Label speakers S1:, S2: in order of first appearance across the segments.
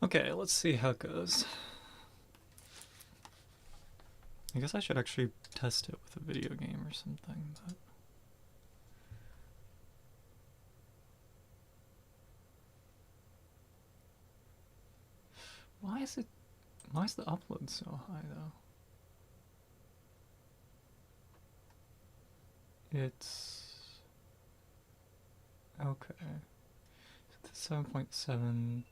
S1: Okay, let's see how it goes. I guess I should actually test it with a video game or something, but... Why is the upload so high though? It's... Okay. It's 7.7...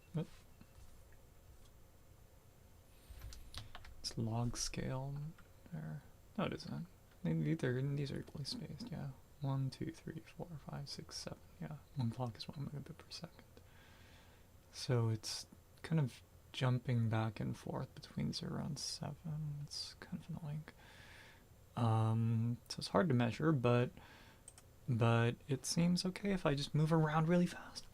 S1: It's log scale there. No, it isn't. These are equally spaced, yeah. 1, 2, 3, 4, 5, 6, 7. Yeah, one clock is 1 megabit per second. So it's kind of jumping back and forth between 0 and 7. It's kind of annoying. So it's hard to measure, but it seems okay if I just move around really fast.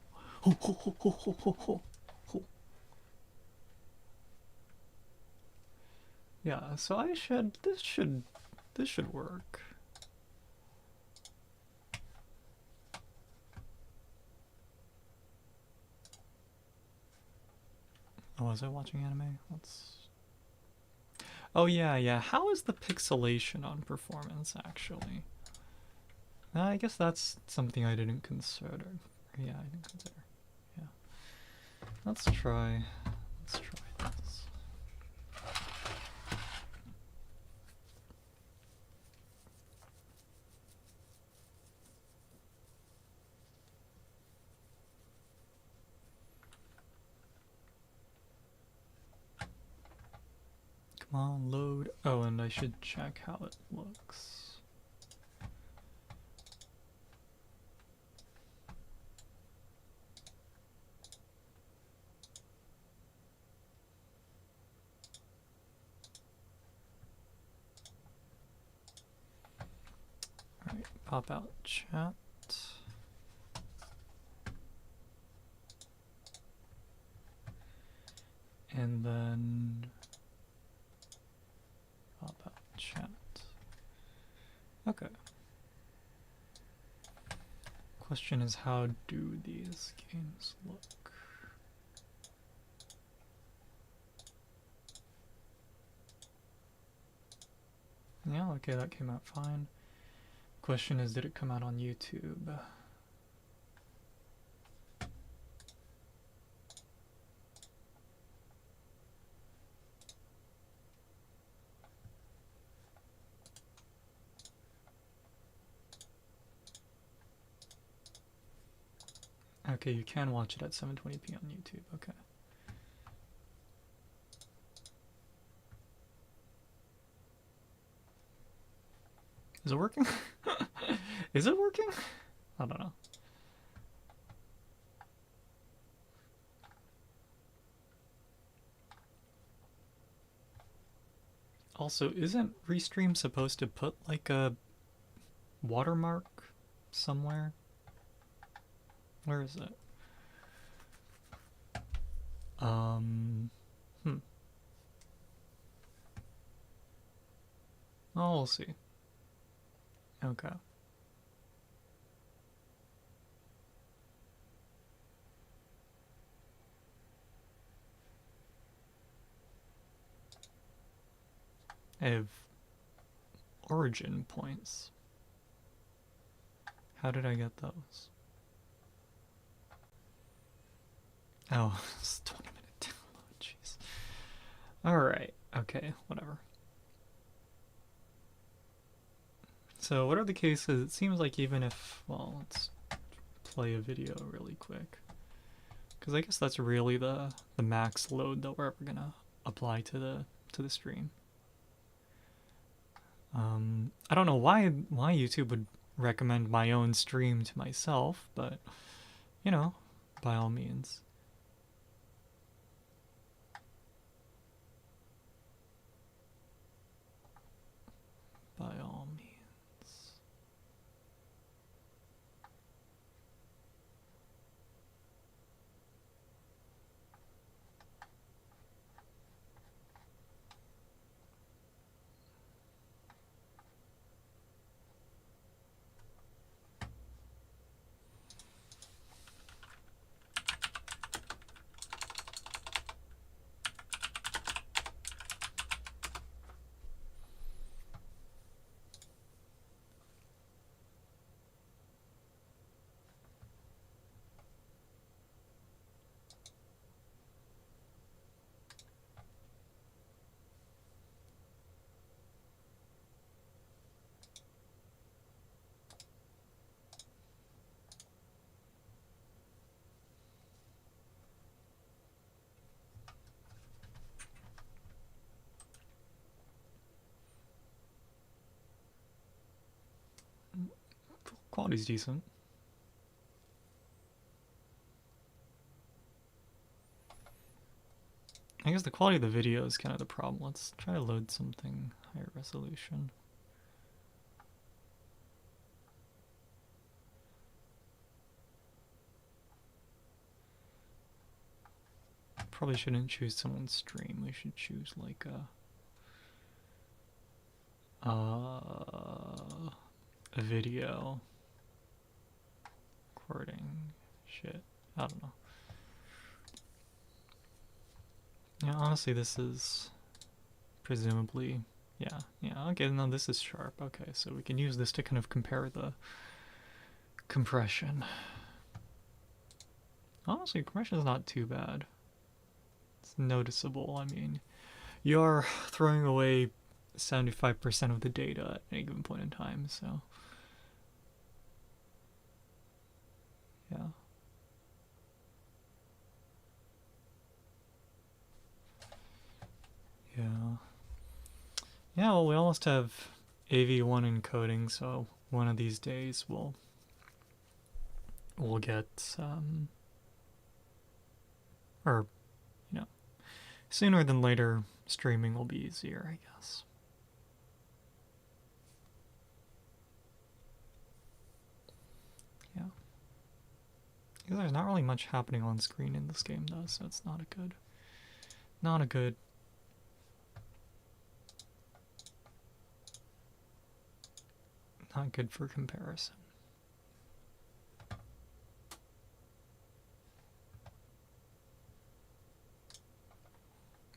S1: Yeah, so this should work. Oh, was I watching anime? Oh yeah. How is the pixelation on performance actually? I guess that's something I didn't consider. Yeah, I didn't consider. Yeah. Let's try this. Come on, load. Oh, and I should check how it looks. Alright, pop out chat. And then pop out chat. Okay. Question is, how do these games look? Yeah, okay, that came out fine. Question is, did it come out on YouTube? Okay, you can watch it at 720p on YouTube, okay. Is it working? Is it working? I don't know. Also, isn't Restream supposed to put like a watermark somewhere? Where is it? Oh, we'll see. Okay. I have origin points. How did I get those? Oh, it's 20-minute download, jeez. Alright, okay, whatever. So what are the cases? It seems like even if, well, let's play a video really quick. Because I guess that's really the max load that we're ever gonna apply to the stream. I don't know why YouTube would recommend my own stream to myself, but you know, by all means. By all means. Quality's decent. I guess the quality of the video is kind of the problem. Let's try to load something higher resolution. Probably shouldn't choose someone's stream. We should choose like a video recording shit. I don't know. Yeah, honestly, this is presumably, yeah, okay, no, this is sharp. Okay, so we can use this to kind of compare the compression. Honestly, compression is not too bad. It's noticeable. I mean, you're throwing away 75% of the data at any given point in time, so yeah. Yeah, well, we almost have AV1 encoding, so one of these days we'll get or you know, sooner than later streaming will be easier, I guess. Yeah. Because there's not really much happening on screen in this game though, so it's not a good not good for comparison.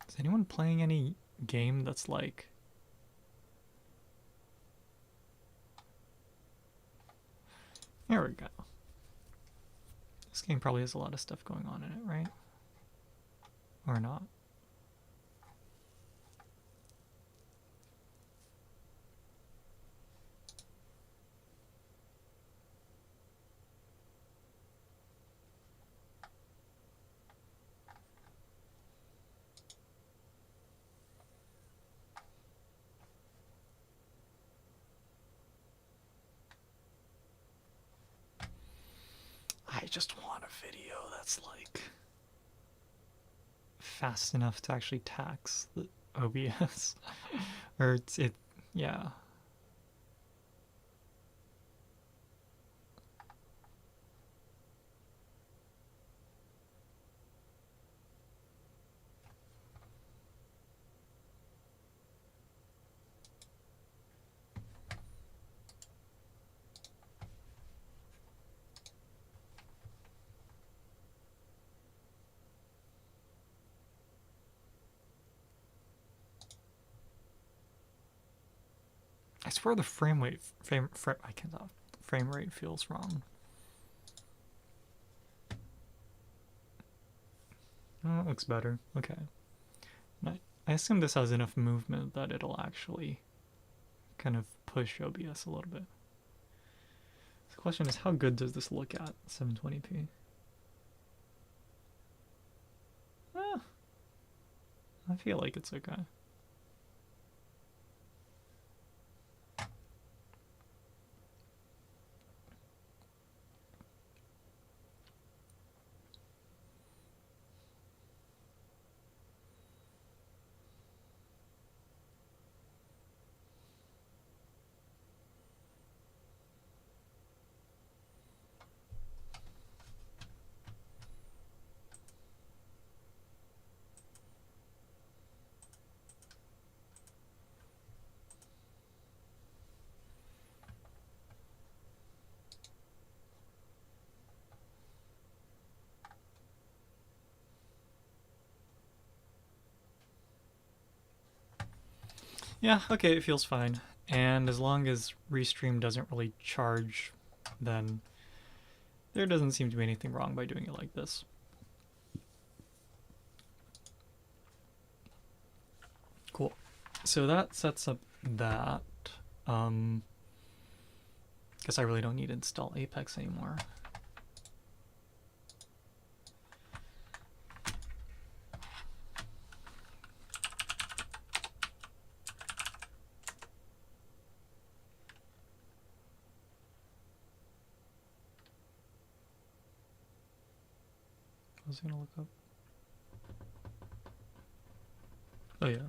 S1: Is anyone playing any game that's like there we go. This game probably has a lot of stuff going on in it, right? Or not? I just want a video that's like fast enough to actually tax the OBS. Or yeah. I swear the frame rate feels wrong. Oh, it looks better. Okay. I assume this has enough movement that it'll actually kind of push OBS a little bit. The question is, how good does this look at 720p? I feel like it's okay. Yeah, okay, it feels fine. And as long as Restream doesn't really charge, then there doesn't seem to be anything wrong by doing it like this. Cool. So that sets up that. Guess I really don't need to install Apex anymore. I was gonna look up. Oh yeah.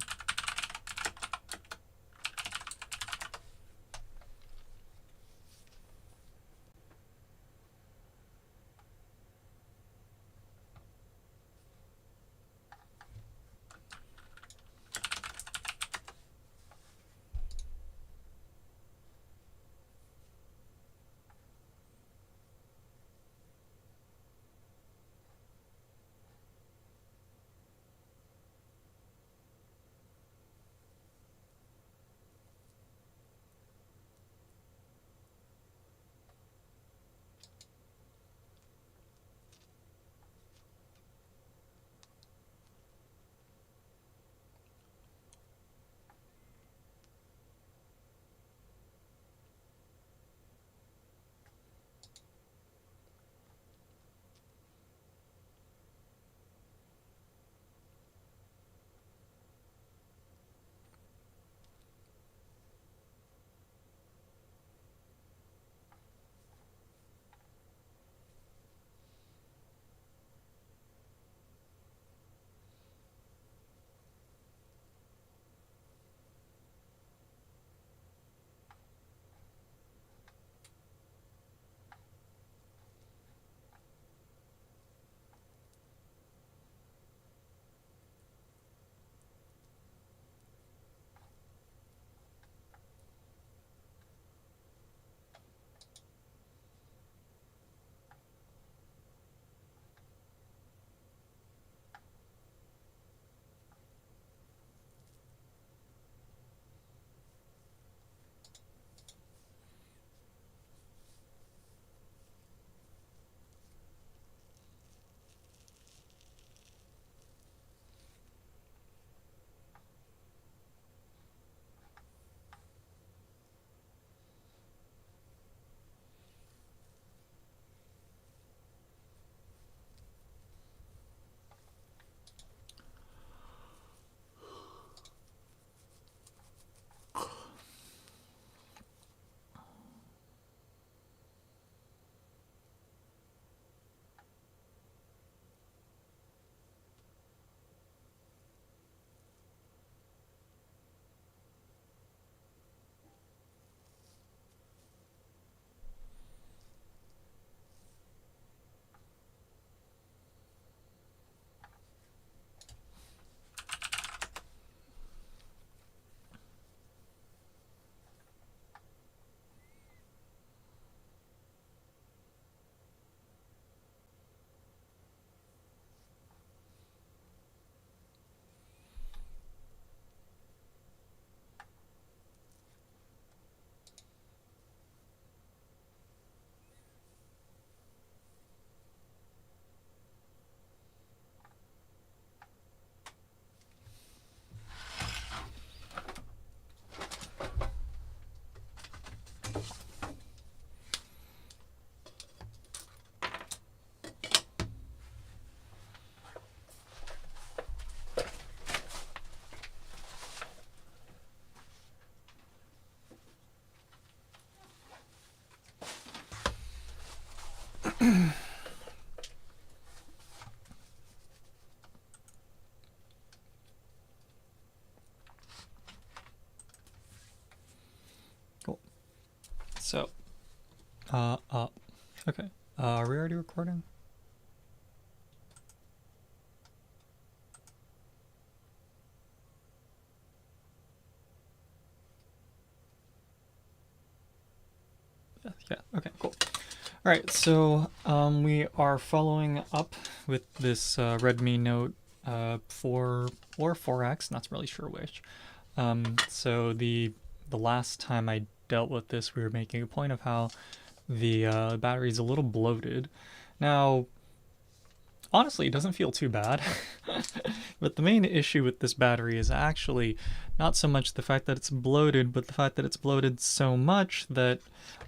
S1: Cool. So, okay. Are we already recording? Yeah, okay, cool. All right, so we are following up with this Redmi Note 4 or 4X, not really sure which. So the last time I dealt with this, we were making a point of how the battery is a little bloated. Now, honestly, it doesn't feel too bad. But the main issue with this battery is actually not so much the fact that it's bloated, but the fact that it's bloated so much that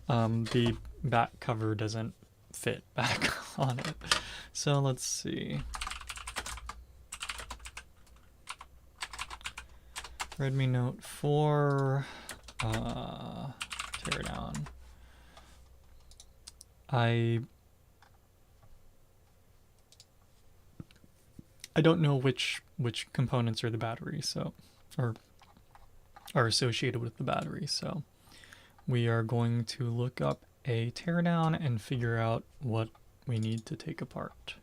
S1: the back cover doesn't fit back on it. So let's see. Redmi Note 4, tear down. I I don't know which components are the battery, so, or are associated with the battery, so we are going to look up a teardown and figure out what we need to take apart.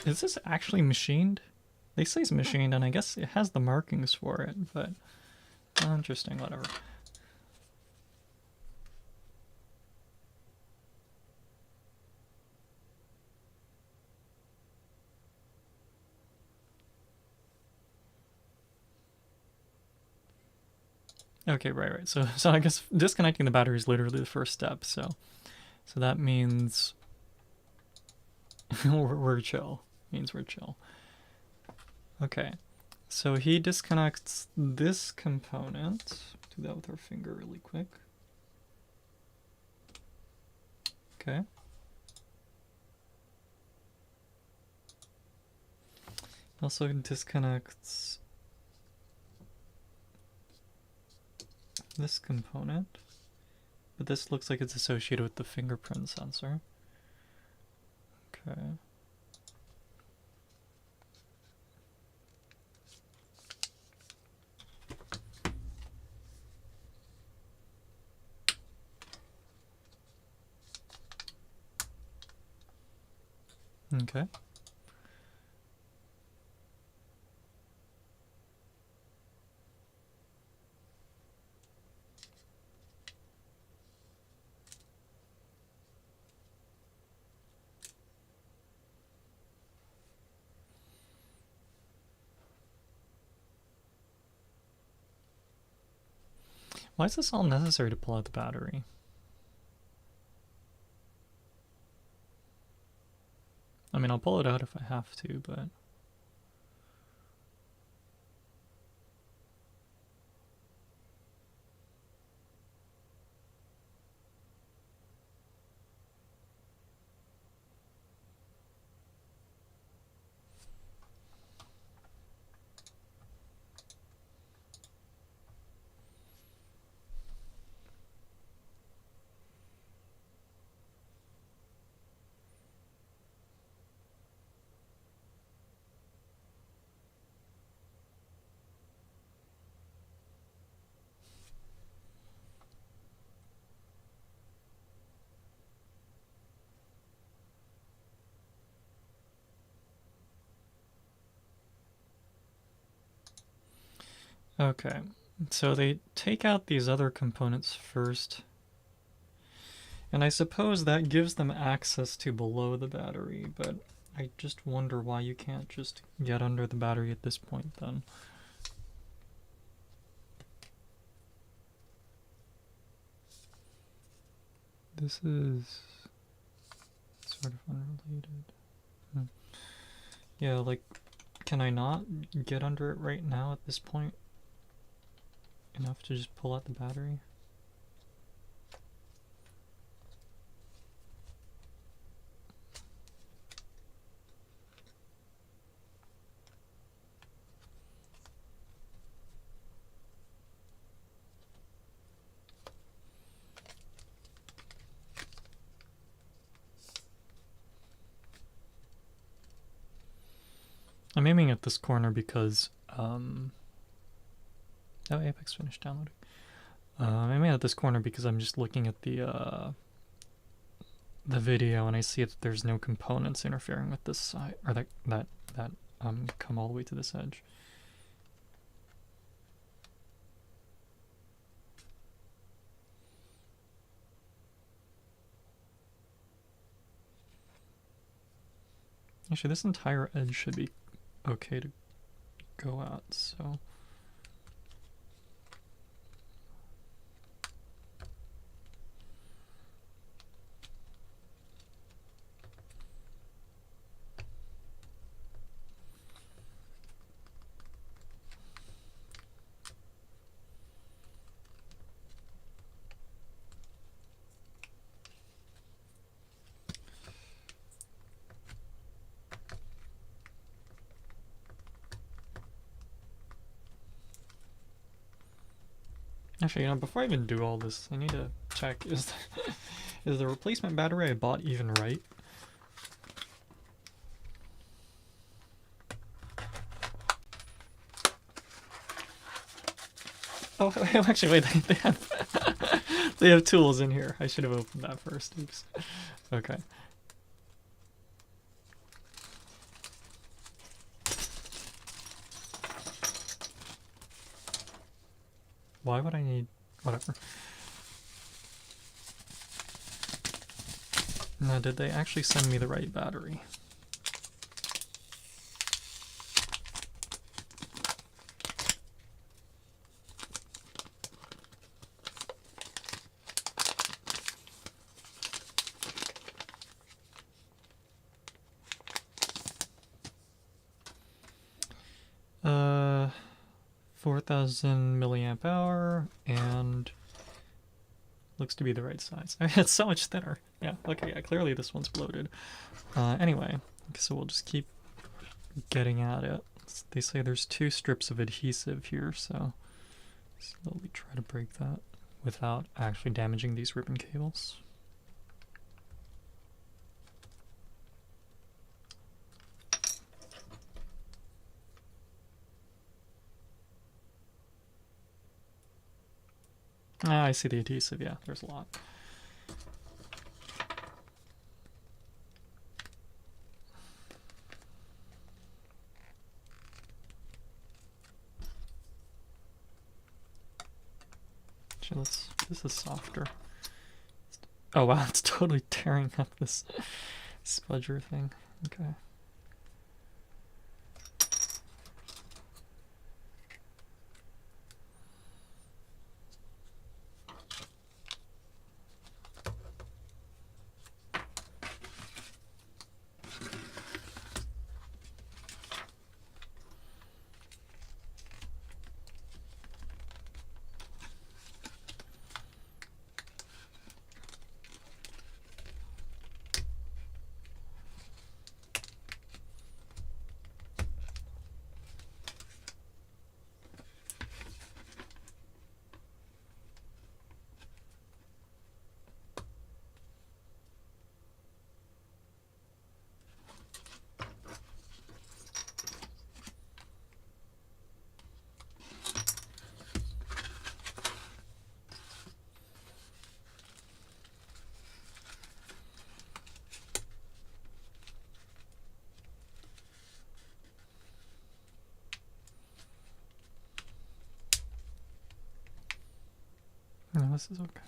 S1: Is this actually machined? They say it's machined, and I guess it has the markings for it, but interesting, whatever. Okay, right. So I guess disconnecting the battery is literally the first step. So that means we're chill. Means we're chill. Okay, so he disconnects this component. Do that with our finger really quick. Okay. Also disconnects this component, but this looks like it's associated with the fingerprint sensor. Okay. Okay. Why is this all necessary to pull out the battery? I mean, I'll pull it out if I have to, but... Okay, so they take out these other components first, and I suppose that gives them access to below the battery, but I just wonder why you can't just get under the battery at this point then. This is sort of unrelated. Yeah, like, can I not get under it right now at this point? Enough to just pull out the battery? I'm aiming at this corner because, oh, Apex finished downloading. I'm aiming at this corner because I'm just looking at the video and I see that there's no components interfering with this side, or that come all the way to this edge. Actually, this entire edge should be okay to go out, so... Actually, before I even do all this, I need to check, is the replacement battery I bought even right? Oh, actually, wait, they have they have tools in here. I should have opened that first. Oops. Okay. Why would I need whatever? Now, did they actually send me the right battery? Uh, 4,000 milliamp hour, and looks to be the right size. I mean, it's so much thinner. Yeah, okay, yeah, clearly this one's bloated. Anyway, so we'll just keep getting at it. They say there's 2 strips of adhesive here, so slowly try to break that without actually damaging these ribbon cables. Ah, I see the adhesive, yeah, there's a lot. Actually, this is softer. Oh wow, it's totally tearing up this spudger thing. Okay. No, this is okay.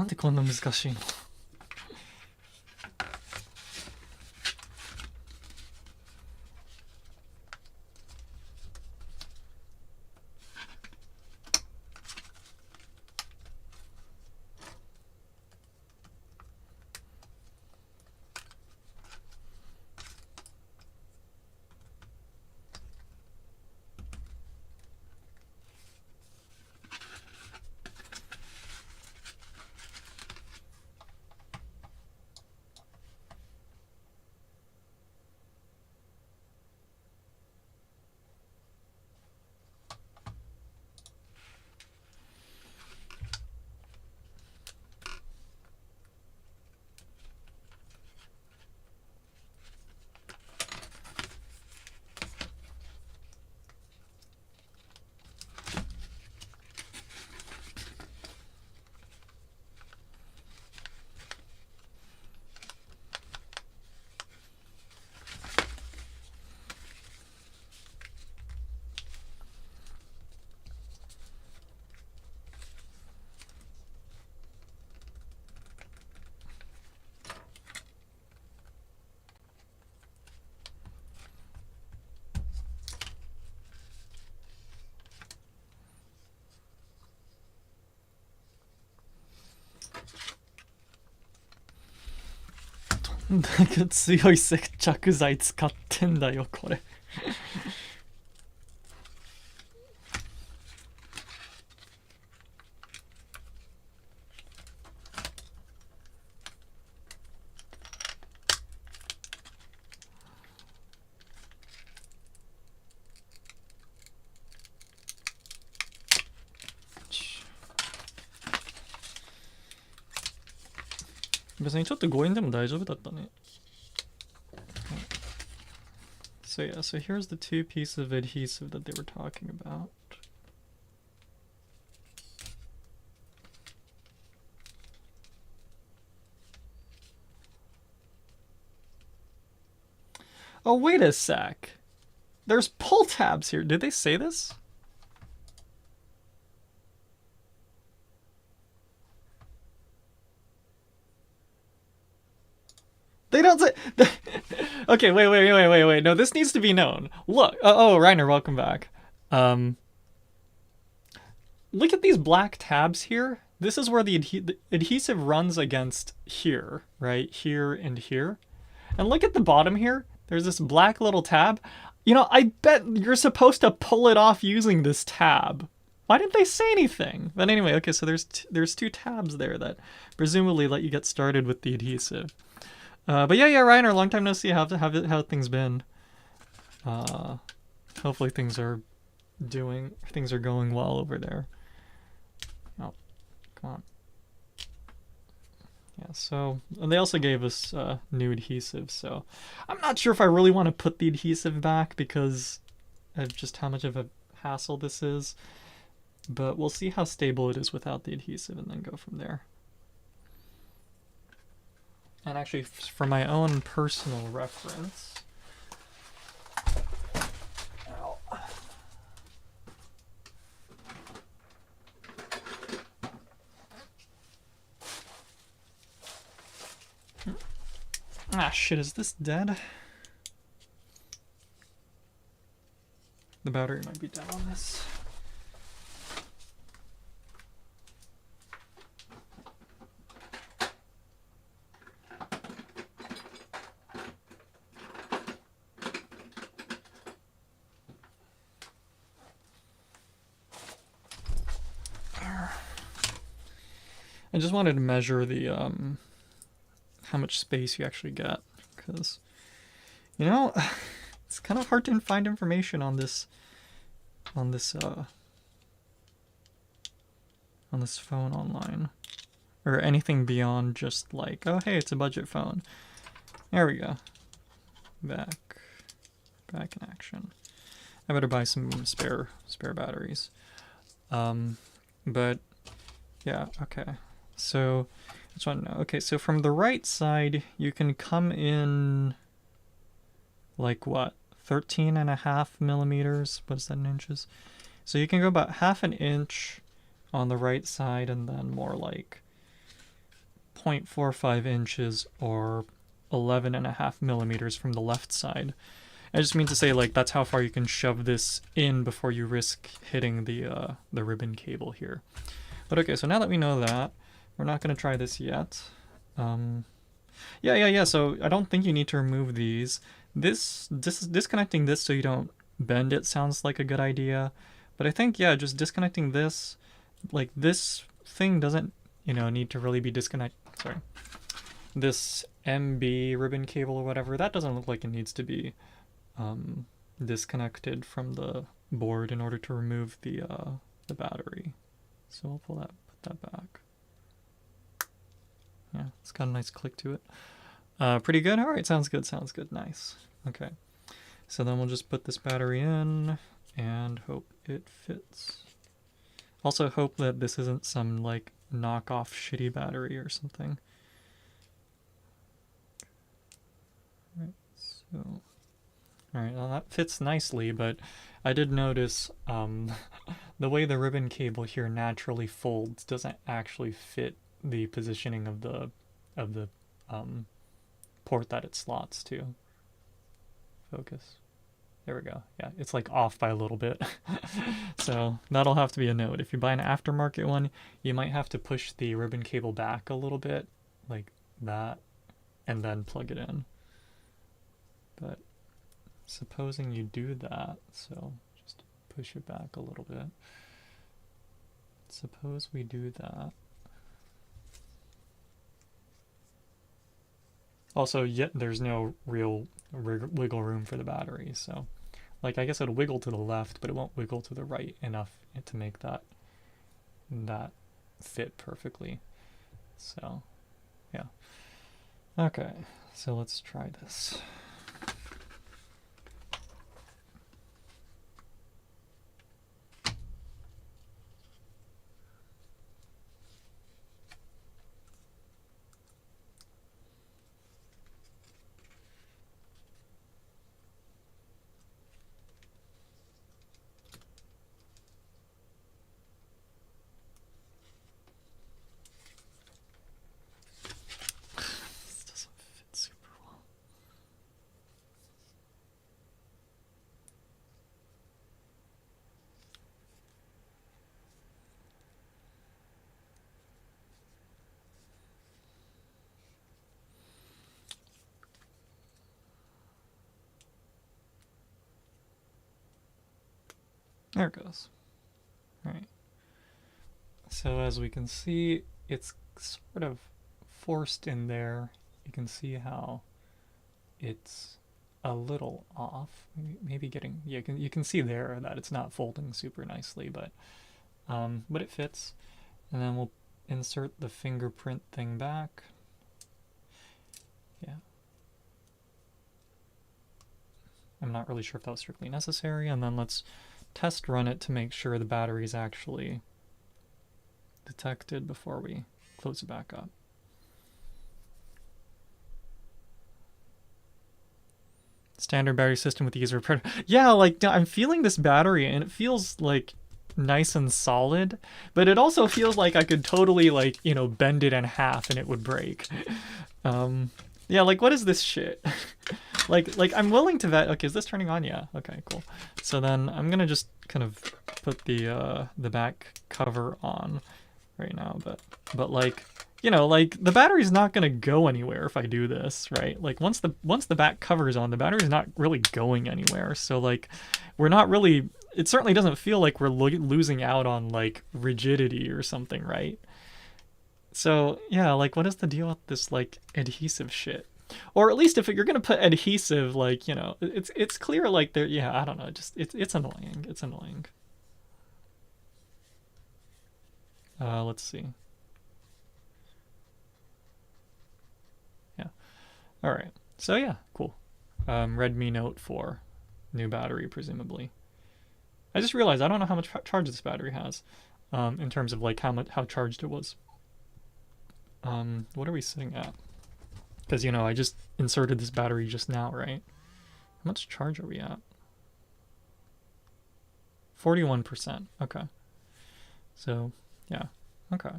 S1: なんでこんな難しいの？どんだけ強い接着剤使ってんだよこれ。別にちょっと強引でも大丈夫だったね。So yeah, so here's the two pieces of adhesive that they were talking about. Oh, wait a sec. There's pull tabs here. Did they say this? They don't say... Okay, wait. No, this needs to be known. Look. Oh, Reiner, welcome back. Look at these black tabs here. This is where the adhesive runs against here, right? Here and here. And look at the bottom here. There's this black little tab. You know, I bet you're supposed to pull it off using this tab. Why didn't they say anything? But anyway, okay, so there's two tabs there that presumably let you get started with the adhesive. But yeah, Reiner, long time no see. How things been? Hopefully things are going well over there. Oh, come on. Yeah, so and they also gave us new adhesive, so I'm not sure if I really want to put the adhesive back because of just how much of a hassle this is. But we'll see how stable it is without the adhesive and then go from there. And actually, for my own personal reference... Ow. Ah, shit, is this dead? The battery might be dead on this. I just wanted to measure the how much space you actually get, because you know it's kind of hard to find information on this phone online, or anything beyond just like, oh hey, it's a budget phone. There we go. Back in action. I better buy some spare batteries. But yeah, okay. So I just want to know. Okay, so from the right side, you can come in like what? 13.5 millimeters. What is that in inches? So you can go about half an inch on the right side, and then more like 0.45 inches or 11.5 millimeters from the left side. I just mean to say, like, that's how far you can shove this in before you risk hitting the ribbon cable here. But okay, so now that we know that, we're not going to try this yet. Yeah, so I don't think you need to remove these. Disconnecting this so you don't bend it sounds like a good idea. But I think, yeah, just disconnecting this, like, this thing doesn't, you know, need to really be disconnected. Sorry. This MB ribbon cable or whatever, that doesn't look like it needs to be disconnected from the board in order to remove the battery. So we'll put that back. Yeah, it's got a nice click to it. Pretty good. All right, sounds good. Nice. Okay, so then we'll just put this battery in and hope it fits. Also hope that this isn't some like knockoff shitty battery or something. Right, so alright, well that fits nicely, but I did notice the way the ribbon cable here naturally folds doesn't actually fit the positioning of the port that it slots to. Focus. There we go. Yeah, it's like off by a little bit. So that'll have to be a note. If you buy an aftermarket one, you might have to push the ribbon cable back a little bit, like that, and then plug it in. But supposing you do that, so just push it back a little bit. Suppose we do that. Also, yet there's no real wiggle room for the battery, so like I guess it'll wiggle to the left, but it won't wiggle to the right enough to make that fit perfectly. So yeah. Okay, so let's try this. There it goes. All right. So as we can see, it's sort of forced in there. You can see how it's a little off. Maybe getting, yeah, you can see there that it's not folding super nicely, but it fits. And then we'll insert the fingerprint thing back. Yeah. I'm not really sure if that was strictly necessary. And then let's test run it to make sure the battery is actually detected before we close it back up. Standard battery system with the user repair. Yeah, like I'm feeling this battery and it feels like nice and solid, but it also feels like I could totally like, you know, bend it in half and it would break. Yeah, like what is this shit? like I'm willing to bet. Okay, is this turning on? Yeah. Okay, cool. So then I'm gonna just kind of put the back cover on right now, but like, you know, like the battery's not gonna go anywhere if I do this, right? Like once the back cover is on, the battery's not really going anywhere. So like, we're not really. It certainly doesn't feel like we're losing out on like rigidity or something, right? So yeah, like what is the deal with this like adhesive shit? Or at least if you're gonna put adhesive, like, you know, it's clear like there. Yeah, I don't know. Just it's annoying. It's annoying. Let's see. Yeah. All right. So yeah, cool. Redmi Note 4, new battery presumably. I just realized I don't know how much charge this battery has, in terms of like how charged it was. What are we sitting at? Because, you know, I just inserted this battery just now, right? How much charge are we at? 41%. Okay. So, yeah. Okay.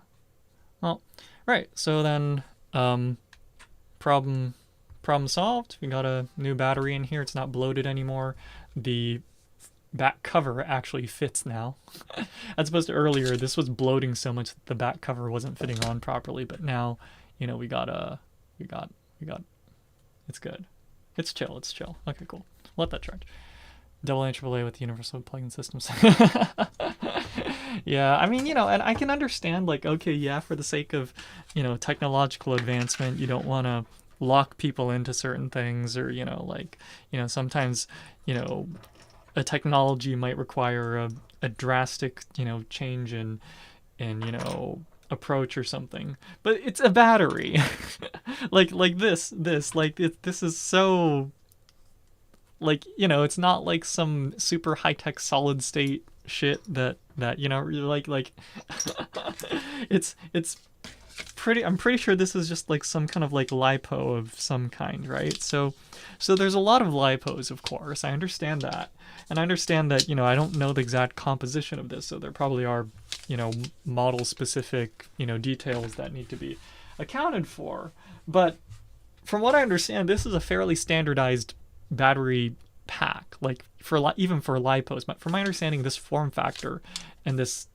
S1: Well, right. So then Problem solved. We got a new battery in here. It's not bloated anymore. The back cover actually fits now. As opposed to earlier, this was bloating so much that the back cover wasn't fitting on properly. But now, you know, we got it's good. It's chill. Okay, cool. Let that charge. Double AAA with universal plug-in systems. Yeah, I mean, you know, and I can understand, like, okay, yeah, for the sake of, you know, technological advancement, you don't want to lock people into certain things, or, you know, like, you know, sometimes, you know, a technology might require a drastic, you know, change in, you know, approach or something. But it's a battery. like this, this is so, like, you know, it's not like some super high-tech solid state shit that you know, like it's pretty, I'm pretty sure this is just like some kind of like lipo of some kind, right? So there's a lot of lipos, of course. I understand that. And I understand that, you know, I don't know the exact composition of this, so there probably are, you know, model specific, you know, details that need to be accounted for. But from what I understand, this is a fairly standardized battery pack, like for even for lipos. But from my understanding, this form factor and this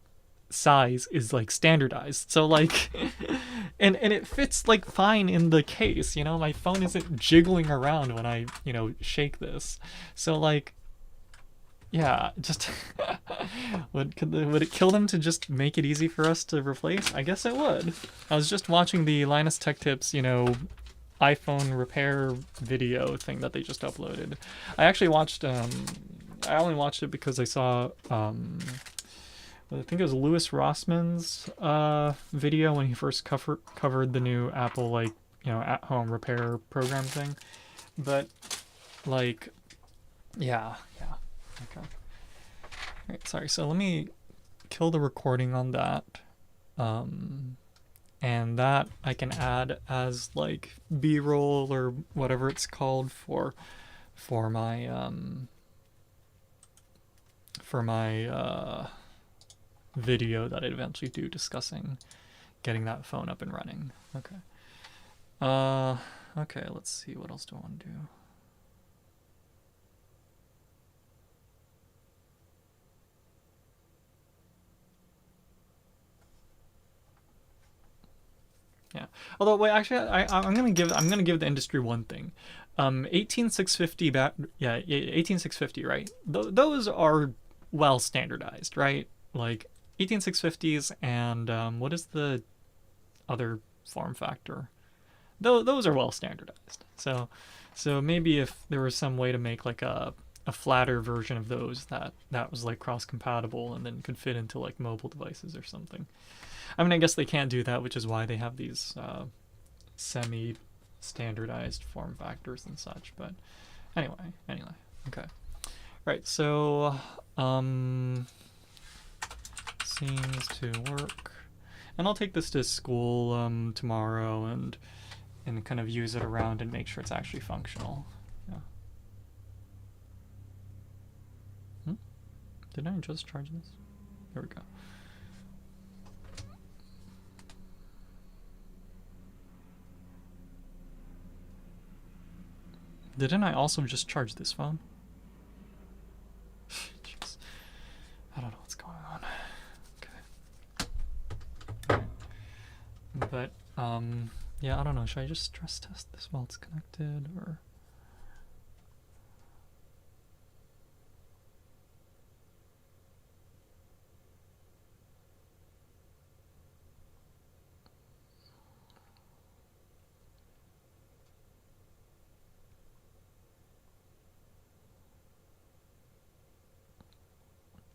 S1: size is like standardized. So like, and it fits like fine in the case. You know, my phone isn't jiggling around when I, you know, shake this. So like, yeah, just would it kill them to just make it easy for us to replace? I guess it would. I was just watching the Linus Tech Tips, you know, iPhone repair video thing that they just uploaded. I actually watched, I only watched it because I saw, I think it was Louis Rossman's video when he first covered the new Apple, like, you know, at-home repair program thing. But, like, yeah, okay. Alright, sorry, so let me kill the recording on that. And that I can add as like B-roll or whatever it's called for my video that I eventually do discussing getting that phone up and running. Okay. Okay, let's see, what else do I want to do? Yeah. Although, wait, actually, I'm gonna give the industry one thing. 18650 yeah, 18650, right? Those are well standardized, right? Like 18650s and what is the other form factor? Those are well standardized. So maybe if there was some way to make like a flatter version of those that was like cross compatible and then could fit into like mobile devices or something. I mean, I guess they can't do that, which is why they have these semi-standardized form factors and such. But anyway, okay. Right, so seems to work, and I'll take this to school tomorrow and kind of use it around and make sure it's actually functional. Yeah. Did I just charge this? There we go. Didn't I also just charge this phone? Jeez. I don't know what's going on. Okay. But, yeah, I don't know. Should I just stress test this while it's connected, or?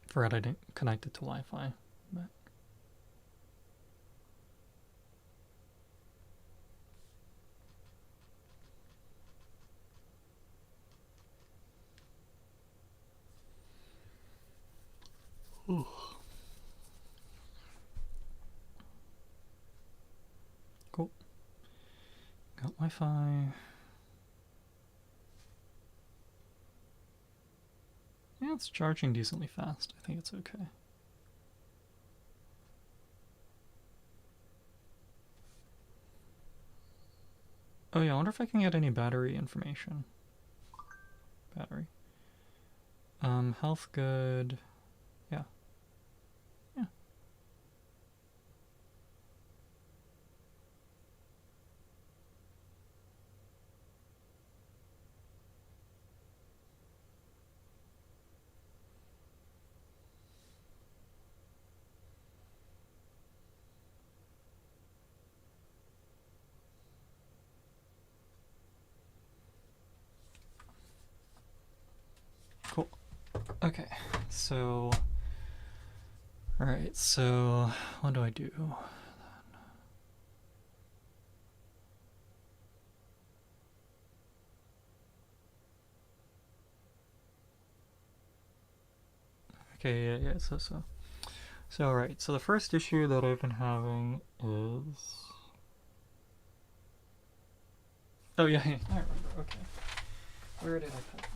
S1: Forgot I didn't connect it to Wi-Fi, but. Ooh. Cool. Got Wi-Fi. Yeah, it's charging decently fast. I think it's okay. Oh yeah, I wonder if I can get any battery information. Battery. Health good. Yeah. Yeah. Cool. Okay, so... Alright, so... What do I do? Okay, yeah, So, alright, so the first issue that I've been having is... Oh, yeah, yeah, I remember, okay. Where did I put them?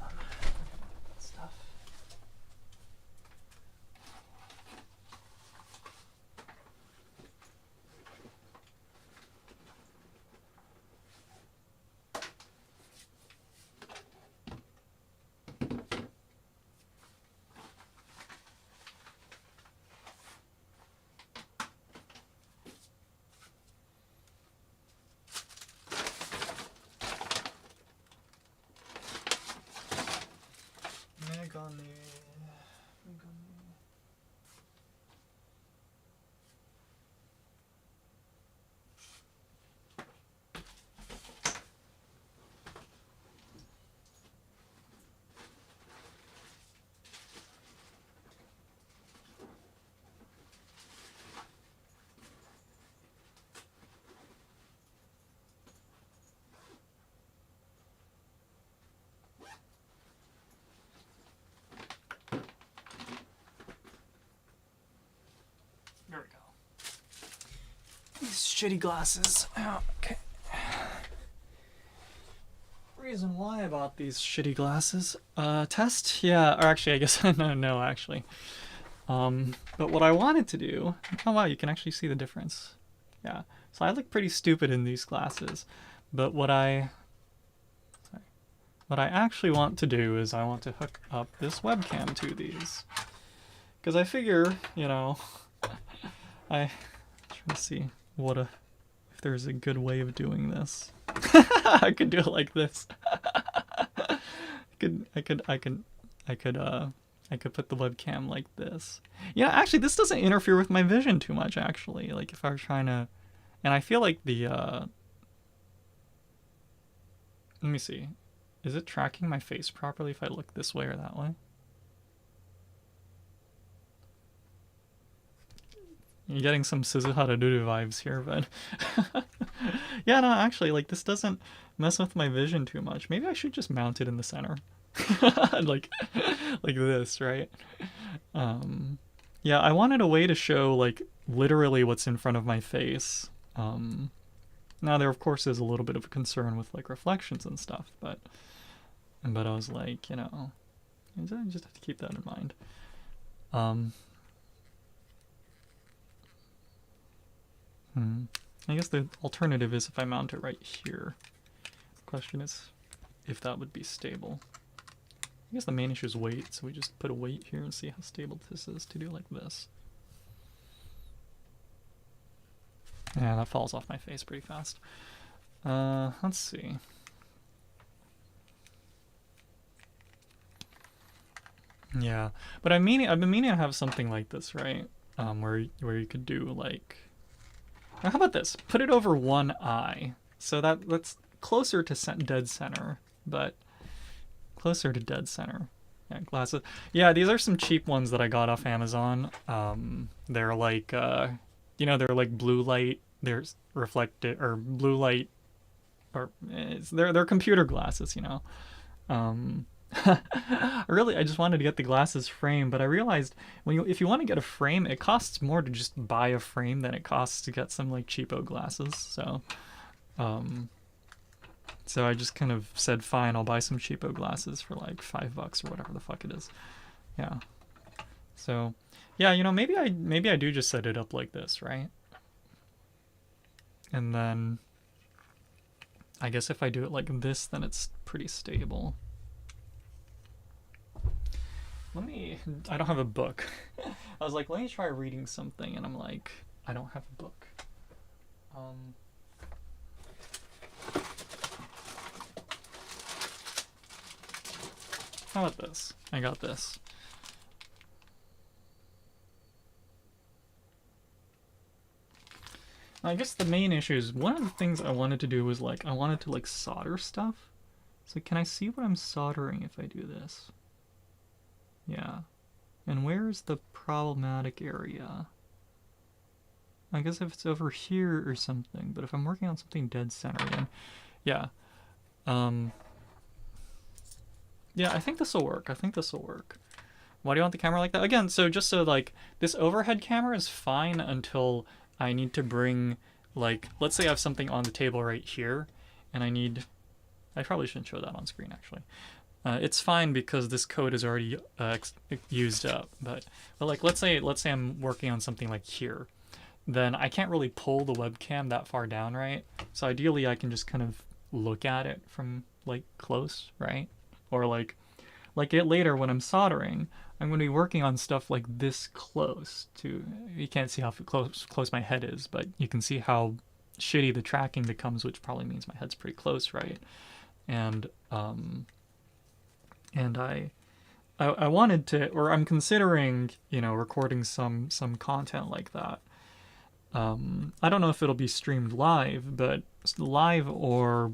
S1: Stuff. There we go. These shitty glasses. Oh, okay. Reason why I bought these shitty glasses. Test? Yeah, or actually, I guess, no, actually. But what I wanted to do... Oh, wow, you can actually see the difference. Yeah. So I look pretty stupid in these glasses. But what I actually want to do is I want to hook up this webcam to these. Because I figure, you know... I'm trying to see if there's a good way of doing this. I could do it like this. I could put the webcam like this. Yeah, actually this doesn't interfere with my vision too much actually. Like if I was trying to, and I feel like the let me see. Is it tracking my face properly if I look this way or that way? You're getting some Suzuhara Duru vibes here, but yeah, no, actually, like this doesn't mess with my vision too much. Maybe I should just mount it in the center, like this, right? Yeah, I wanted a way to show like literally what's in front of my face. Now there of course is a little bit of a concern with like reflections and stuff, but I was like, you know, I just have to keep that in mind. I guess the alternative is if I mount it right here. The question is if that would be stable. I guess the main issue is weight, so we just put a weight here and see how stable this is to do like this. Yeah, that falls off my face pretty fast. Let's see. Yeah, but I've been meaning to have something like this, right? Where you could do like... Now, how about this? Put it over one eye. So that's closer to dead center, but closer to dead center. Yeah, glasses. Yeah, these are some cheap ones that I got off Amazon. They're like, you know, they're like blue light. They're reflected, or blue light, or they're computer glasses, you know. Really, I just wanted to get the glasses frame, but I realized if you want to get a frame, it costs more to just buy a frame than it costs to get some like cheapo glasses. So, so I just kind of said, fine, I'll buy some cheapo glasses for like $5 or whatever the fuck it is. Yeah. So, yeah, you know, maybe I do just set it up like this, right? And then I guess if I do it like this, then it's pretty stable. I don't have a book. I was like, let me try reading something, and I'm like, I don't have a book. How about this? I got this. I guess the main issue is one of the things I wanted to do was like, I wanted to like solder stuff. So can I see what I'm soldering if I do this? Yeah. And where's the problematic area? I guess if it's over here or something, but if I'm working on something dead center, then yeah. Yeah, I think this will work. Why do you want the camera like that? Again, so just so like, this overhead camera is fine until I need to bring, like, let's say I have something on the table right here, and I probably shouldn't show that on screen actually. It's fine because this code is already used up, but like, let's say I'm working on something like here, then I can't really pull the webcam that far down, right? So ideally I can just kind of look at it from like close, right? Or like it later when I'm soldering, I'm going to be working on stuff like this close to, you can't see how close my head is, but you can see how shitty the tracking becomes, which probably means my head's pretty close, right? And I wanted to, or I'm considering, recording some content like that. I don't know if it'll be streamed live, but live or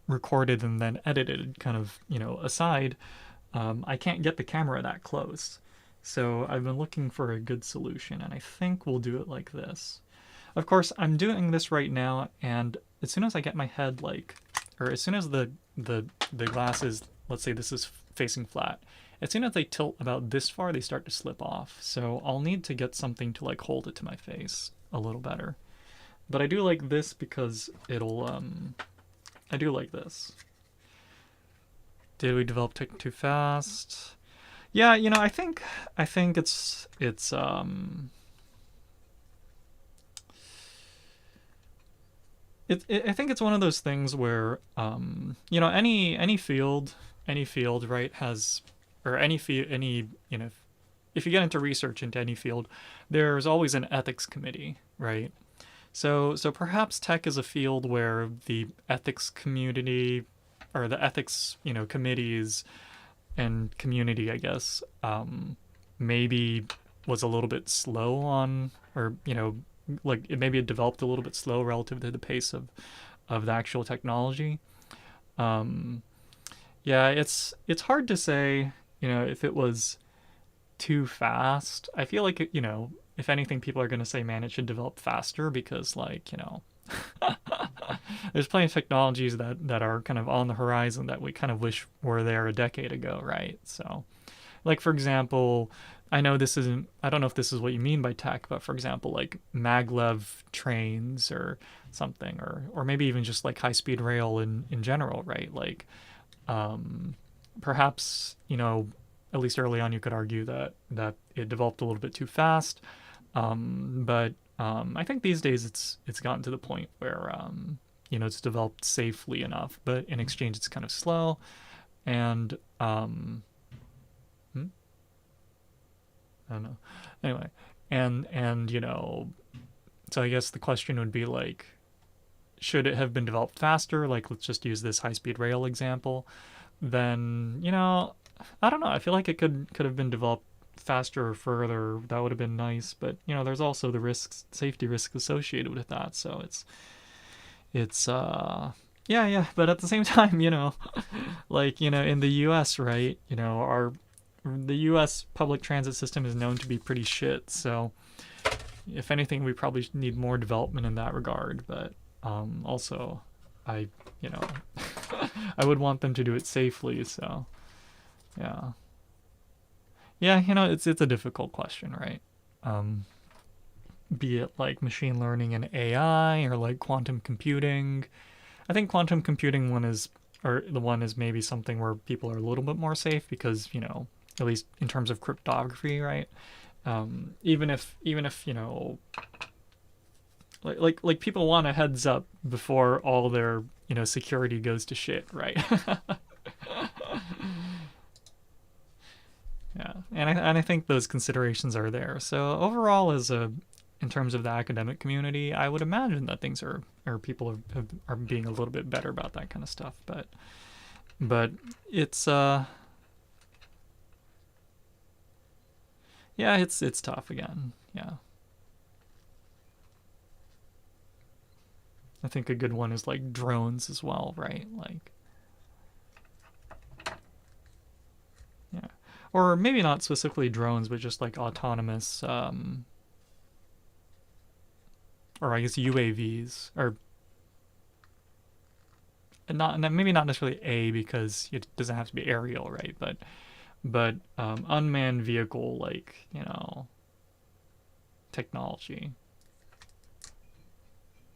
S1: recorded and then edited kind of, aside, I can't get the camera that close. So I've been looking for a good solution, and I think we'll do it like this. Of course, I'm doing this right now, and as soon as I get my head or as soon as the glasses, let's say this is facing flat, as soon as they tilt about this far, they start to slip off. So I'll need to get something to like hold it to my face a little better. But I do like this because it'll, I do like this. Did we develop too fast? Yeah, I think it's I think it's one of those things where any field right has, or any if you get into research into any field, there's always an ethics committee, right? So perhaps tech is a field where the ethics community, or the ethics committees and community, I guess, maybe was a little bit slow on, or like maybe it developed a little bit slow relative to the pace of the actual technology. Yeah, it's hard to say, if it was too fast. I feel like, if anything, people are going to say, man, it should develop faster because, like, there's plenty of technologies that are kind of on the horizon that we kind of wish were there a decade ago, right? So, like, for example, I don't know if this is what you mean by tech, but for example, like maglev trains or something, or maybe even just like high-speed rail in general, right? Like, perhaps, at least early on, you could argue that it developed a little bit too fast. But I think these days it's gotten to the point where, it's developed safely enough, but in exchange, it's kind of slow. And, I don't know. Anyway, and so I guess the question would be like, should it have been developed faster? Like, let's just use this high-speed rail example. Then, I don't know. I feel like it could have been developed faster or further. That would have been nice. But, there's also the safety risks associated with that. So it's yeah. But at the same time, like, in the U.S., right, the U.S. public transit system is known to be pretty shit. So if anything, we probably need more development in that regard. But also, I would want them to do it safely. So yeah, it's a difficult question, right? Be it like machine learning and AI, or like quantum computing. I think quantum computing is maybe something where people are a little bit more safe because, at least in terms of cryptography, right? Even if like people want a heads up before all their security goes to shit, right? Yeah, and I think those considerations are there. So overall, in terms of the academic community, I would imagine that things or people are being a little bit better about that kind of stuff. But it's yeah, it's tough again. Yeah, I think a good one is like drones as well, right? Like, yeah, or maybe not specifically drones, but just like autonomous, or I guess UAVs, or not maybe not necessarily A because it doesn't have to be aerial, right? But unmanned vehicle, like technology.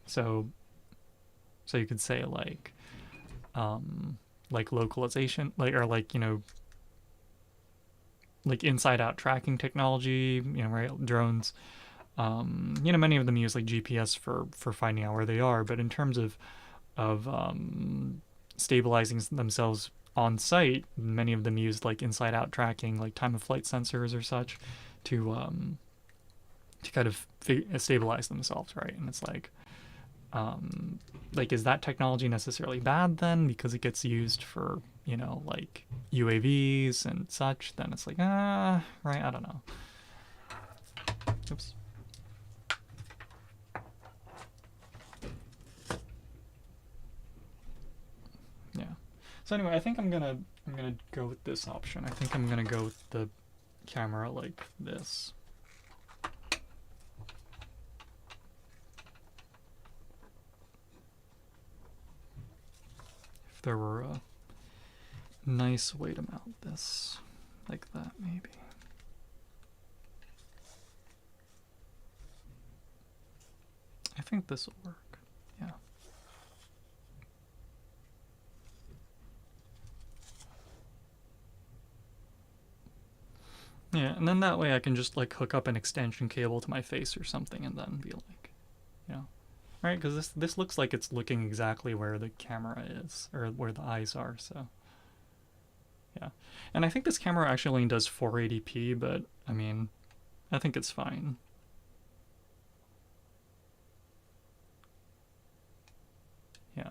S1: So so you could say like localization, like, or like like inside out tracking technology, right? Drones. Many of them use like GPS for finding out where they are, but in terms of stabilizing themselves on site, many of them use like inside out tracking, like time of flight sensors or such, to kind of stabilize themselves, right? And it's like, is that technology necessarily bad then because it gets used for like UAVs and such? Then it's like, right, I don't know. Oops. Yeah. So anyway, I think I'm gonna go with this option. I think I'm gonna go with the camera like this. If there were a nice way to mount this, like that maybe. I think this will work. Yeah. Yeah, and then that way I can just like hook up an extension cable to my face or something, and then be like, right? Because this looks like it's looking exactly where the camera is or where the eyes are. So yeah, and I think this camera actually only does 480p, but I mean, I think it's fine. Yeah.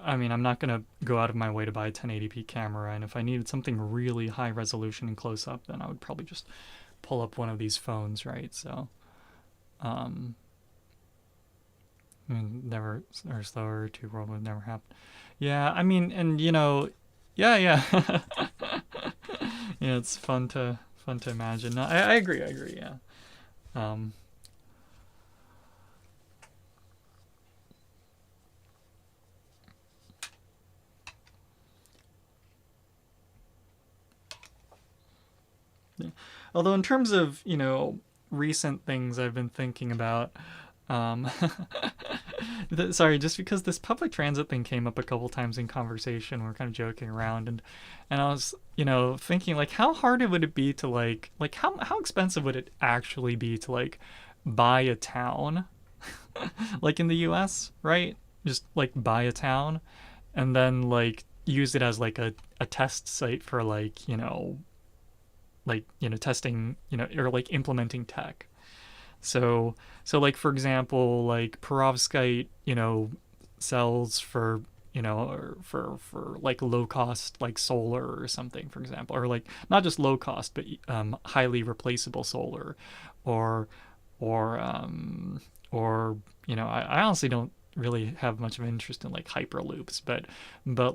S1: I mean, I'm not gonna go out of my way to buy a 1080p camera, and if I needed something really high resolution and close up, then I would probably just pull up one of these phones, right? So, um, I mean, never or slower to world would never happen. Yeah, I mean, and yeah, yeah, yeah. It's fun to imagine. No, I agree. I agree. Yeah. Um, yeah. Although in terms of recent things I've been thinking about, um, sorry, just because this public transit thing came up a couple times in conversation, we're kind of joking around, and I was thinking like how hard would it be to like how expensive would it actually be to like buy a town like in the US, right? Just like buy a town and then like use it as like a test site for testing, or like implementing tech. So like for example, like perovskite, sells for or for like low cost like solar or something, for example, or like not just low cost but highly replaceable solar, or or um or I honestly don't really have much of an interest in like hyperloops, but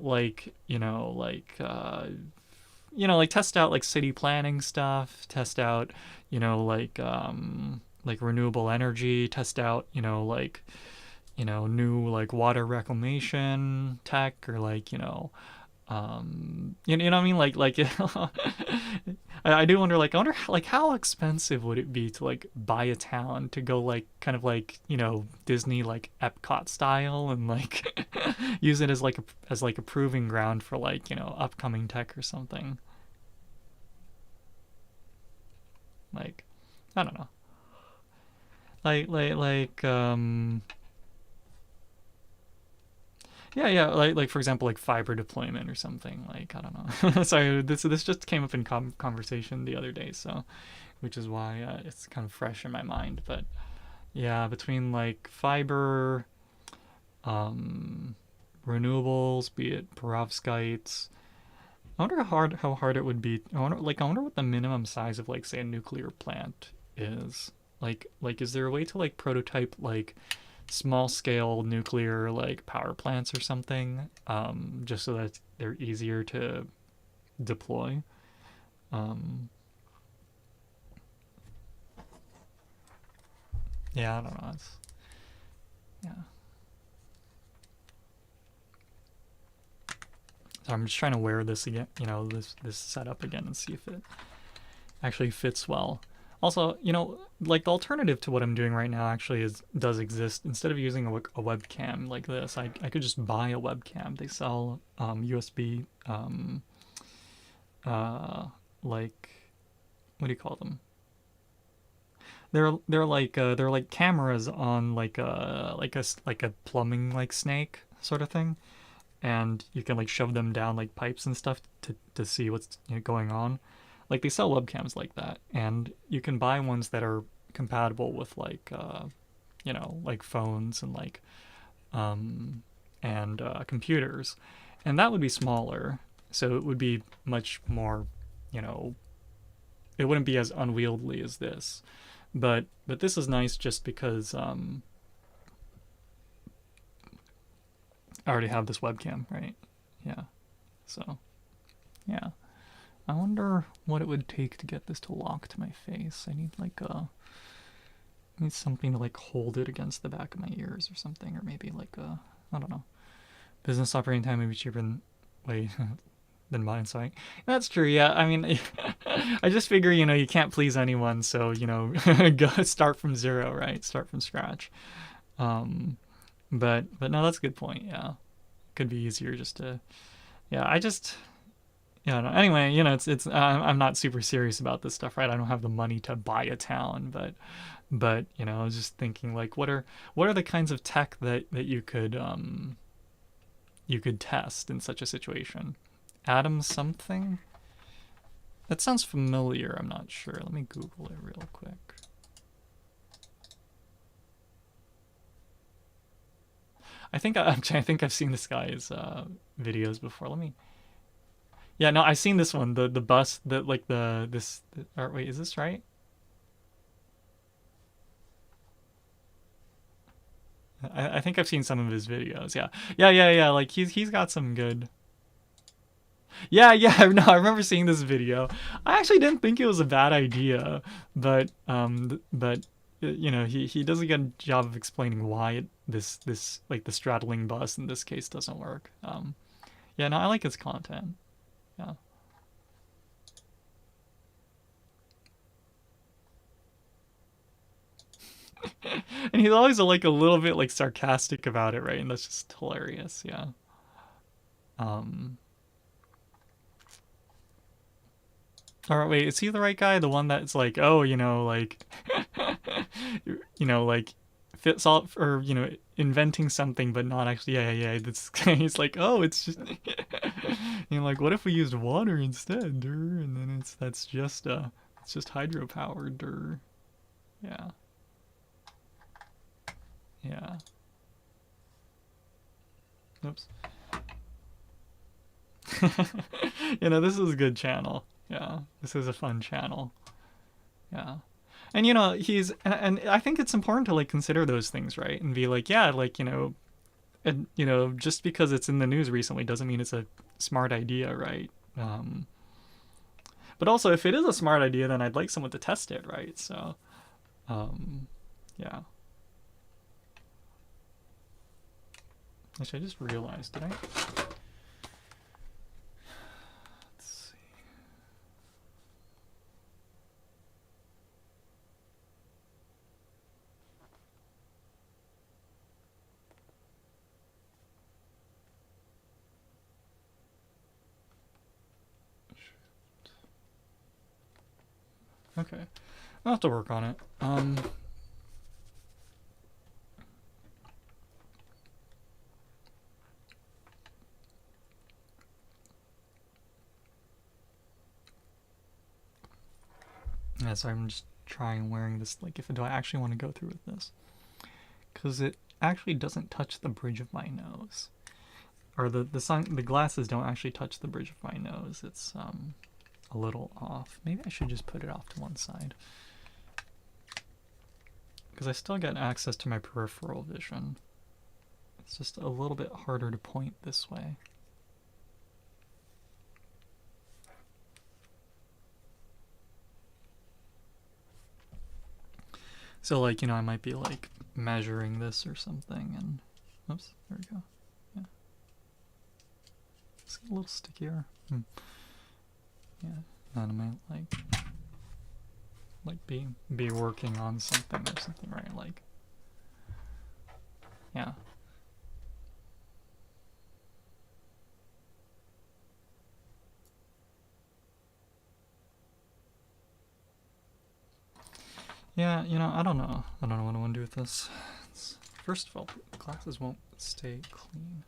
S1: like like test out like city planning stuff, test out like renewable energy, test out new like water reclamation tech, or like you know what I mean, like I do wonder, like I wonder like how expensive would it be to like buy a town to go like kind of like Disney like Epcot style, and like use it as like a proving ground for like upcoming tech or something. Like, I don't know. like yeah, like for example, like fiber deployment or something. Like I don't know. Sorry, this just came up in conversation the other day, so which is why it's kind of fresh in my mind. But yeah, between like fiber, um, renewables, be it perovskites. I wonder how hard it would be. I wonder what the minimum size of like say a nuclear plant is. Like is there a way to like prototype like small scale nuclear like power plants or something, just so that they're easier to deploy. Um, yeah, I don't know. Yeah. So I'm just trying to wear this again, this setup again and see if it actually fits well. Also, like the alternative to what I'm doing right now actually does exist. Instead of using a webcam like this, I could just buy a webcam. They sell USB, uh, like what do you call them? They're like cameras on like a plumbing like snake sort of thing, and you can like shove them down like pipes and stuff to see what's going on. Like they sell webcams like that, and you can buy ones that are compatible with like like phones and like um and computers, and that would be smaller, so it would be much more, you know, it wouldn't be as unwieldy as this. But this is nice just because I already have this webcam, right? Yeah. So yeah. I wonder what it would take to get this to lock to my face. I need like I need something to like hold it against the back of my ears or something, or maybe like I don't know. Business operating time may be cheaper than wait than mine. So that's true. Yeah, I mean, I just figure you can't please anyone, so go start from zero, right? Start from scratch. Um, but no, that's a good point. Yeah, could be easier just to yeah. I just yeah. No, anyway, it's I'm not super serious about this stuff, right? I don't have the money to buy a town, but I was just thinking like what are the kinds of tech that you could test in such a situation? Atom something? That sounds familiar. I'm not sure. Let me Google it real quick. I think I've seen this guy's videos before. Let me. Yeah, no, I've seen this one. The bus that like the this. Or wait, is this right? I think I've seen some of his videos. Yeah, yeah. Like he's got some good. Yeah. No, I remember seeing this video. I actually didn't think it was a bad idea, but he does a good job of explaining why this like the straddling bus in this case doesn't work. Yeah, no, I like his content. Yeah. And he's always like a little bit like sarcastic about it, right? And that's just hilarious. Yeah. Um. All right, wait, is he the right guy? The one that's like, oh, like, like, fits all or inventing something, but not actually. Yeah. This he's like, oh, it's just, like, what if we used water instead, and then it's just hydropowered, Yeah, yeah. Oops. This is a good channel. Yeah, this is a fun channel. Yeah. And he's and I think it's important to like consider those things, right? And be like, yeah, like, and just because it's in the news recently doesn't mean it's a smart idea, right? But also if it is a smart idea, then I'd like someone to test it, right? So, yeah. Actually, I just realized, did I? Okay. I'll have to work on it. Yeah, so I'm just trying wearing this, like, do I actually want to go through with this? Because it actually doesn't touch the bridge of my nose. Or the glasses don't actually touch the bridge of my nose. It's a little off. Maybe I should just put it off to one side. Because I still get access to my peripheral vision. It's just a little bit harder to point this way. So, like, you know, I might be, like, measuring this or something, and... Oops, there we go. Yeah. It's a little stickier. Yeah, and I might, like be working on something or something, right? Like, yeah. Yeah, you know, I don't know. I don't know what I want to do with this. First of all, glasses won't stay clean.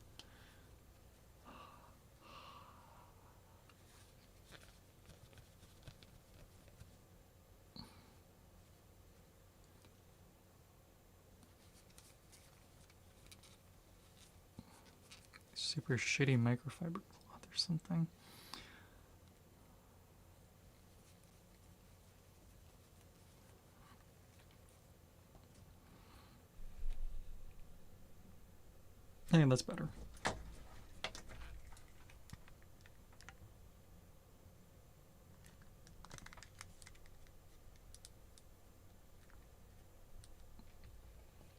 S1: Super shitty microfiber cloth or something. I think that's better.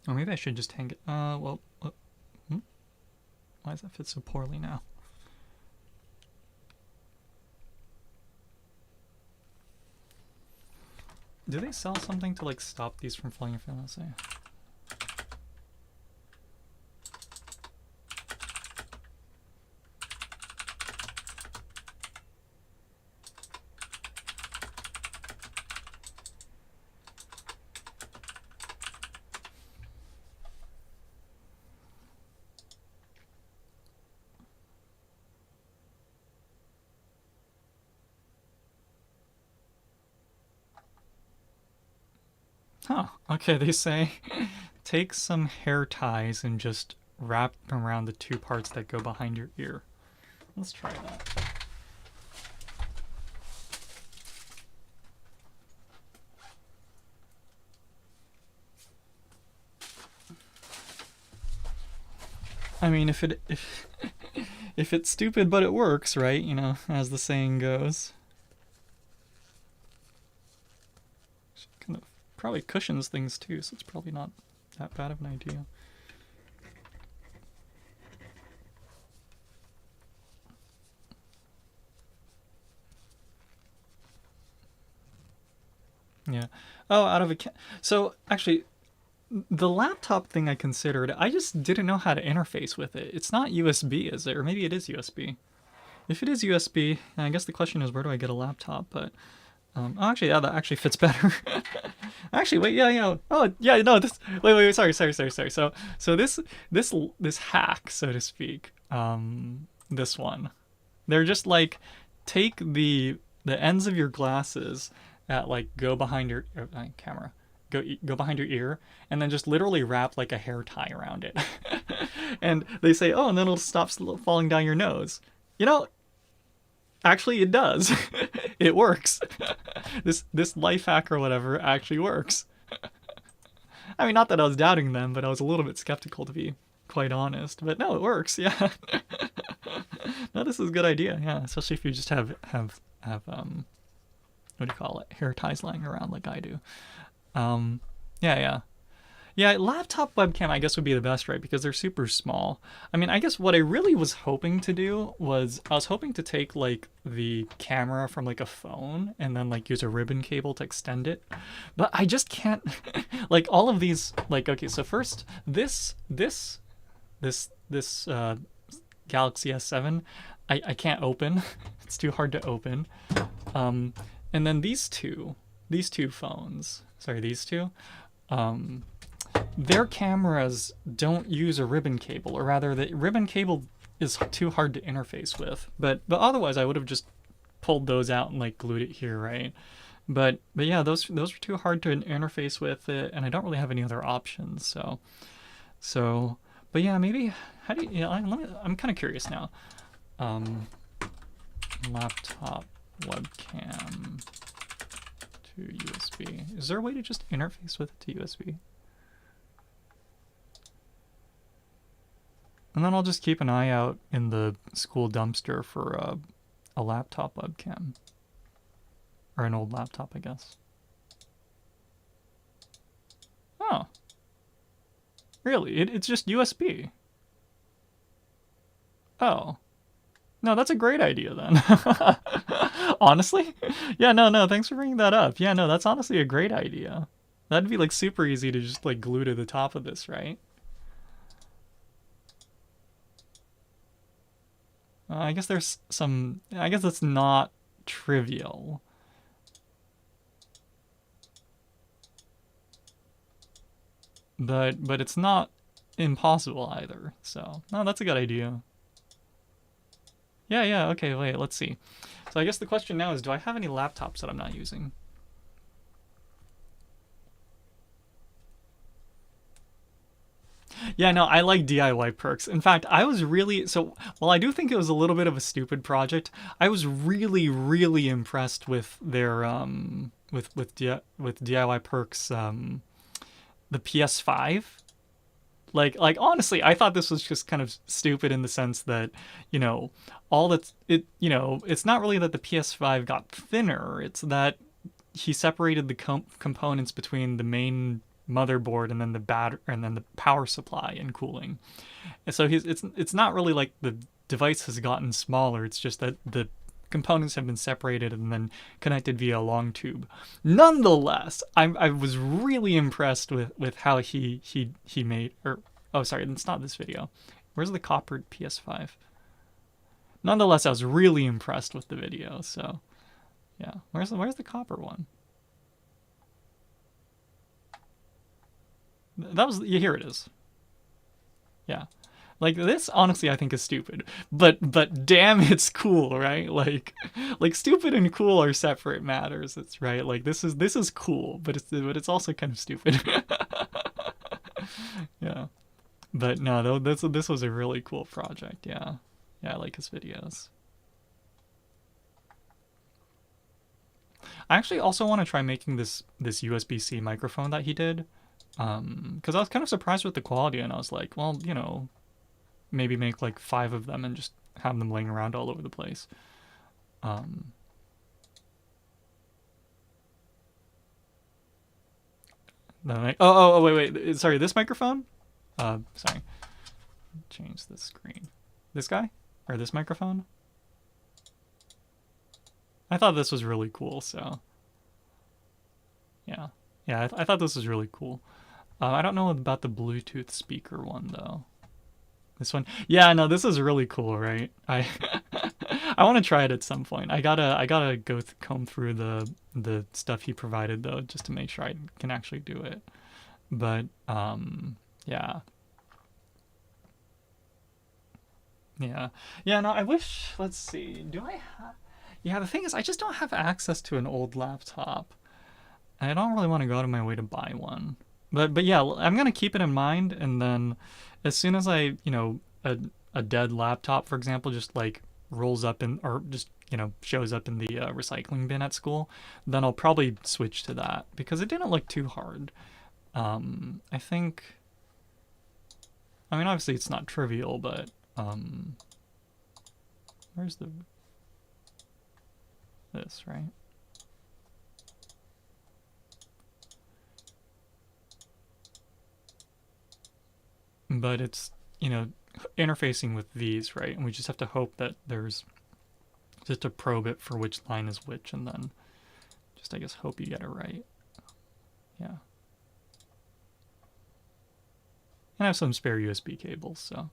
S1: Or maybe I should just hang it. Well, why does that fit so poorly now? Do they sell something to, like, stop these from falling off? Let's see. Huh. Okay, they say take some hair ties and just wrap them around the two parts that go behind your ear. Let's try that. I mean, if it's stupid but it works, right? You know, as the saying goes. Kind of probably cushions things too, so it's probably not that bad of an idea. Yeah. Oh, out of a so actually, the laptop thing I considered, I just didn't know how to interface with it. It's not USB, is it? Or maybe it is USB. If it is USB, I guess the question is, where do I get a laptop? But oh, actually, yeah, that actually fits better. Actually, wait, yeah. Oh, yeah, no, this. Wait. Sorry. So this hack, so to speak, this one, they're just like, take the ends of your glasses at, like, go behind your camera, go behind your ear, and then just literally wrap like a hair tie around it. And they say, oh, and then it'll stop falling down your nose. You know, actually it does. It works. This life hack or whatever actually works. I mean, not that I was doubting them, but I was a little bit skeptical, to be quite honest. But no, it works. Yeah. No, this is a good idea. Yeah, especially if you just have what do you call it? Hair ties lying around like I do. Yeah, laptop webcam I guess would be the best, right? Because they're super small. I mean, I guess what I really was hoping to do was I was hoping to take, like, the camera from, like, a phone and then, like, use a ribbon cable to extend it. But I just can't like, all of these, like, okay, so first this Galaxy S7 I can't open. It's too hard to open. And then these two phones, sorry, these two, their cameras don't use a ribbon cable, or rather the ribbon cable is too hard to interface with. But otherwise I would have just pulled those out and, like, glued it here, right? But yeah, those are too hard to interface with it, and I don't really have any other options. So, but yeah, maybe how do you? Yeah, I'm kind of curious now. Um, Laptop webcam to USB. Is there a way to just interface with it to USB? And then I'll just keep an eye out in the school dumpster for a laptop webcam. Or an old laptop, I guess. Oh. Really? It's just USB. Oh. No, that's a great idea then. Honestly? Yeah, no, thanks for bringing that up. Yeah, no, that's honestly a great idea. That'd be like super easy to just like glue to the top of this, right? I guess there's some. I guess that's not trivial. But it's not impossible either. So no, that's a good idea. Yeah. Okay, wait. Let's see. So I guess the question now is, do I have any laptops that I'm not using? Yeah, no, I like DIY perks. In fact, I was really so while I do think it was a little bit of a stupid project, I was really impressed with their with DIY perks the PS5. Like honestly, I thought this was just kind of stupid in the sense that, you know, all that's it, you know, it's not really that the PS5 got thinner, it's that he separated the components between the main motherboard and then the power supply and cooling. And so it's not really like the device has gotten smaller. It's just that the components have been separated and then connected via a long tube. Nonetheless, I was really impressed with how he made or oh sorry, it's not this video. Where's the coppered PS5? Nonetheless, I was really impressed with the video. So yeah, where's the copper one? That was yeah, here it is. Yeah. Like this honestly I think is stupid. But damn it's cool, right? Like stupid and cool are separate matters. It's right. Like this is cool, but it's also kind of stupid. Yeah. But no, this was a really cool project. Yeah. Yeah, I like his videos. I actually also want to try making this USB-C microphone that he did. Because I was kind of surprised with the quality, and I was like, well, you know, maybe make like 5 of them and just have them laying around all over the place. Um, oh, wait. Sorry, this microphone? Sorry. Change the screen. This guy? Or this microphone? I thought this was really cool, so. Yeah. Yeah, I thought this was really cool. I don't know about the Bluetooth speaker one, though. This one, yeah, no, this is really cool, right? I want to try it at some point. I gotta go comb through the stuff he provided though, just to make sure I can actually do it. But yeah, yeah. No, I wish. Let's see. Do I have? Yeah, the thing is, I just don't have access to an old laptop. I don't really want to go out of my way to buy one. But yeah, I'm gonna keep it in mind, and then as soon as a dead laptop, for example, just like rolls up in or just shows up in the recycling bin at school, then I'll probably switch to that because it didn't look too hard. I think. I mean, obviously it's not trivial, but where's this right? But it's interfacing with these, right? And we just have to hope that there's just a probe it for which line is which, and then just I guess hope you get it right. Yeah. And I have some spare USB cables, so.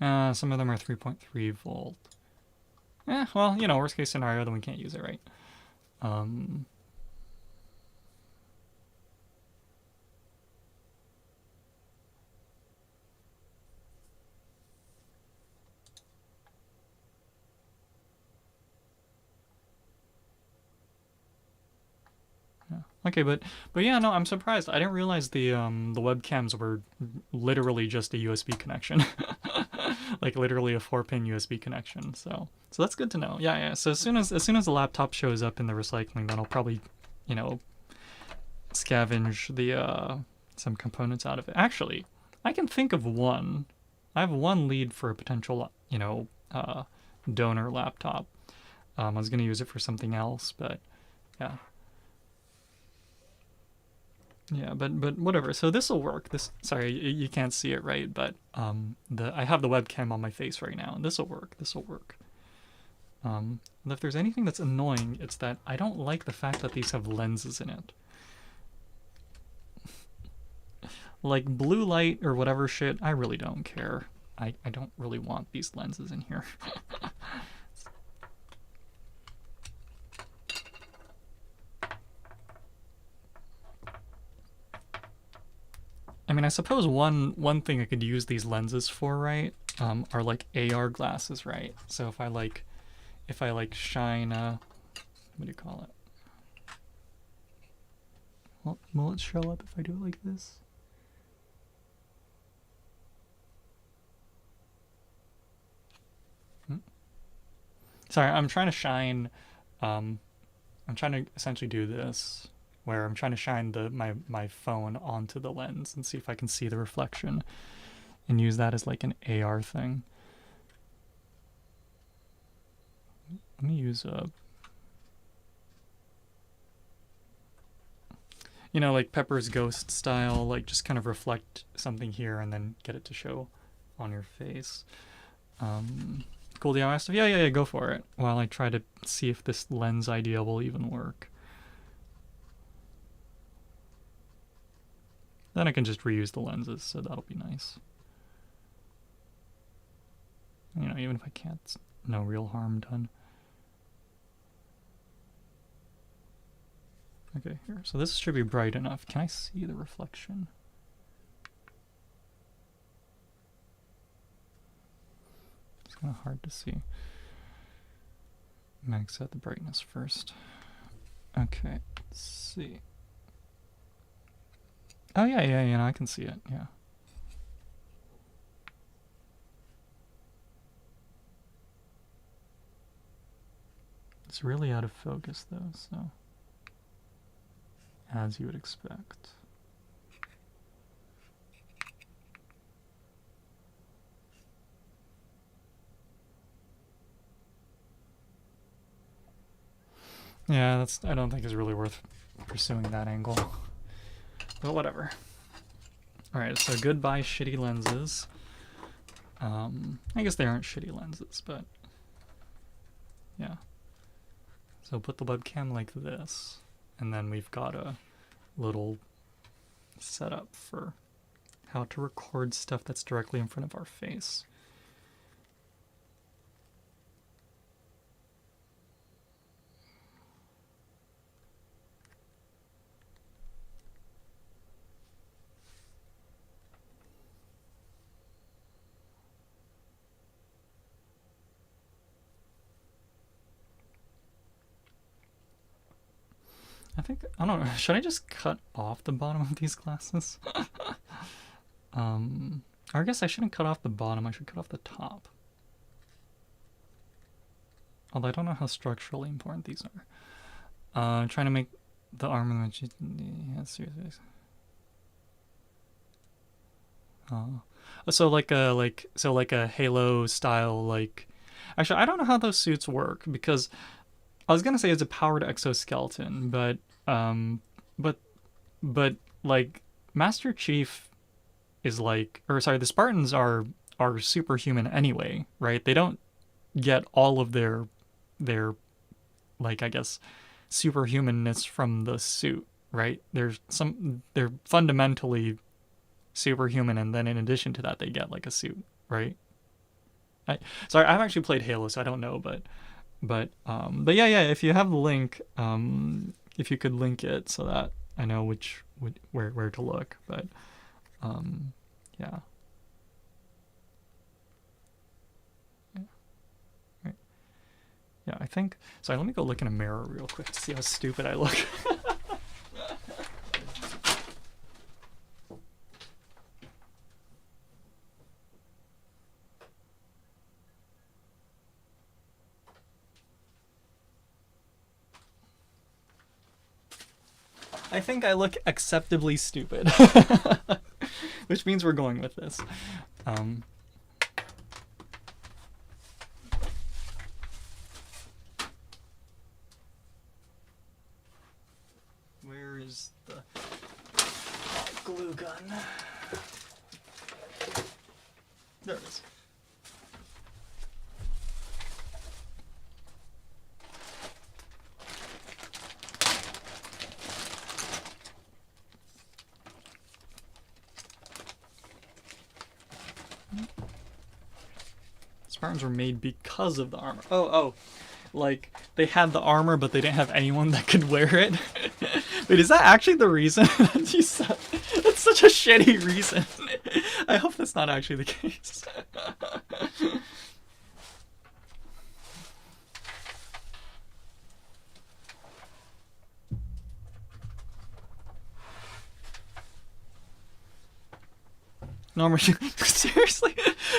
S1: Some of them are 3.3 volt. Well, worst case scenario, then we can't use it, right? Um, Okay, but yeah, no, I'm surprised. I didn't realize the webcams were literally just a USB connection, like literally a 4-pin USB connection. So that's good to know. Yeah, yeah. So as soon as the laptop shows up in the recycling, then I'll probably, you know, scavenge the some components out of it. Actually, I can think of one. I have one lead for a potential, you know, donor laptop. I was gonna use it for something else, but yeah. Yeah, but whatever. So this will work. This, sorry, you can't see it, right? But I have the webcam on my face right now, and this will work. This will work. And if there's anything that's annoying, it's that I don't like the fact that these have lenses in it. Like blue light or whatever shit, I really don't care. I don't really want these lenses in here. I mean, I suppose one thing I could use these lenses for, right, are like AR glasses, right? So if I like shine what do you call it? Well, will it show up if I do it like this? Sorry, I'm trying to shine. I'm trying to essentially do this, where I'm trying to shine my phone onto the lens and see if I can see the reflection, and use that as like an AR thing. Let me use a, you know, like Pepper's Ghost style, like just kind of reflect something here and then get it to show on your face. Cool DIY stuff? Yeah, go for it. While I try to see if this lens idea will even work. Then I can just reuse the lenses, so that'll be nice. You know, even if I can't, no real harm done. Okay, here. So this should be bright enough. Can I see the reflection? It's kind of hard to see. Max out the brightness first. Okay, let's see. Oh yeah, I can see it, yeah. It's really out of focus though, so as you would expect. Yeah, that's, I don't think is really worth pursuing that angle. But whatever. Alright, so goodbye shitty lenses. I guess they aren't shitty lenses, but yeah. So put the webcam like this, and then we've got a little setup for how to record stuff that's directly in front of our face. I think, I don't know, should I just cut off the bottom of these glasses? Or I guess I shouldn't cut off the bottom, I should cut off the top. Although I don't know how structurally important these are. Trying to make the armament, yeah, seriously. So like a Halo style, like, actually I don't know how those suits work, because I was gonna say it's a powered exoskeleton, but like Master Chief is like, or sorry, the Spartans are superhuman anyway, right? They don't get all of their like, I guess, superhumanness from the suit, right? They're fundamentally superhuman, and then in addition to that they get like a suit, right? Sorry, I've actually played Halo, so I don't know, but yeah, if you have the link, if you could link it so that I know where to look, but yeah. Right. Yeah, I think, sorry, let me go look in a mirror real quick to see how stupid I look. I think I look acceptably stupid. Which means we're going with this. Where is the glue gun? There it is. Spartans were made because of the armor. Oh. Like, they had the armor, but they didn't have anyone that could wear it. Wait, is that actually the reason? That's such a shitty reason. I hope that's not actually the case. Normal. Seriously?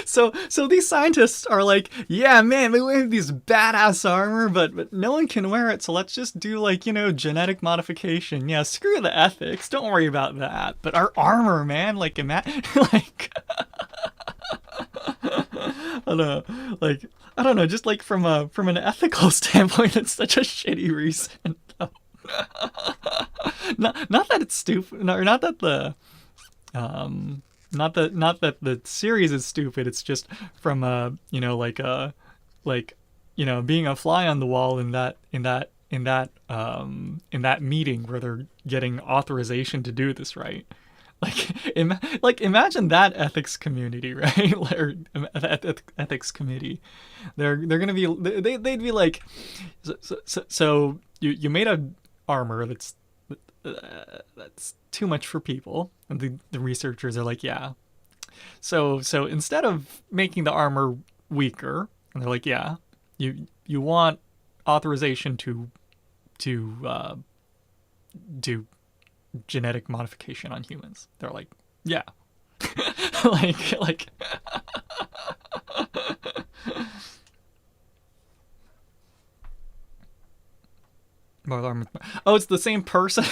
S1: So these scientists are like, yeah, man, we have these badass armor, but no one can wear it, so let's just do, like, you know, genetic modification. Yeah, screw the ethics. Don't worry about that. But our armor, man, like, like, I don't know, just like from an ethical standpoint, it's such a shitty reason. Not that it's stupid, not that the not that the series is stupid. It's just from you know, like you know, being a fly on the wall in that meeting where they're getting authorization to do this, right? Like imagine that ethics community, right? Or ethics committee. They're gonna be they'd be like, so you made a armor that's too much for people, and the researchers are like, yeah. So instead of making the armor weaker, and they're like, yeah, you want authorization to do genetic modification on humans. They're like, yeah. like oh, it's the same person.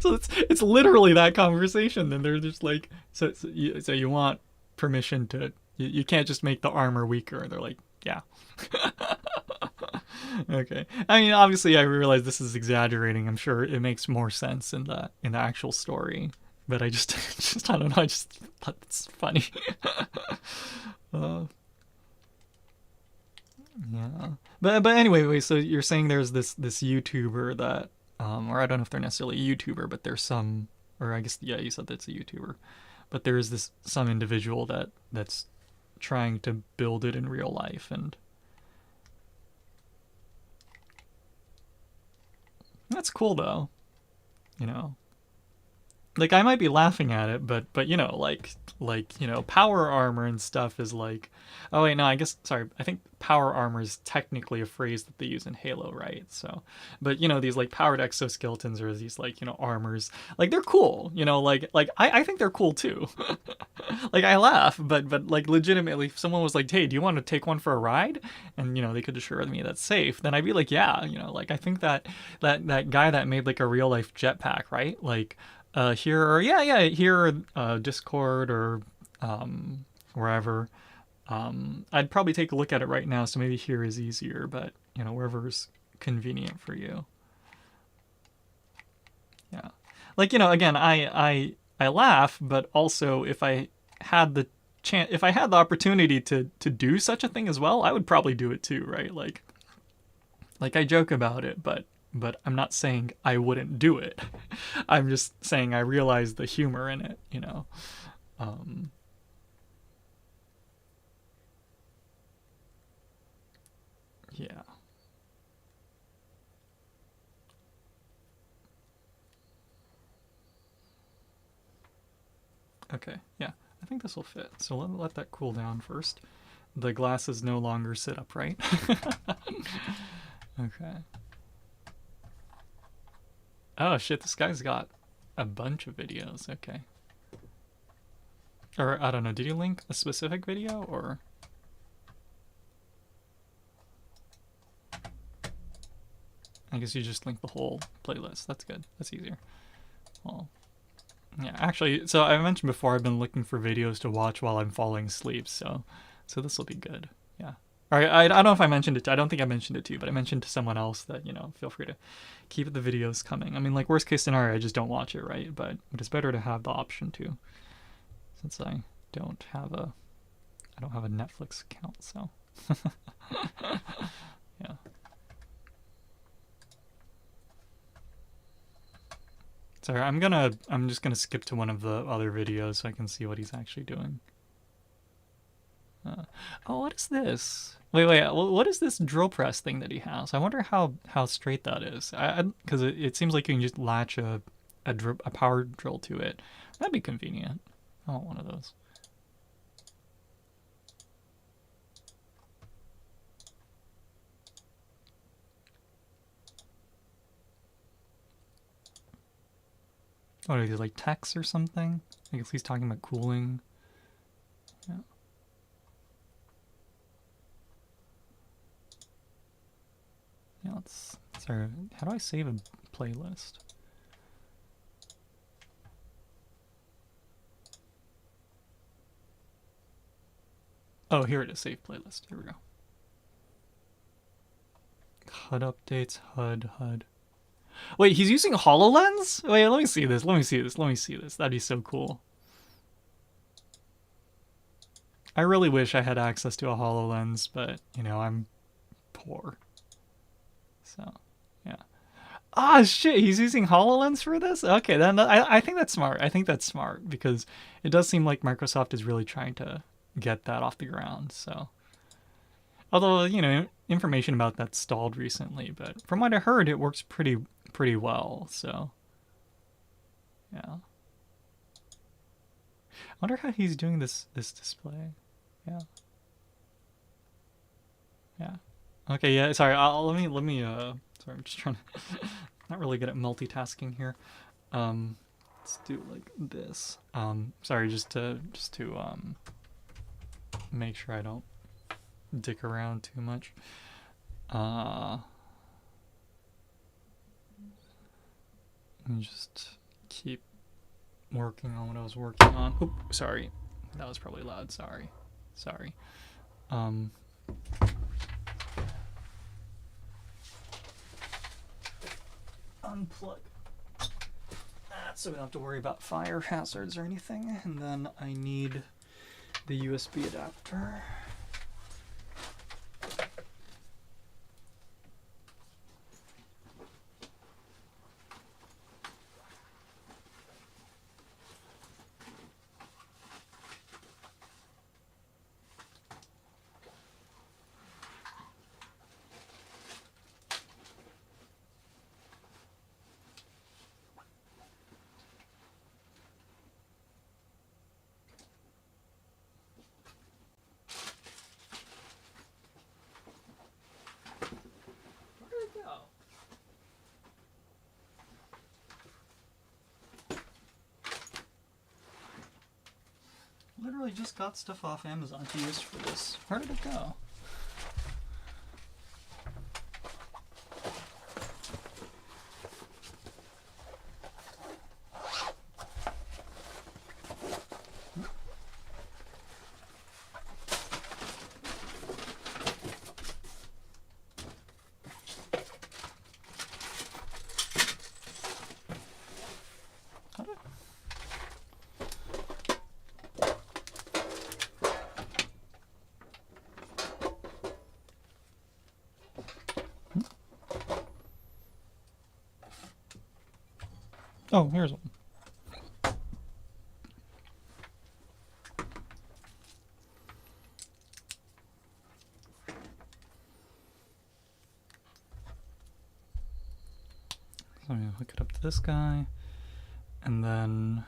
S1: So it's literally that conversation. Then they're just like, so you want permission to, you can't just make the armor weaker. And they're like, yeah. Okay. I mean, obviously, I realize this is exaggerating. I'm sure it makes more sense in the actual story, but I just I don't know. I just thought it's funny. Yeah. But anyway, so you're saying there's this YouTuber that, or I don't know if they're necessarily a YouTuber, but there's some, or I guess, yeah, you said that's a YouTuber, but there is this some individual that's trying to build it in real life, and that's cool though, you know. Like, I might be laughing at it, but you know, like you know, power armor and stuff is like, oh wait, no, I guess, sorry, I think power armor is technically a phrase that they use in Halo, right? So, but you know, these like powered exoskeletons or these, like, you know, armors, like, they're cool, you know, like I think they're cool too. Like, I laugh, but like, legitimately, if someone was like, hey, do you want to take one for a ride? And, you know, they could assure me that's safe, then I'd be like, yeah, you know, like, I think that guy that made like a real life jetpack, right? Like, here, or here, Discord or wherever. I'd probably take a look at it right now, so maybe here is easier, but, you know, wherever's convenient for you. Yeah. Like, you know, again, I laugh, but also if I had the if I had the opportunity to do such a thing as well, I would probably do it too, right? Like I joke about it, but I'm not saying I wouldn't do it. I'm just saying I realize the humor in it, you know. Yeah. Okay, yeah. I think this will fit. So let that cool down first. The glasses no longer sit upright. Okay. Oh shit, this guy's got a bunch of videos. Okay. Or, I don't know, did you link a specific video, or? I guess you just link the whole playlist. That's good. That's easier. Well, yeah, actually, so I mentioned before I've been looking for videos to watch while I'm falling asleep, so this will be good. Yeah. All right, I don't know if I mentioned it. I don't think I mentioned it to you, but I mentioned to someone else that, feel free to keep the videos coming. I mean, like, worst case scenario, I just don't watch it, right? But it's better to have the option to, since I don't have a Netflix account, so yeah. Sorry, I'm just gonna skip to one of the other videos so I can see what he's actually doing. Oh, what is this? Wait, what is this drill press thing that he has? I wonder how straight that is. Because it seems like you can just latch a power drill to it. That'd be convenient. I want one of those. What are these, like techs or something? I guess he's talking about cooling. Yeah. Yeah, sorry, how do I save a playlist? Oh, here it is, save playlist. Here we go. HUD updates, HUD. Wait, he's using HoloLens? Wait, let me see this. That'd be so cool. I really wish I had access to a HoloLens, but, I'm poor. So, yeah. Ah, shit, he's using HoloLens for this? Okay, then I think that's smart. Because it does seem like Microsoft is really trying to get that off the ground, so. Although, information about that stalled recently, but from what I heard, it works pretty well, so. Yeah. I wonder how he's doing this display. Yeah. Yeah. Okay, yeah, sorry, let me sorry, I'm just trying to not really good at multitasking here. Let's do like this. Sorry, just to make sure I don't dick around too much. Let me just keep working on what I was working on. Oop, sorry. That was probably loud. Sorry. Unplug that so we don't have to worry about fire hazards or anything. And then I need the USB adapter. Literally just got stuff off Amazon to use for this. Where did it go? Oh, here's one. So I'm gonna hook it up to this guy, and then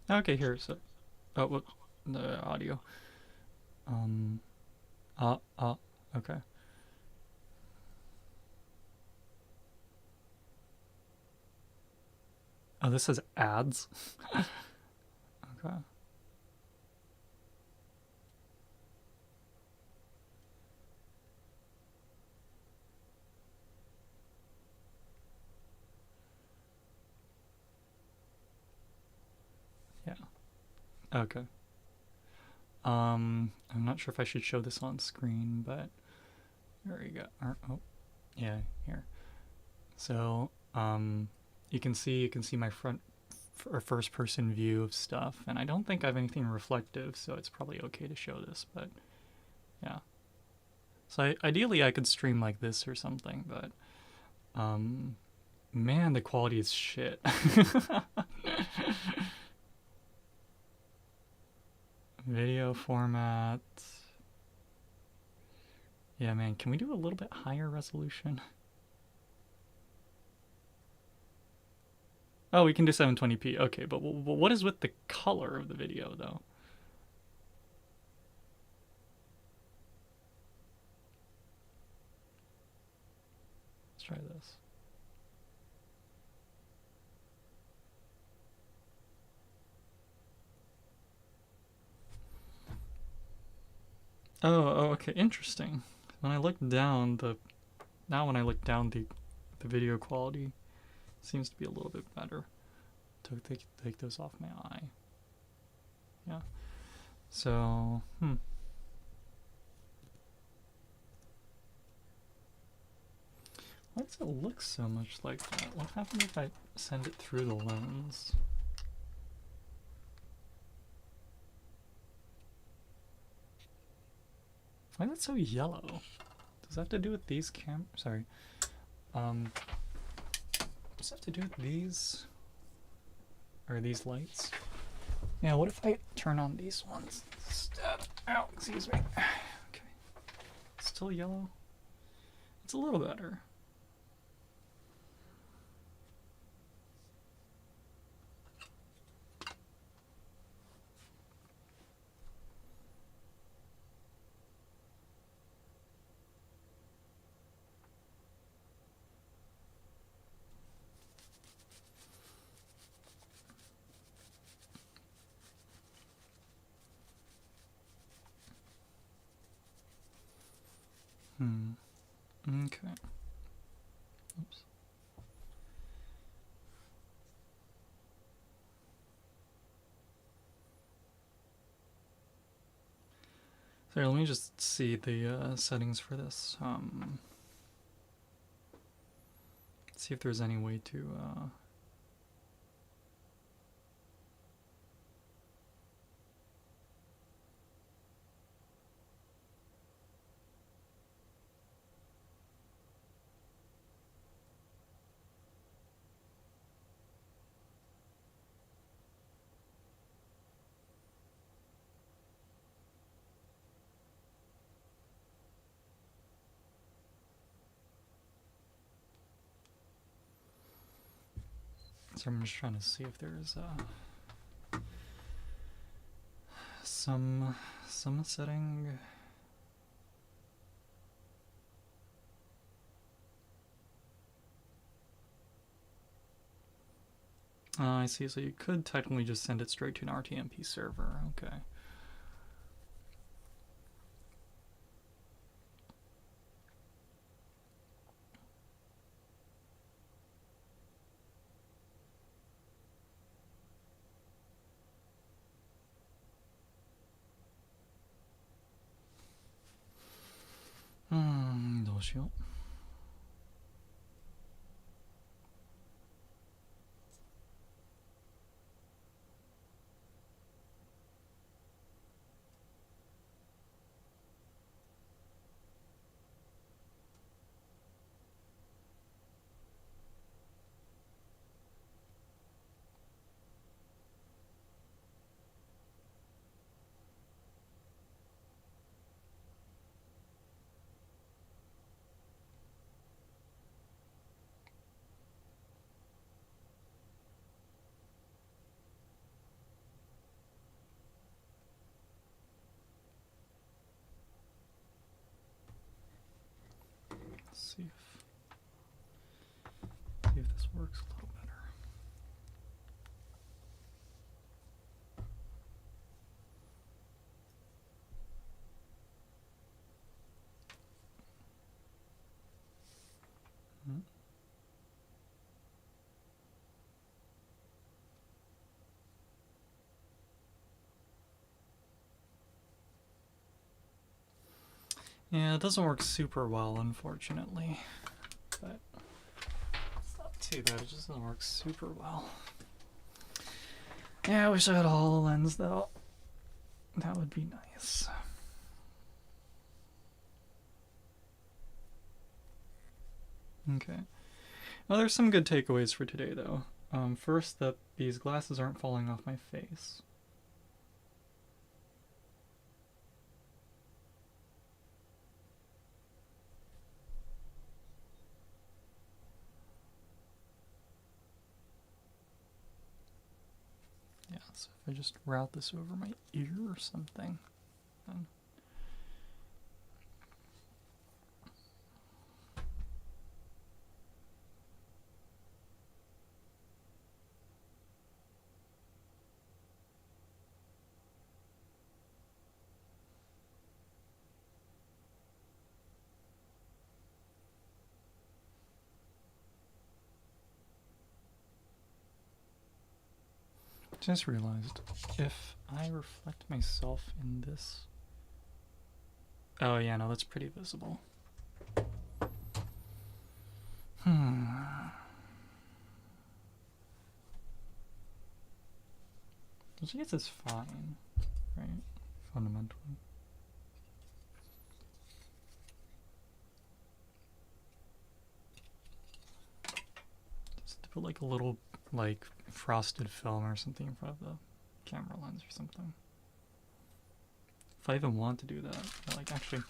S1: okay, here's it. Oh, what? The audio. Okay. Oh, this says ads. Okay. Yeah. Okay. I'm not sure if I should show this on screen, but there you go. Oh, yeah, here. So, you can see my front or first person view of stuff, and I don't think I have anything reflective, so it's probably okay to show this, but yeah. So ideally I could stream like this or something, but man, the quality is shit. Video format. Yeah, man, can we do a little bit higher resolution? Oh, we can do 720p. Okay, but what is with the color of the video, though? Let's try this. Oh, okay, interesting. When I look down, when I look down, the video quality seems to be a little bit better. Take those off my eye. Yeah. So, why does it look so much like that? What happens if I send it through the lens? Why is it so yellow? Does that have to do with these Sorry. Does that have to do with these? Or these lights? Yeah, what if I turn on these ones instead? Ow, excuse me. Okay. Still yellow? It's a little better. Okay. Oops. Sorry, let me just see the settings for this. See if there's any way to so I'm just trying to see if there's some setting. I see. So you could technically just send it straight to an RTMP server. Okay. Let's see if this works a little better. Yeah, it doesn't work super well, unfortunately. But it's not too bad, it just doesn't work super well. Yeah, I wish I had a HoloLens though. That would be nice. Okay. Well, there's some good takeaways for today though. First, that these glasses aren't falling off my face. Yeah, so if I just route this over my ear or something, then just realized if I reflect myself in this. Oh, yeah, no, that's pretty visible. Which I guess is fine, right? Fundamentally. Just to put like a little, like, frosted film or something in front of the camera lens or something. If I even want to do that, like, actually,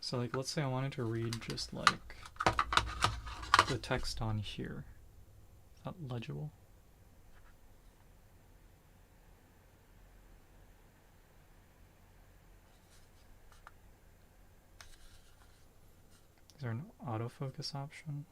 S1: so like, let's say I wanted to read just like the text on here. Is that legible? Is there an autofocus option?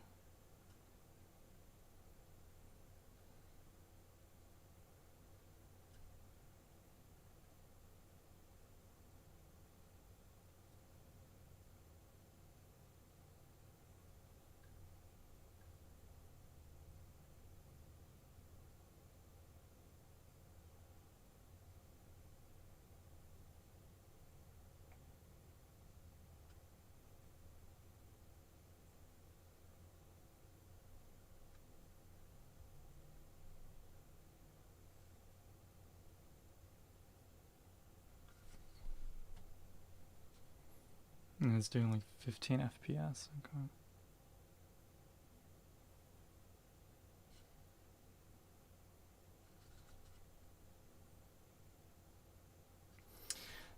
S1: And it's doing like 15 FPS. Okay.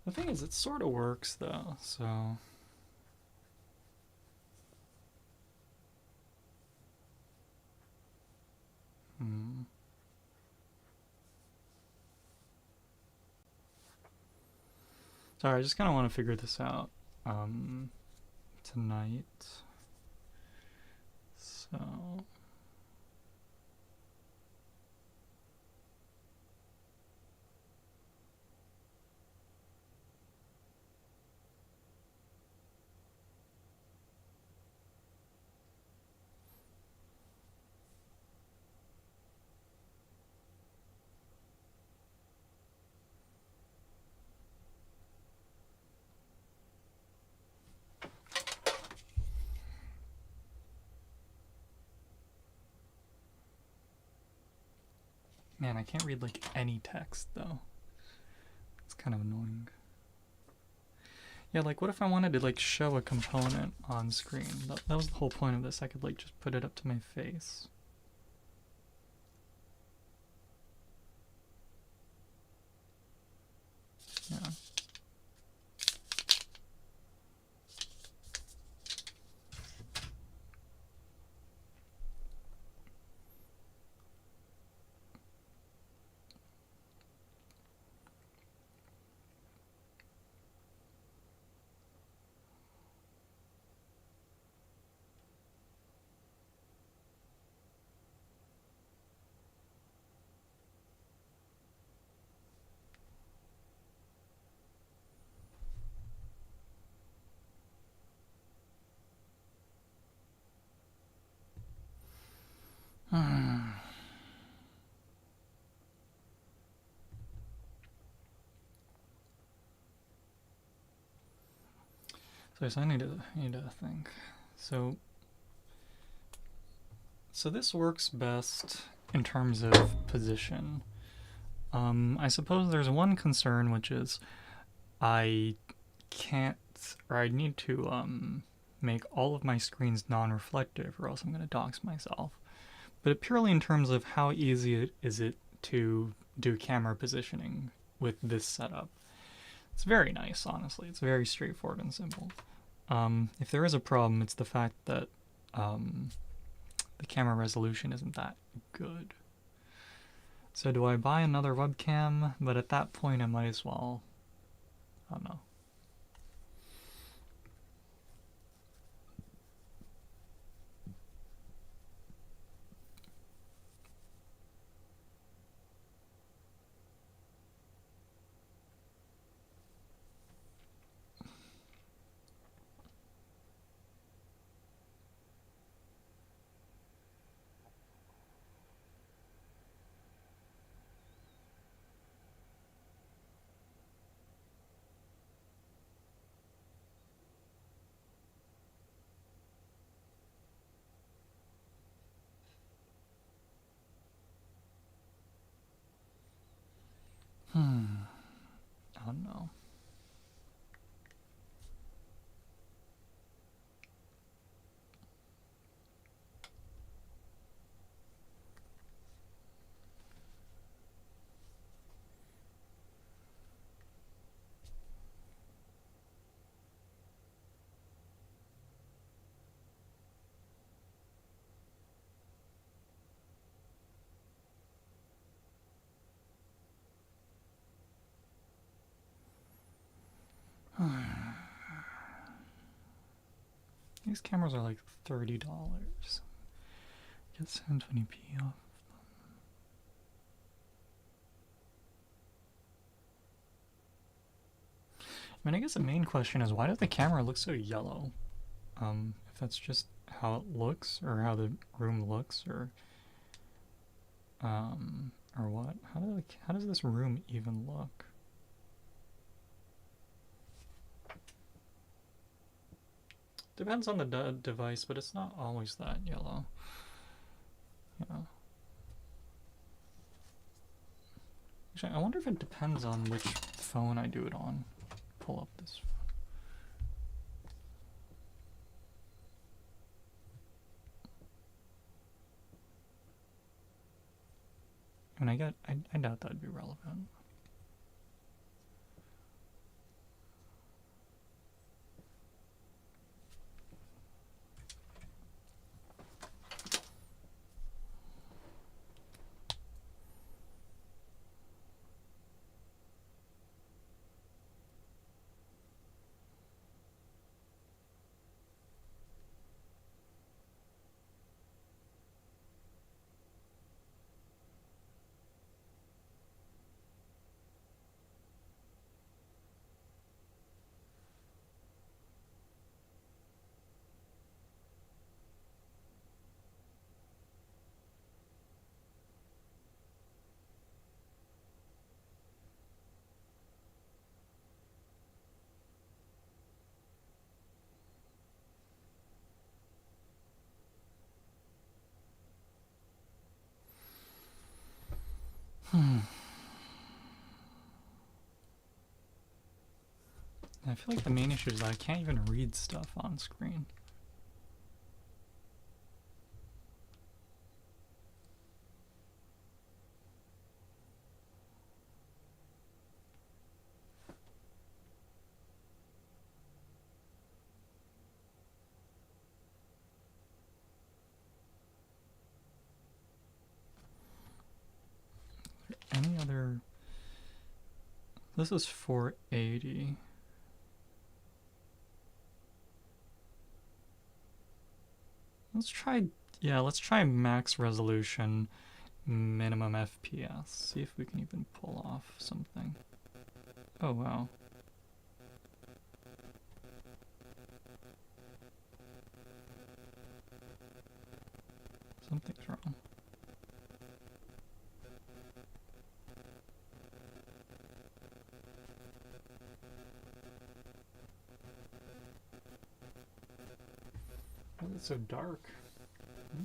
S1: The thing is, it sort of works though, so. Sorry, I just kind of want to figure this out tonight. So. Man, I can't read like any text though. It's kind of annoying. Yeah, like what if I wanted to like show a component on screen? That was the whole point of this. I could like just put it up to my face. Yeah. So I need to think. So this works best in terms of position. I suppose there's one concern, which is I can't, or I need to make all of my screens non-reflective, or else I'm going to dox myself. But purely in terms of how easy is it to do camera positioning with this setup, it's very nice, honestly. It's very straightforward and simple. If there is a problem, it's the fact that the camera resolution isn't that good. So do I buy another webcam? But at that point I might as well, I don't know. I don't know. These cameras are like $30. Get 720p off. I mean, I guess the main question is, why does the camera look so yellow? If that's just how it looks, or how the room looks, or what? How does this room even look? Depends on the device, but it's not always that yellow. Yeah. Actually, I wonder if it depends on which phone I do it on. Pull up this phone. I mean, I doubt that'd be relevant. I feel like the main issue is that I can't even read stuff on screen. Any other? This is 480. Let's try max resolution, minimum FPS. See if we can even pull off something. Oh wow. Something's wrong. it's so dark. Hmm?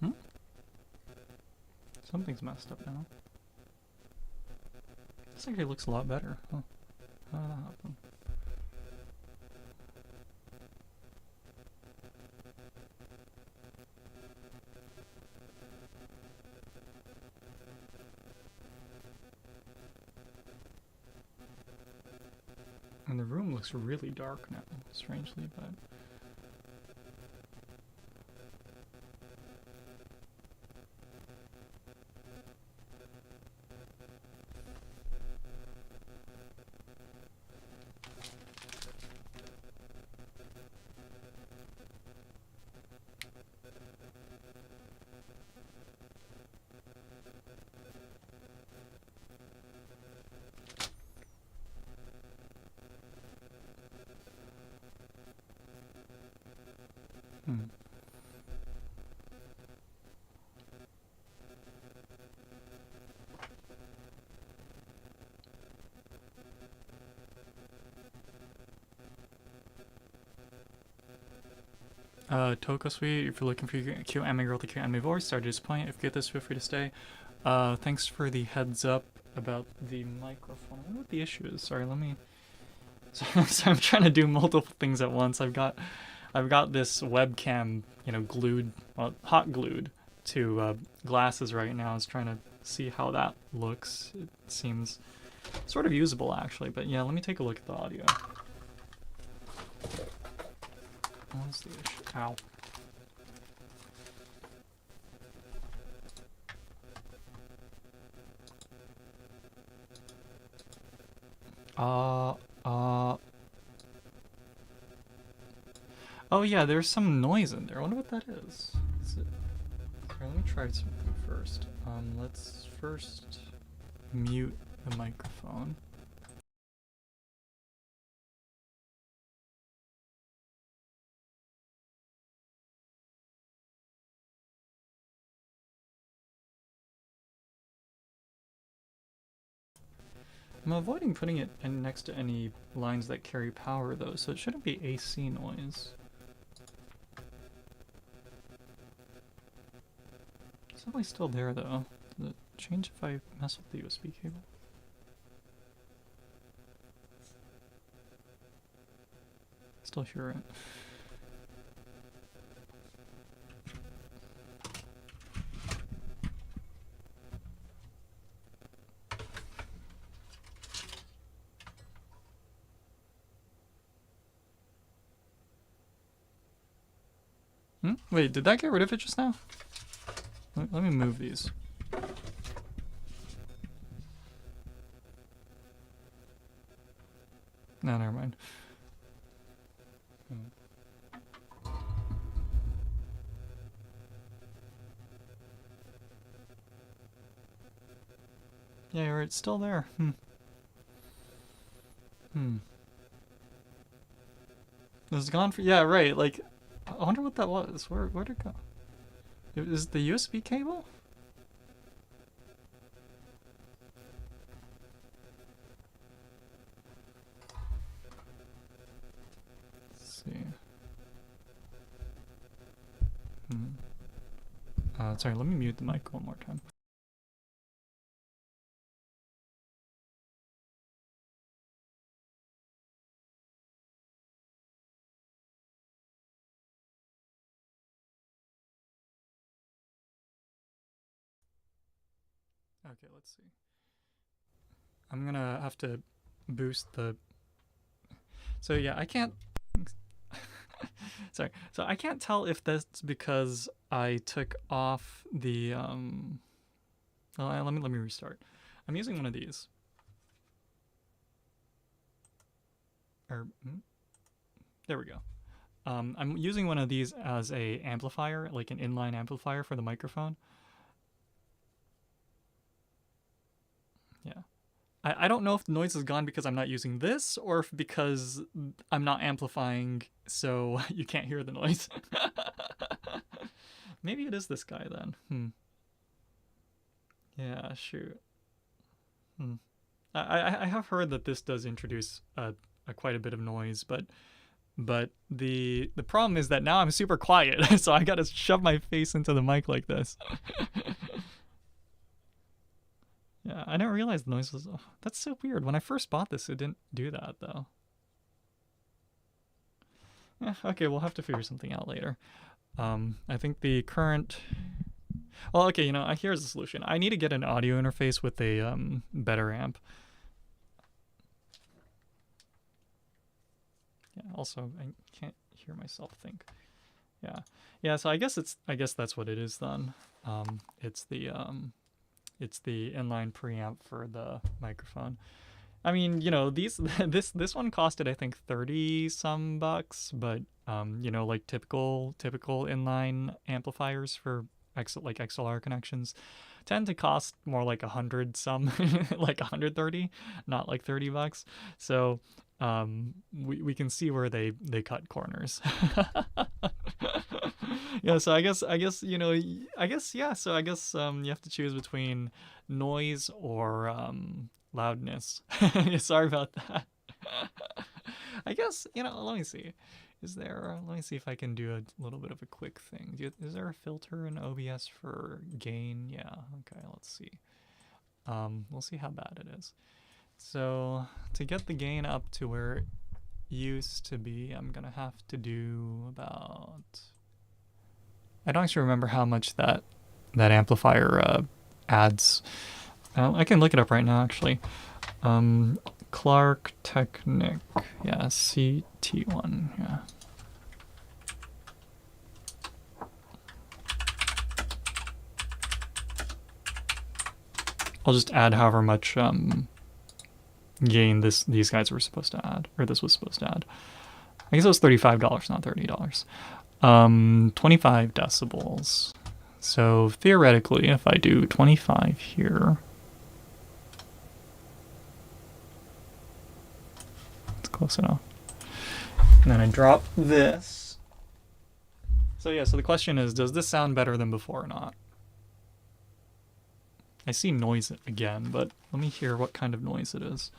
S1: Hmm? Something's messed up now. This actually looks a lot better. Huh. How did that happen? And the room looks really dark now, strangely, but... Hmm. Toko Suite, if you're looking for your cute anime girl with a cute anime voice, sorry to disappoint. If you get this, feel free to stay. Thanks for the heads up about the microphone. I wonder what the issue is. Sorry, let me... So I'm trying to do multiple things at once. I've got this webcam, you know, glued, well, hot glued to glasses right now. I was trying to see how that looks. It seems sort of usable, actually. But yeah, let me take a look at the audio. What's the issue? Ow. Oh yeah, there's some noise in there. I wonder what that is. Sorry, let me try something first. Let's first mute the microphone. I'm avoiding putting it in next to any lines that carry power though, so it shouldn't be AC noise. It's definitely still there though. Does it change if I mess with the USB cable? Still hear it. Wait, did that get rid of it just now? Let me move these. No, never mind. Yeah, it's still there. It's gone for... Yeah, right, like... I wonder what that was. Where'd it go? Is it the USB cable? Let's see. Sorry, let me mute the mic one more time. Okay, let's see. I'm gonna have to boost the... So yeah, I can't... Sorry. So I can't tell if that's because I took off the... Well, let me restart. I'm using one of these. There we go. I'm using one of these as a amplifier, like an inline amplifier for the microphone. Yeah. I don't know if the noise is gone because I'm not using this or if because I'm not amplifying so you can't hear the noise. Maybe it is this guy then. Yeah, shoot. I have heard that this does introduce quite a bit of noise, but the problem is that now I'm super quiet, so I gotta shove my face into the mic like this. Yeah, I didn't realize the noise was. Oh, that's so weird. When I first bought this, it didn't do that though. Yeah, okay, we'll have to figure something out later. I think the current. Well, okay, here's the solution. I need to get an audio interface with a better amp. Yeah. Also, I can't hear myself think. Yeah. So I guess that's what it is then. It's the inline preamp for the microphone. I mean, this one costed I think 30 some bucks, but like typical inline amplifiers for XLR connections tend to cost more like 100 some, like 130, not like 30 bucks. So we can see where they cut corners. Yeah, so I guess yeah, so I guess you have to choose between noise or loudness. Sorry about that. I guess, let me see. Let me see if I can do a little bit of a quick thing. Is there a filter in OBS for gain? Yeah, okay, let's see. We'll see how bad it is. So to get the gain up to where it used to be, I'm gonna have to do about, I don't actually remember how much that amplifier adds. I can look it up right now actually. Clark Technic, yeah, CT1, yeah. I'll just add however much gain these guys were supposed to add, or this was supposed to add. I guess it was $35, not $30. 25 decibels. So theoretically, if I do 25 here, it's close enough. And then I drop this. So yeah, so the question is, does this sound better than before or not? I see noise again, but let me hear what kind of noise it is.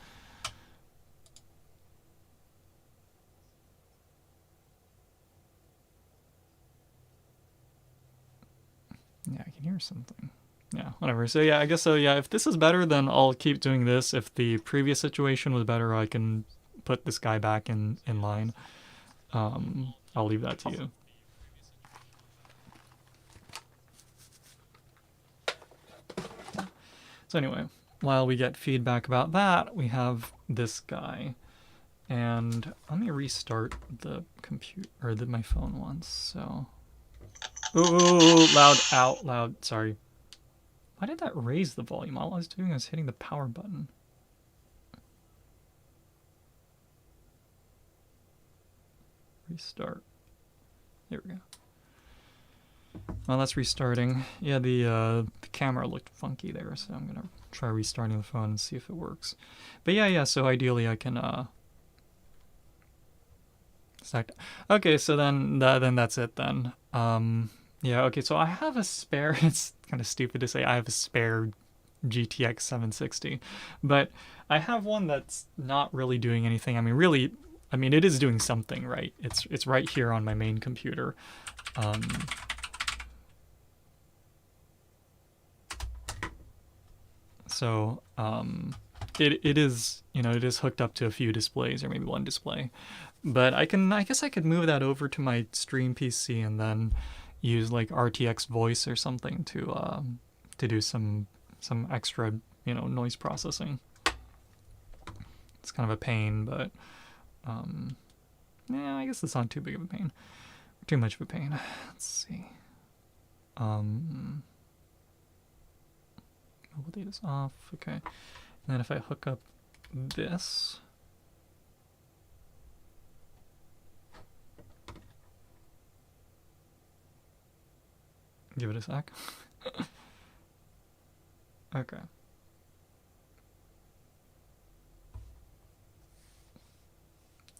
S1: Yeah, I can hear something. Yeah, whatever. So yeah, I guess so. Yeah, if this is better, then I'll keep doing this. If the previous situation was better, I can put this guy back in line. I'll leave that to you. So anyway, while we get feedback about that, we have this guy. And let me restart the computer, or my phone once, so. Ooh, loud, sorry. Why did that raise the volume? All I was doing was hitting the power button. Restart. There we go. Well, that's restarting. Yeah, the camera looked funky there, so I'm gonna try restarting the phone and see if it works. But yeah, so ideally I can okay, so then that's it then. Yeah, okay, so I have a spare, it's kind of stupid to say I have a spare GTX 760, but I have one that's not really doing anything. I mean, it is doing something, right? It's right here on my main computer. So it is, it is hooked up to a few displays, or maybe one display, but I guess I could move that over to my stream PC and then use like RTX voice or something to do some extra, noise processing. It's kind of a pain, but yeah, I guess it's not too big of a pain, too much of a pain. Let's see. Mobile data's off. Okay, and then if I hook up this, Give it a sec. Okay.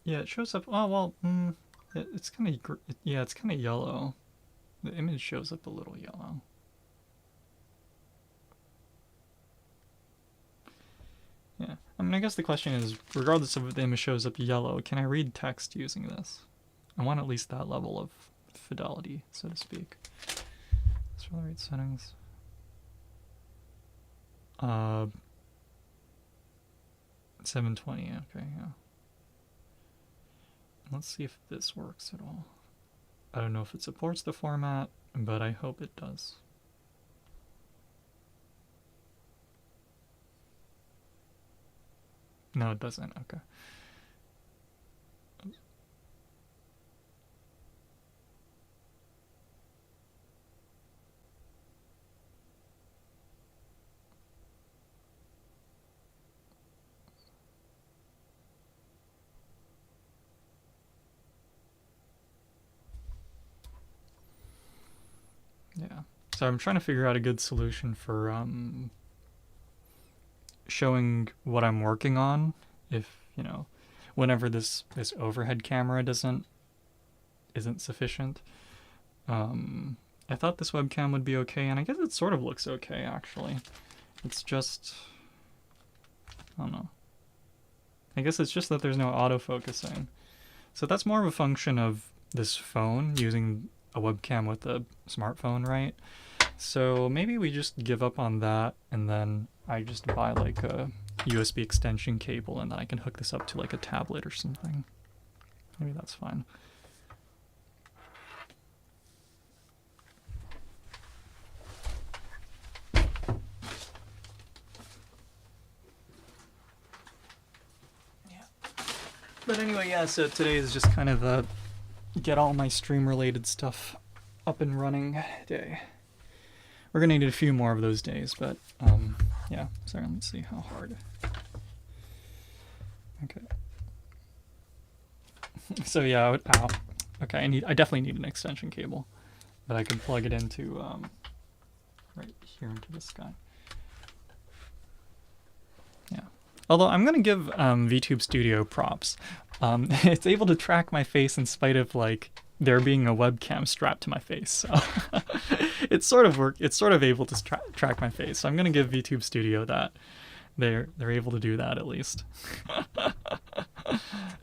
S1: Yeah, it shows up. Oh well, it's kind of yeah, it's kind of yellow. The image shows up a little yellow. Yeah, I mean, I guess the question is, regardless of if the image shows up yellow, can I read text using this? I want at least that level of fidelity, so to speak. Let's really read settings. 720, okay, yeah. Let's see if this works at all. I don't know if it supports the format, but I hope it does. No, it doesn't, okay. Yeah. So I'm trying to figure out a good solution for showing what I'm working on if, whenever this overhead camera isn't sufficient. I thought this webcam would be okay, and I guess it sort of looks okay actually. It's just, I don't know. I guess it's just that there's no autofocusing. So that's more of a function of this phone using a webcam with a smartphone, right? So maybe we just give up on that, and then I just buy like a USB extension cable, and then I can hook this up to like a tablet or something. Maybe that's fine. But anyway, yeah, so today is just kind of a get all my stream-related stuff up and running day. We're gonna need a few more of those days, but, yeah. Sorry, let's see how hard. Okay. So yeah, ow. Okay, I definitely need an extension cable, but I can plug it into, right here into this guy. Yeah. Although I'm gonna give VTube Studio props. It's able to track my face in spite of like there being a webcam strapped to my face. So it's sort of able to track my face. So I'm gonna give VTube Studio that. They're able to do that at least.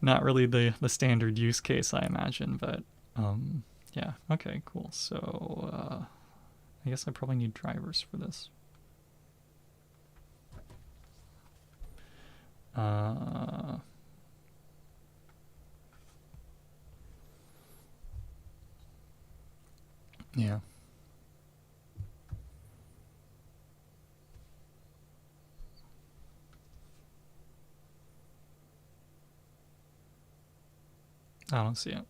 S1: Not really the standard use case, I imagine, but yeah. Okay, cool. So I guess I probably need drivers for this. Yeah. I don't see it.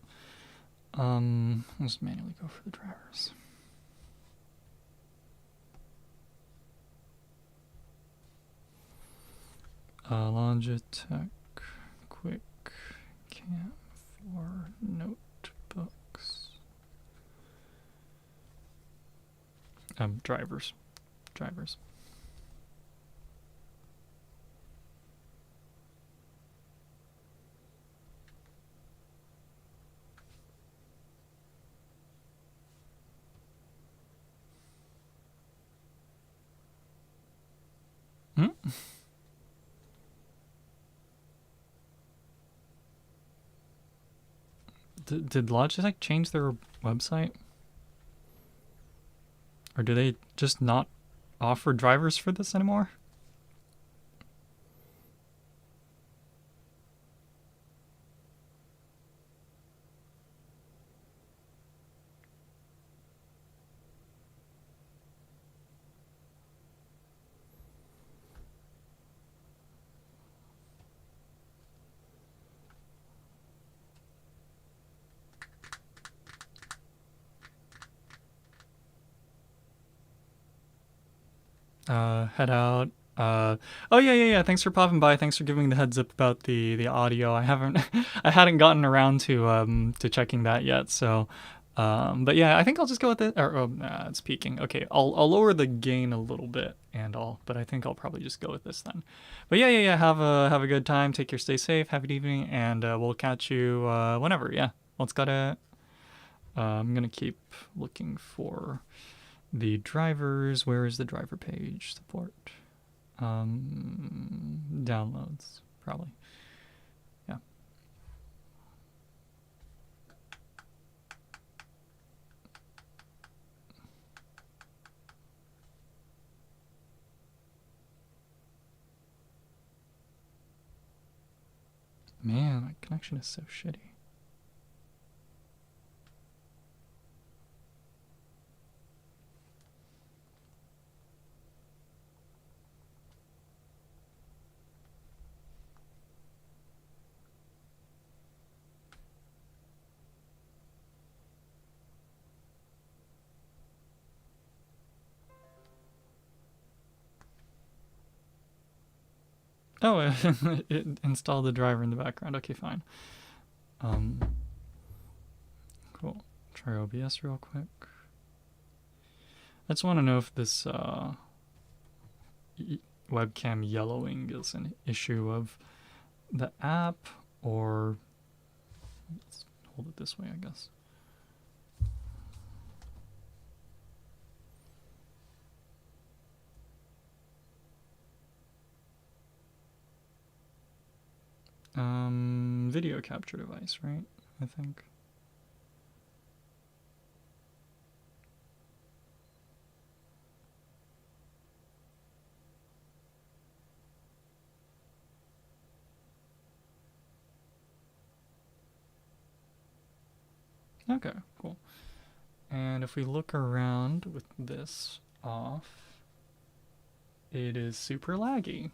S1: Let's manually go for the drivers. Logitech Quick Cam for notebooks. Drivers. Hmm? Did Logitech change their website? Or do they just not offer drivers for this anymore? Head out. Oh yeah. Thanks for popping by. Thanks for giving the heads up about the audio. I hadn't gotten around to checking that yet. So, But yeah, I think I'll just go with it. Or it's peaking. Okay, I'll lower the gain a little bit, but I think I'll probably just go with this then. But yeah. Have a good time. Take care. Stay safe. Have a good evening, and we'll catch you whenever. Yeah. Let's gotta. I'm gonna keep looking for the drivers. Where is the driver page support? Downloads probably. Yeah. Man, my connection is so shitty. Oh, it installed the driver in the background. Okay, fine. Cool. Try OBS real quick. I just want to know if this webcam yellowing is an issue of the app or let's hold it this way, I guess. Video capture device, right? I think. Okay, cool. And if we look around with this off, it is super laggy.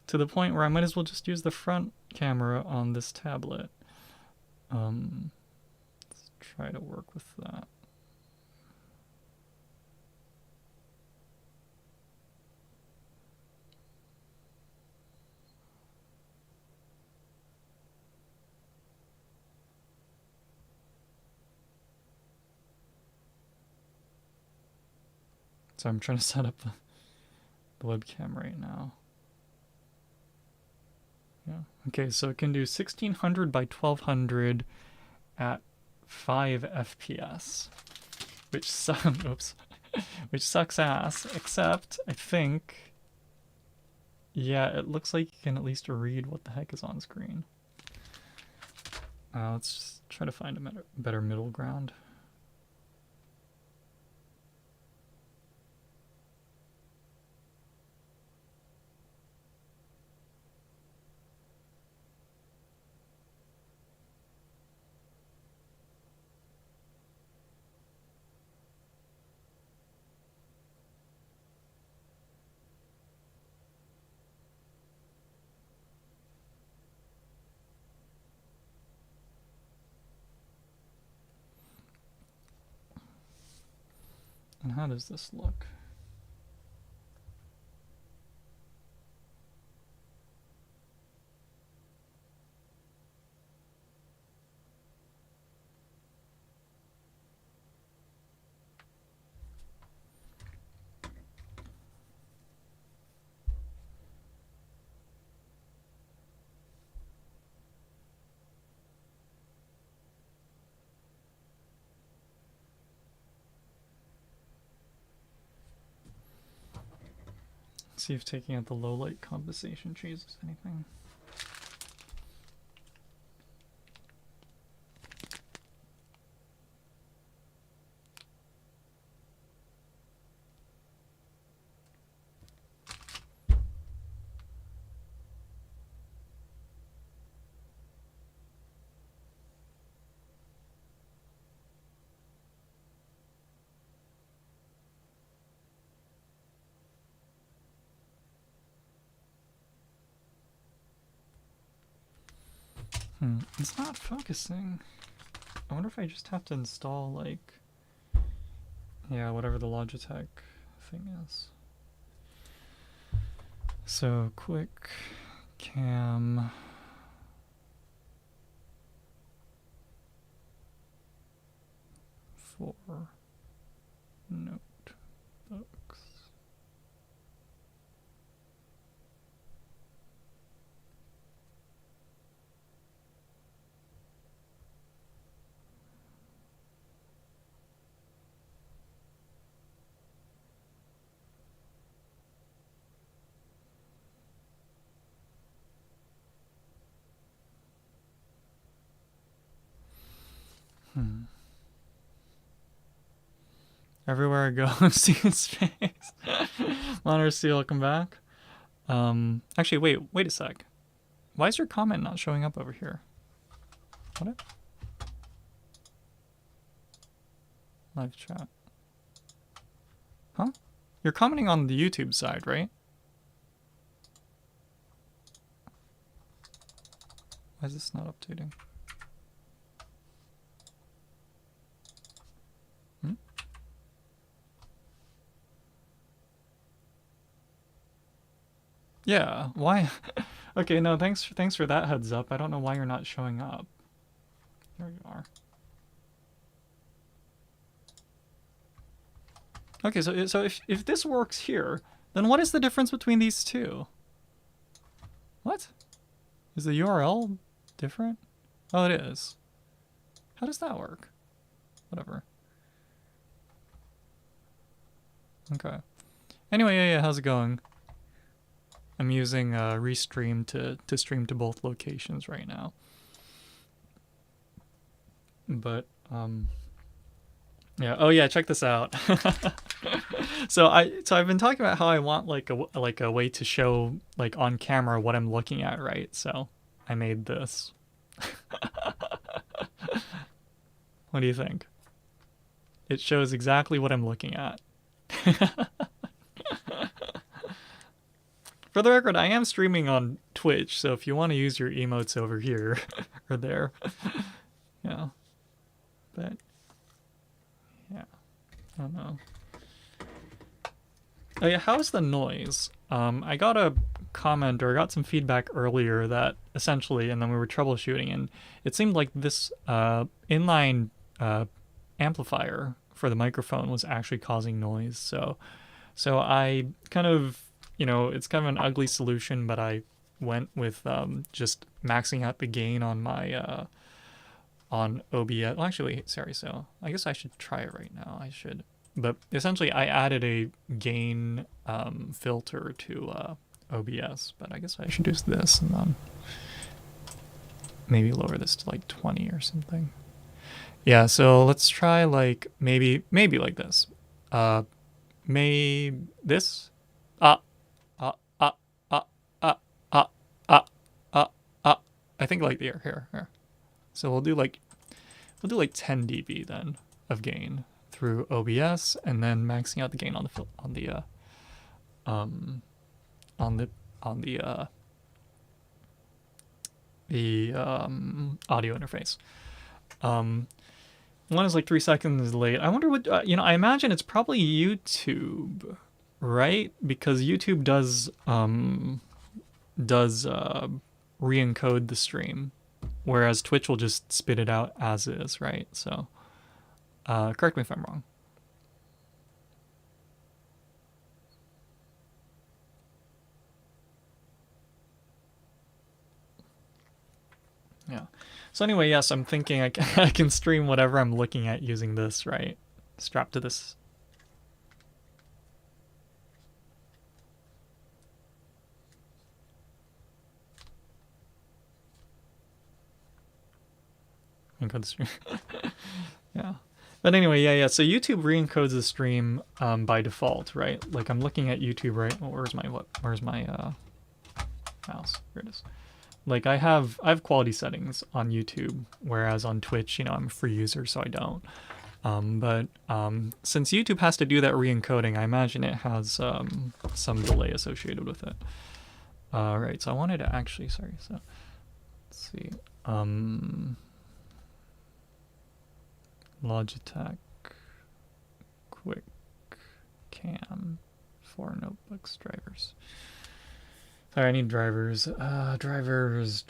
S1: To the point where I might as well just use the front camera on this tablet. Let's try to work with that. So I'm trying to set up the webcam right now. Yeah. Okay, so it can do 1600 by 1200 at 5 FPS, which oops, which sucks ass. Except I think, yeah, it looks like you can at least read what the heck is on screen. Let's just try to find a better middle ground. And how does this look? See if taking out the low light compensation changes anything. It's not focusing. I wonder if I just have to install, like, yeah, whatever the Logitech thing is. So, quick cam. for notebooks. Everywhere I go, I'm seeing space. Monitor Steel, welcome back. Actually, wait a sec. Why is your comment not showing up over here? What? Live chat. Huh? You're commenting on the YouTube side, right? Why is this not updating? Yeah, why? Okay, no, thanks for that heads up. I don't know why you're not showing up. There you are. Okay, so if this works here, then what is the difference between these two? What? Is the URL different? Oh, it is. How does that work? Whatever. Okay. Anyway, yeah, how's it going? I'm using Restream to stream to both locations right now. But yeah. Oh yeah, check this out. So I've been talking about how I want like a way to show like on camera what I'm looking at, right? So I made this. What do you think? It shows exactly what I'm looking at. For the record, I am streaming on Twitch, so if you want to use your emotes over here or there, yeah. But yeah, I don't know. Oh yeah, how's the noise? I got a comment or I got some feedback earlier that essentially, and then we were troubleshooting, and it seemed like this inline amplifier for the microphone was actually causing noise. So I kind of, you know, it's kind of an ugly solution, but I went with just maxing out the gain on my on OBS. Well, actually, wait, sorry. So I guess I should try it right now. I should. But essentially, I added a gain filter to OBS. But I guess I should use this and then maybe lower this to like 20 or something. Yeah. So let's try like maybe like this. Maybe this. I think like here. So we'll do like 10 dB then of gain through OBS, and then maxing out the gain on the audio interface. One is like 3 seconds late. I wonder what you know. I imagine it's probably YouTube, right? Because YouTube does re-encode the stream, whereas Twitch will just spit it out as is, right? So correct me if I'm wrong. Yeah. So anyway, yes, I'm thinking I can stream whatever I'm looking at using this, right? Strapped to this. Encode the stream. Yeah. But anyway, yeah. So YouTube re-encodes the stream by default, right? Like I'm looking at YouTube, right? Oh, where's my mouse? Here it is. Like I have quality settings on YouTube, whereas on Twitch, you know, I'm a free user, so I don't. But since YouTube has to do that re-encoding, I imagine it has some delay associated with it. Right. So I wanted to actually, sorry. So let's see. Logitech Quick Cam for notebooks drivers. Sorry, I need drivers. Drivers.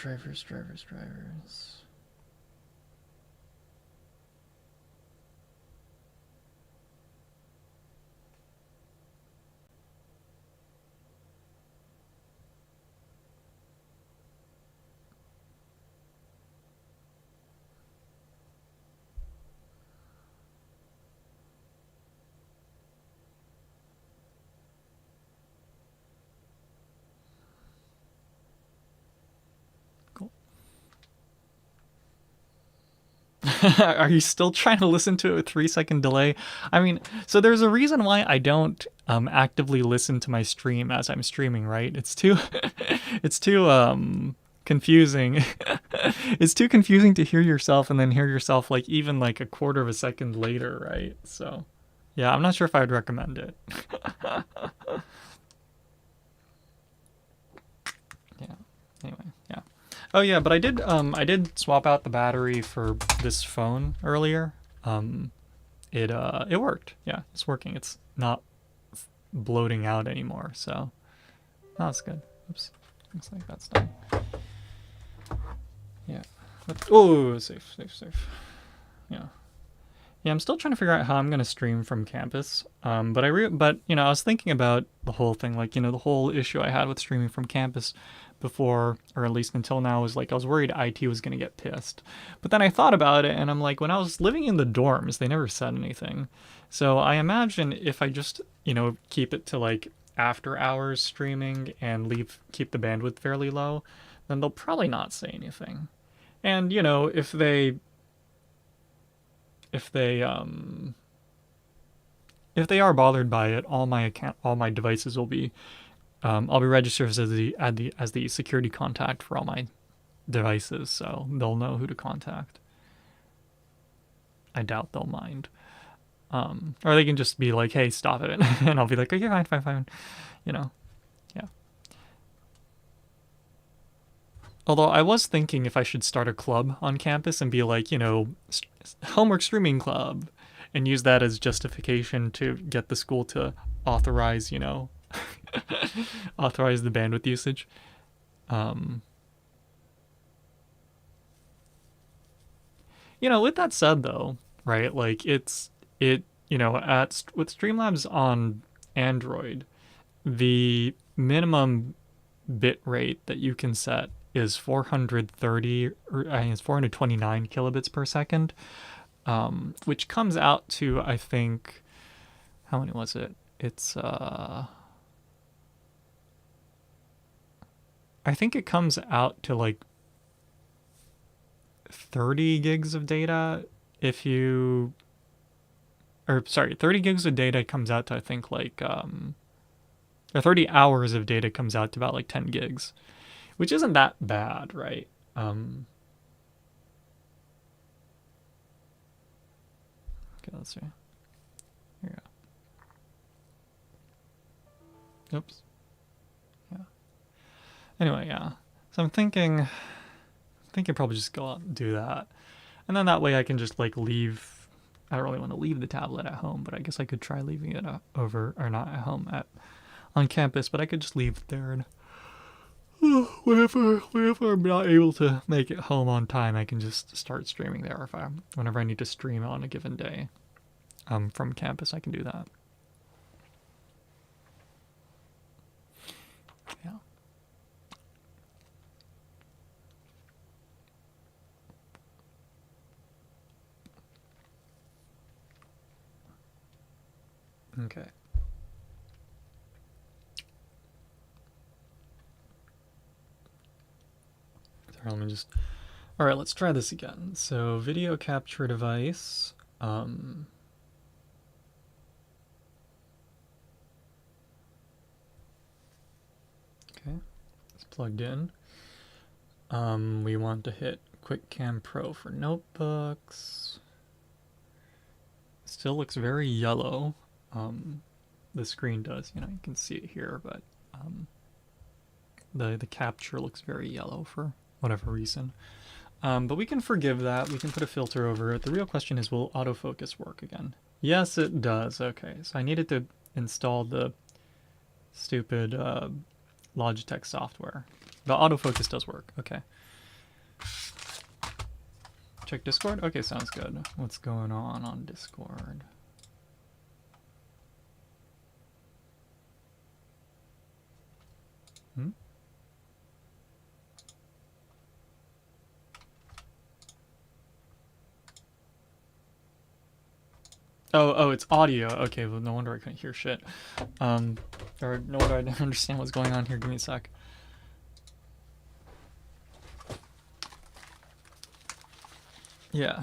S1: Are you still trying to listen to it with 3-second delay? I mean, so there's a reason why I don't actively listen to my stream as I'm streaming, right? It's too it's too confusing. It's too confusing to hear yourself and then hear yourself like even like a quarter of a second later, right? So yeah, I'm not sure if I would recommend it. Yeah. Anyway, yeah. Oh yeah, but I did swap out the battery for this phone earlier. It worked. Yeah, it's working. It's not bloating out anymore, so that's good. Oops. Looks like that's done. Yeah. Oh, safe. Yeah. Yeah, I'm still trying to figure out how I'm gonna stream from campus. But I was thinking about the whole thing, like the whole issue I had with streaming from campus before, or at least until now, was like I was worried IT was gonna get pissed. But then I thought about it, and I'm like, when I was living in the dorms, they never said anything. So I imagine if I just keep it to like after hours streaming and keep the bandwidth fairly low, then they'll probably not say anything. And if they are bothered by it, all my devices will be I'll be registered as the security contact for all my devices, so they'll know who to contact. I doubt they'll mind. Or they can just be like, "Hey, stop it," and I'll be like, "Okay, fine." Yeah. Although I was thinking if I should start a club on campus and be like, homework streaming club, and use that as justification to get the school to authorize, authorize the bandwidth usage. With that said though, right? Like with Streamlabs on Android, the minimum bit rate that you can set is 430, or I think it's 429 kilobits per second, which comes out to, I think, how many was it? It's I think it comes out to like 30 gigs of data 30 gigs of data comes out to, I think, like or 30 hours of data comes out to about like 10 gigs, which isn't that bad, right? Okay, let's see. Here we go. Oops. Yeah. Anyway, yeah. So I'm thinking probably just go out and do that. And then that way I can just like leave. I don't really want to leave the tablet at home, but I guess I could try leaving it over, or not at home, on campus, but I could just leave it there, and whenever I'm not able to make it home on time, I can just start streaming there. Whenever I need to stream on a given day, from campus, I can do that. Yeah. Okay. Let me just. All right, let's try this again. So, video capture device. Okay, it's plugged in. We want to hit QuickCam Pro for notebooks. Still looks very yellow. The screen does. You can see it here, but the capture looks very yellow for whatever reason. But we can forgive that. We can put a filter over it. The real question is, will autofocus work again? Yes, it does. Okay, so I needed to install the stupid Logitech software. The autofocus does work. Okay. Check Discord? Okay, sounds good. What's going on Discord? Oh, it's audio. Okay, well, no wonder I couldn't hear shit. Or no wonder I didn't understand what's going on here. Give me a sec. Yeah.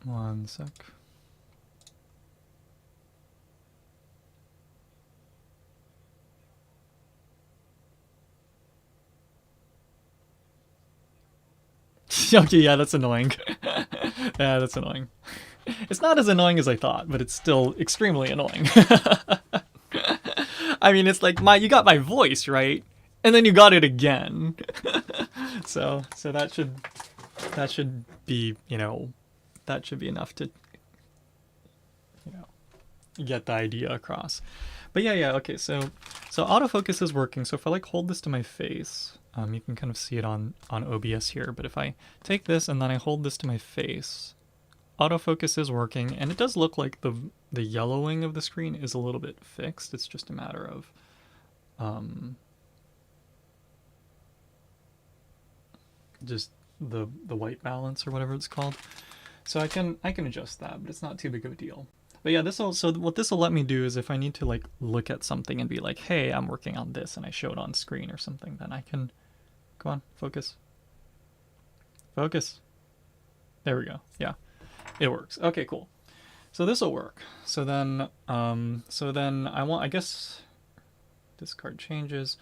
S1: One sec. Okay, yeah, that's annoying. Yeah, that's annoying. It's not as annoying as I thought, but it's still extremely annoying. I mean, it's like you got my voice, right? And then you got it again. So that should be, that should be enough to, get the idea across. But yeah, okay, so autofocus is working. So if I hold this to my face, you can kind of see it on OBS here, but if I take this and then I hold this to my face, autofocus is working, and it does look like the yellowing of the screen is a little bit fixed. It's just a matter of just the white balance or whatever it's called. So I can adjust that, but it's not too big of a deal. But yeah, so what this will let me do is if I need to look at something and be like, hey, I'm working on this, and I show it on screen or something, then I can, come on, focus. Focus. There we go. Yeah, it works. Okay, cool. So this will work. So then I guess, discard changes.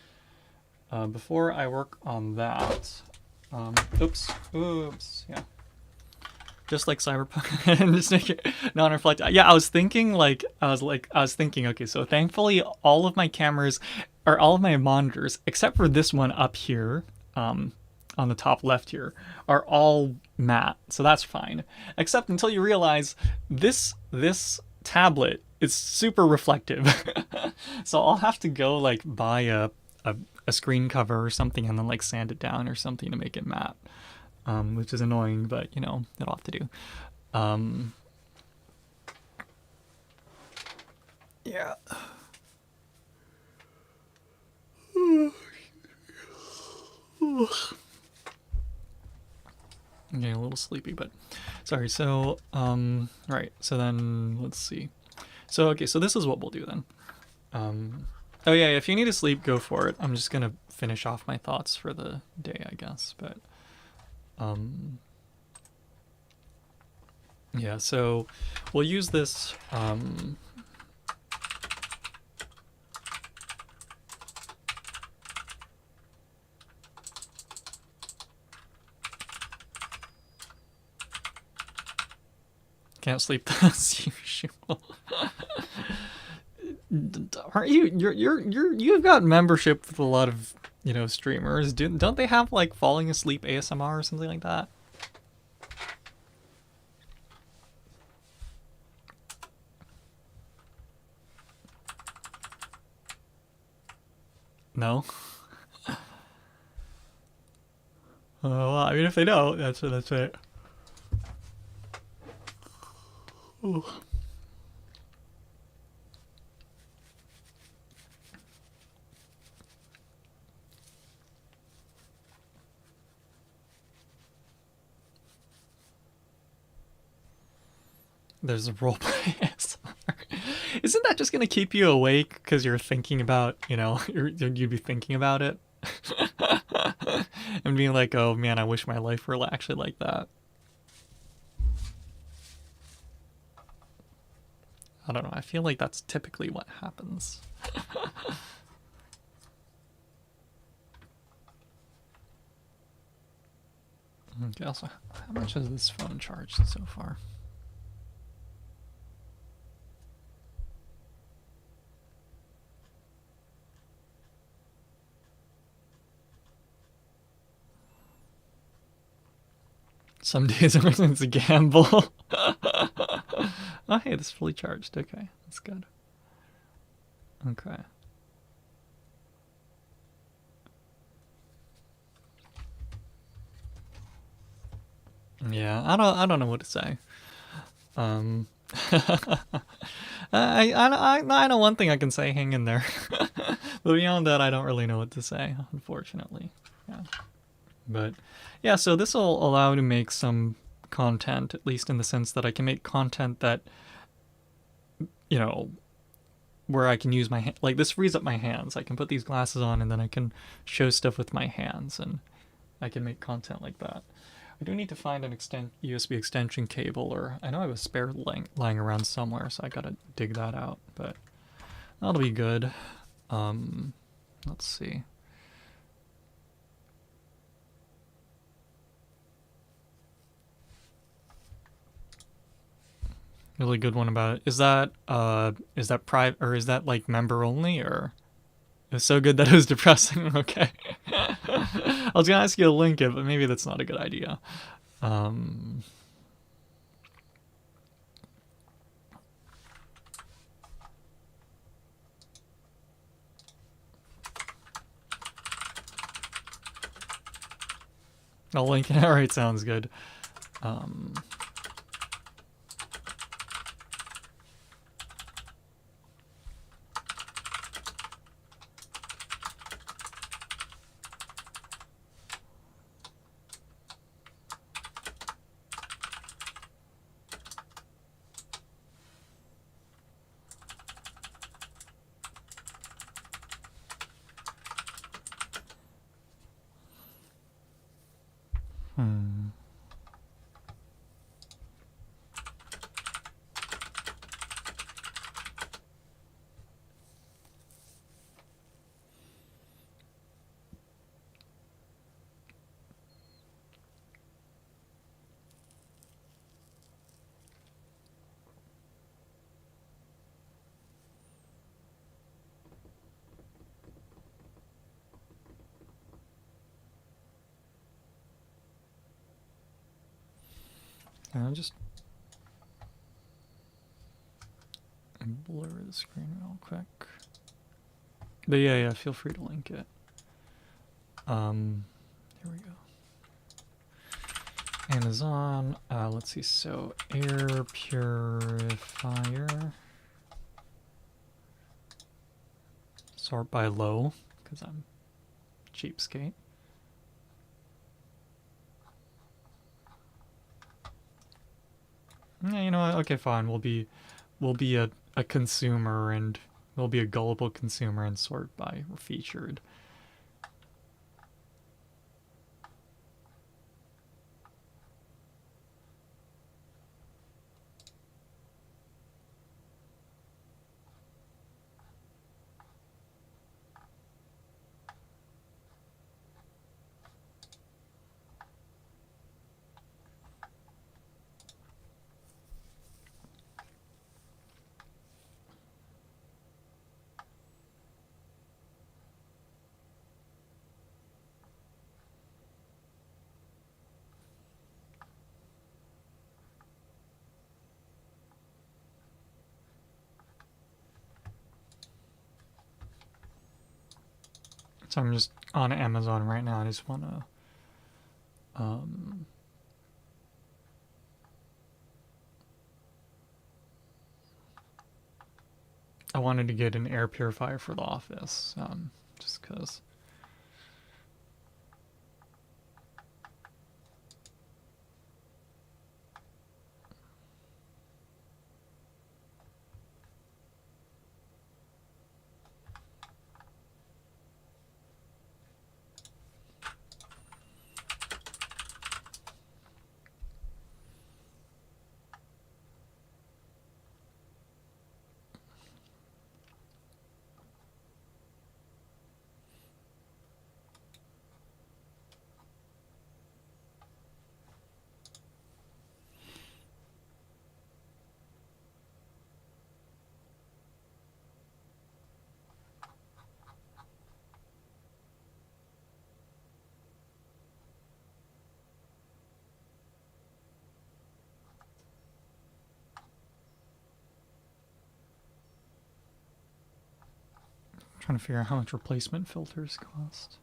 S1: Before I work on that, oops, yeah. Just like Cyberpunk, and just make it non-reflective. Yeah, I was thinking, okay, so thankfully all of my cameras, or all of my monitors, except for this one up here, on the top left here, are all matte, so that's fine. Except until you realize this tablet is super reflective. So I'll have to go buy a screen cover or something and then sand it down or something to make it matte. Which is annoying, but that'll have to do. Yeah. I'm getting a little sleepy, but sorry. So, right. So then let's see. So, okay. So this is what we'll do then. Oh yeah, if you need to sleep, go for it. I'm just gonna finish off my thoughts for the day, I guess, but. Yeah, so we'll use this, can't sleep as usual. Aren't you've got membership with a lot of, streamers. Don't they have falling asleep ASMR or something like that? No. Well, I mean, if they don't, that's it. Ooh. There's a roleplay ASMR. Isn't that just gonna keep you awake because you're thinking about, you'd be thinking about it? And being like, oh man, I wish my life were actually like that. I don't know, I feel like that's typically what happens. Okay, also, how much has this phone charged so far? Some days everything's a gamble. Oh, hey, this is fully charged. Okay, that's good. Okay. Yeah, I don't know what to say. I know one thing I can say, hang in there. But beyond that, I don't really know what to say, unfortunately. Yeah. But yeah, so this will allow me to make some content, at least in the sense that I can make content that, where I can use my hand. This frees up my hands. I can put these glasses on and then I can show stuff with my hands, and I can make content like that. I do need to find an USB extension cable, or I know I have a spare lying around somewhere, so I gotta dig that out, but that'll be good. Let's see. Really good one about it. Is that private, or is that like member only, or it was so good that it was depressing? Okay. I was gonna ask you to link it, but maybe that's not a good idea. I'll link it. Alright, sounds good. I'll just blur the screen real quick. But yeah, feel free to link it. Here we go. Amazon, let's see, so air purifier. Sort by low, because I'm cheapskate. Yeah, you know what? Okay, fine. We'll be a consumer, and we'll be a gullible consumer and sort by featured. So I'm just on Amazon right now. I just want to I wanted to get an air purifier for the office, just because. Trying to figure out how much replacement filters cost.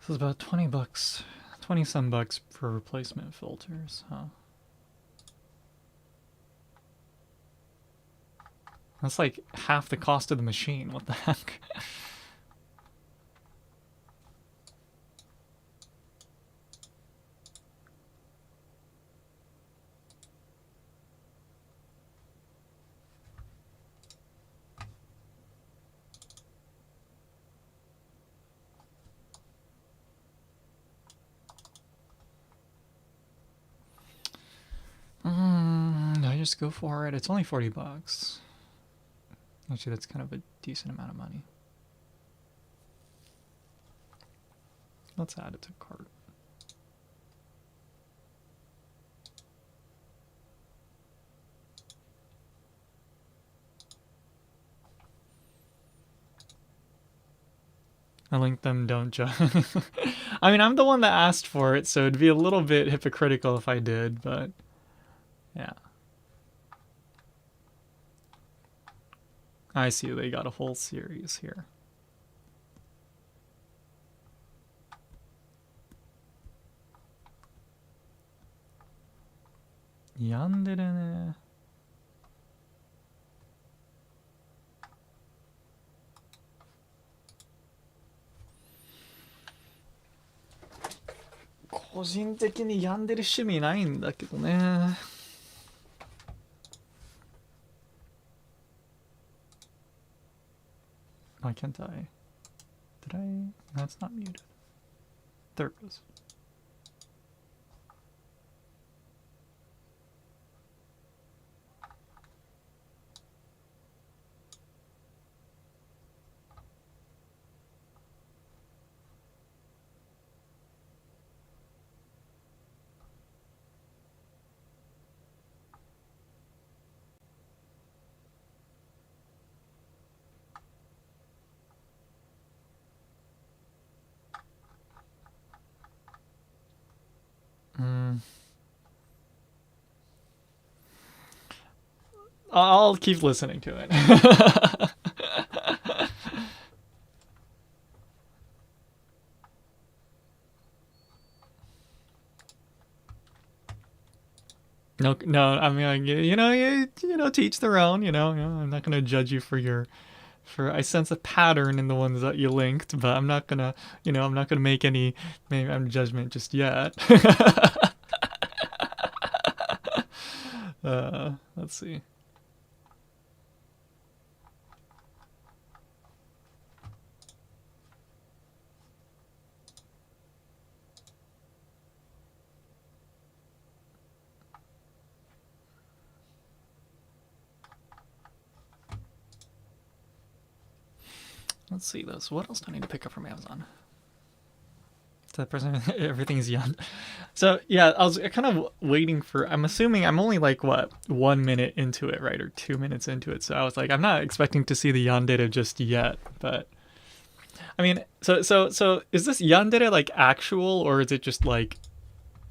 S1: This is about 20 bucks, 20 some bucks for replacement filters, huh? That's like half the cost of the machine. What the heck? Do I just go for it? It's only 40 bucks. Actually, that's kind of a decent amount of money. Let's add it to cart. I linked them, don't judge. I mean, I'm the one that asked for it, so it'd be a little bit hypocritical if I did, but yeah. I see they got a whole series here. Yandere ne.個人的に病んでる趣味ないんだけどね。Why can't I? Did I? No, it's not muted. There it goes. I'll keep listening to it. No. I mean, you know, to each their own. You know, I'm not gonna judge you for your. I sense a pattern in the ones that you linked, but I'm not gonna, I'm not gonna make any judgment just yet. Let's see. Let's see this. What else do I need to pick up from Amazon? That person, everything's young. So yeah, I was kind of waiting for. I'm assuming I'm only like 1 minute into it, right, or 2 minutes into it. So I was like, I'm not expecting to see the yandere just yet. But I mean, so is this yandere like actual, or is it just like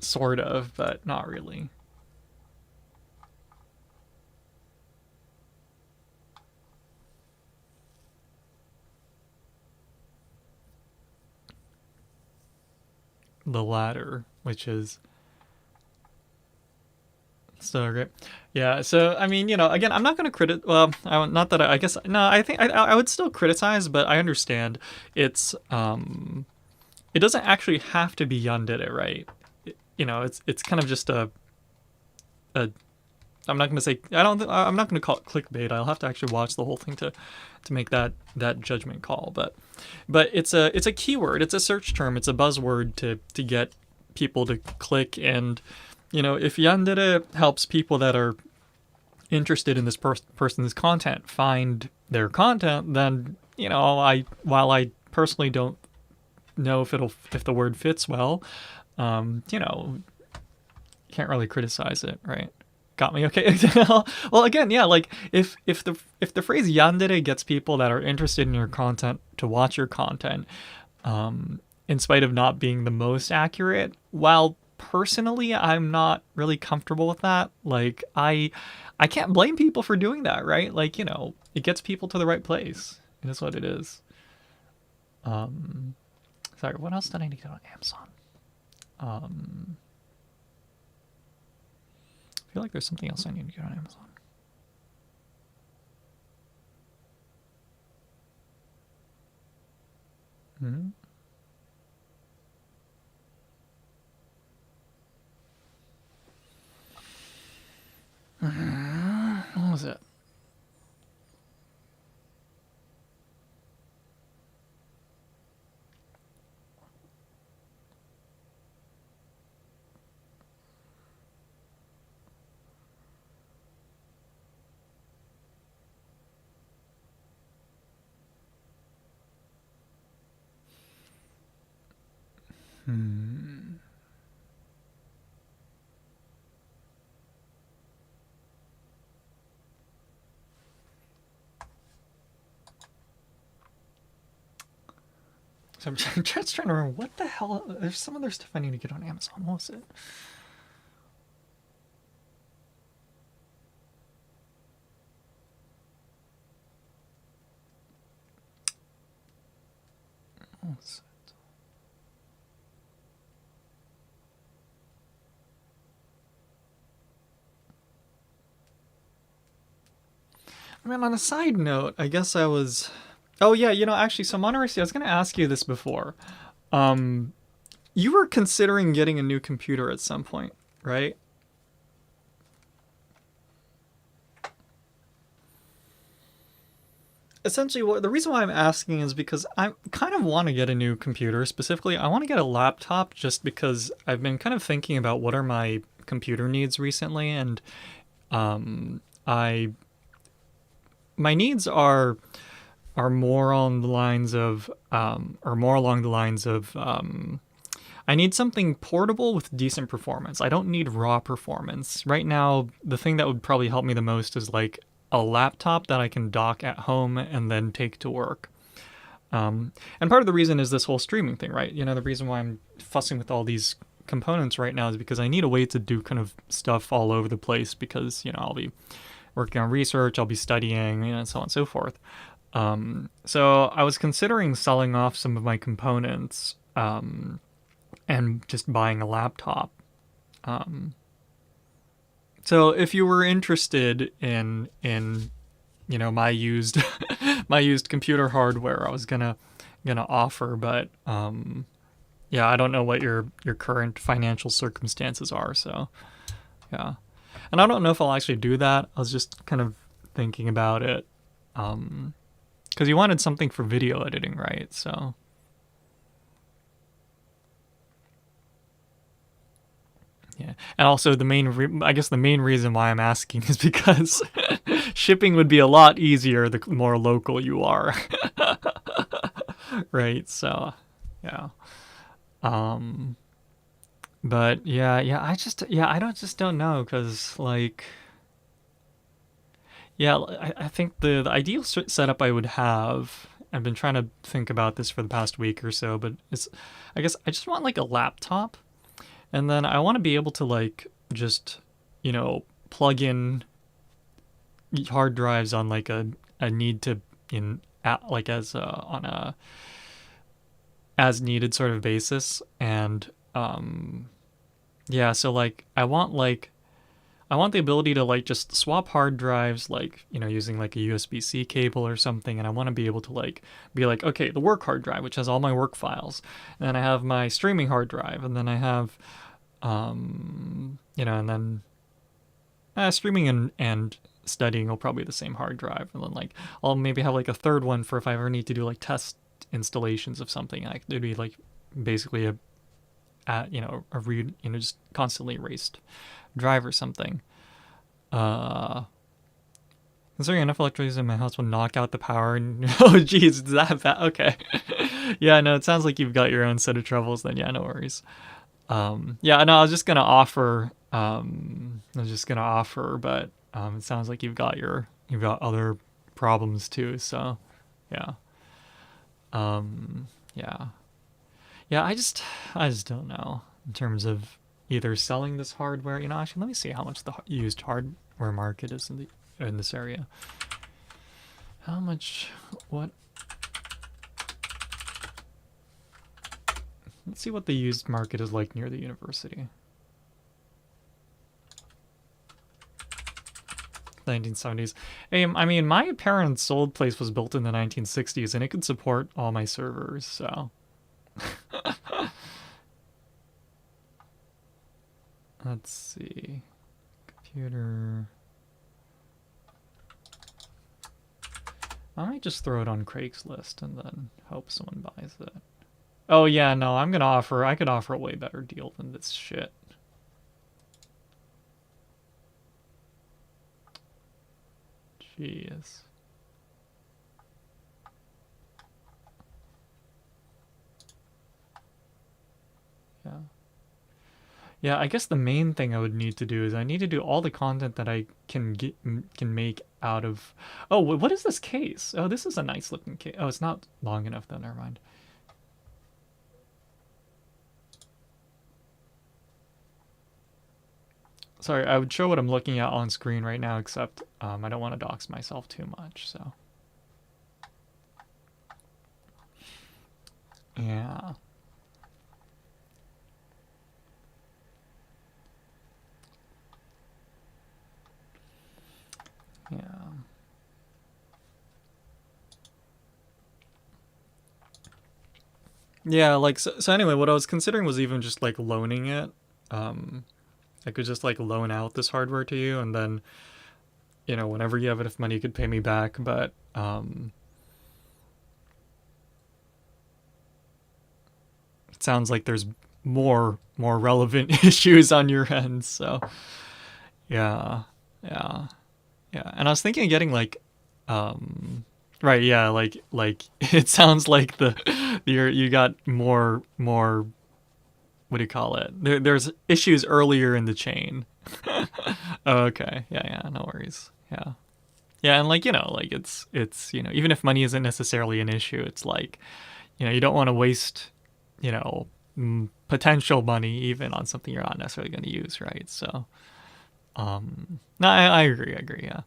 S1: sort of, but not really? The latter, which is so great. Yeah, so I mean, again, I'm not going to not that I guess no, I think I would still criticize, but I understand it's it doesn't actually have to be yandere, right? It's kind of just a I'm not going to say I'm not going to call it clickbait. I'll have to actually watch the whole thing to make that judgment call, but it's a keyword, it's a search term, it's a buzzword to get people to click. And if yandere helps people that are interested in this person's content find their content, then while I personally don't know if the word fits well, can't really criticize it, right? Got me, okay. Well, again, yeah, like if the phrase yandere gets people that are interested in your content to watch your content, in spite of not being the most accurate, while personally I'm not really comfortable with that, like I can't blame people for doing that, right? Like, it gets people to the right place. It is what it is. So Sorry, what else did I need to get on Amazon? I feel like there's something else I need to get on Amazon. What was it? So I'm just trying to remember what the hell. There's some other stuff I need to get on Amazon. What was it? What was it? I mean, on a side note, I guess I was. Oh yeah, actually, so Monterey, I was going to ask you this before. You were considering getting a new computer at some point, right? Essentially, the reason why I'm asking is because I kind of want to get a new computer. Specifically, I want to get a laptop just because I've been kind of thinking about what are my computer needs recently, and my needs are more on the lines of I need something portable with decent performance. I don't need raw performance. Right now, the thing that would probably help me the most is like a laptop that I can dock at home and then take to work. And part of the reason is this whole streaming thing, right? The reason why I'm fussing with all these components right now is because I need a way to do kind of stuff all over the place because, I'll be working on research, I'll be studying, and so on and so forth. So I was considering selling off some of my components and just buying a laptop. So if you were interested in my used my used computer hardware, I was gonna offer, but yeah, I don't know what your current financial circumstances are, so yeah. And I don't know if I'll actually do that. I was just kind of thinking about it. Because you wanted something for video editing, right? So yeah. And also the main reason why I'm asking is because shipping would be a lot easier the more local you are. Right? So, yeah. But yeah, I don't know cuz like yeah, I think the ideal setup I would have, I've been trying to think about this for the past week or so, but I guess I just want like a laptop. And then I want to be able to like just, plug in hard drives on like a need to like as on a as needed sort of basis. And yeah, so like I want the ability to like just swap hard drives, like, using like a USB-C cable or something. And I want to be able to like be like, okay, the work hard drive, which has all my work files. And then I have my streaming hard drive. And then I have, and then streaming and studying will probably be the same hard drive. And then like, I'll maybe have like a third one for if I ever need to do like test installations of something. It'd be like basically a read, just constantly erased drive or something. Considering enough electricity in my house will knock out the power and oh geez, is that bad? Okay. Yeah, no, it sounds like you've got your own set of troubles then. Yeah, no worries. Yeah, no, I was just gonna offer but it sounds like you've got other problems too, so yeah. Yeah. Yeah, I just don't know in terms of either selling this hardware. Actually, let me see how much the used hardware market is in this area. How much? What? Let's see what the used market is like near the university. 1970s. Hey, I mean, my parents' old place was built in the 1960s, and it could support all my servers, so. Let's see. Computer. I might just throw it on Craigslist and then hope someone buys it. Oh yeah, no, I could offer a way better deal than this shit. Jeez. Yeah. Yeah, I guess the main thing I would need to do is I need to do all the content that I can make out of. Oh, what is this case? Oh, this is a nice looking case. Oh, it's not long enough though. Never mind. Sorry, I would show what I'm looking at on screen right now, except I don't want to dox myself too much, so. Yeah. Yeah. Yeah, like, so anyway, what I was considering was even just, like, loaning it. I could just, like, loan out this hardware to you, and then, you know, whenever you have enough money, you could pay me back, but, it sounds like there's more relevant issues on your end, so, yeah, yeah, yeah. And I was thinking of getting, like, right, yeah, like it sounds like you got more what do you call it? There's issues earlier in the chain. Oh, okay, yeah, no worries. Yeah, yeah, and like, you know, like it's you know, even if money isn't necessarily an issue, it's like, you know, you don't want to waste, you know, potential money even on something you're not necessarily going to use, right? So, no, I agree, yeah.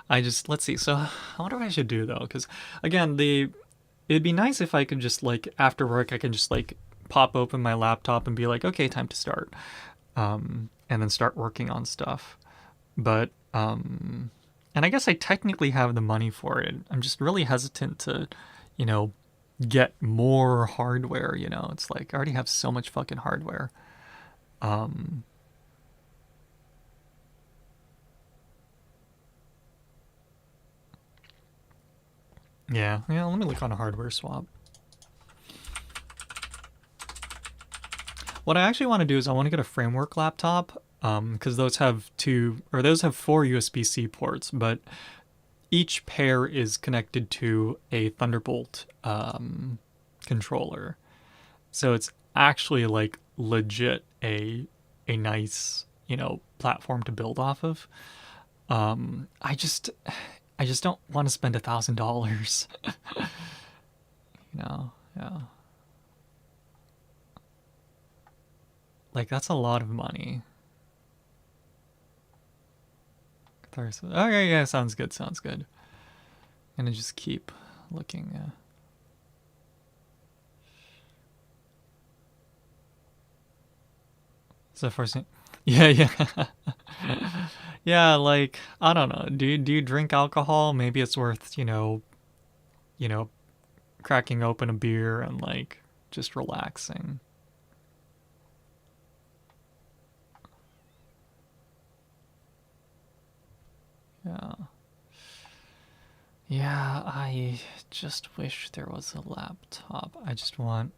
S1: I just, let's see. So, I wonder what I should do though, because again, it'd be nice if I could just, like, after work, I can just, like, pop open my laptop and be like, okay, time to start, and then start working on stuff. But and I guess I technically have the money for it. I'm just really hesitant to, you know, get more hardware. You know, it's like I already have so much fucking hardware. Um, yeah. Let me look on a hardware swap. What I actually want to do is I want to get a framework laptop, because those have four USB-C ports, but each pair is connected to a Thunderbolt controller. So it's actually, like, legit a nice, you know, platform to build off of. I just don't want to spend $1,000. You know, yeah. Like, that's a lot of money. Okay, yeah, sounds good. I'm gonna just keep looking. So first thing, yeah. Yeah, like, I don't know. Do you drink alcohol? Maybe it's worth, you know, cracking open a beer and, like, just relaxing. Yeah. Yeah, I just wish there was a laptop. I just want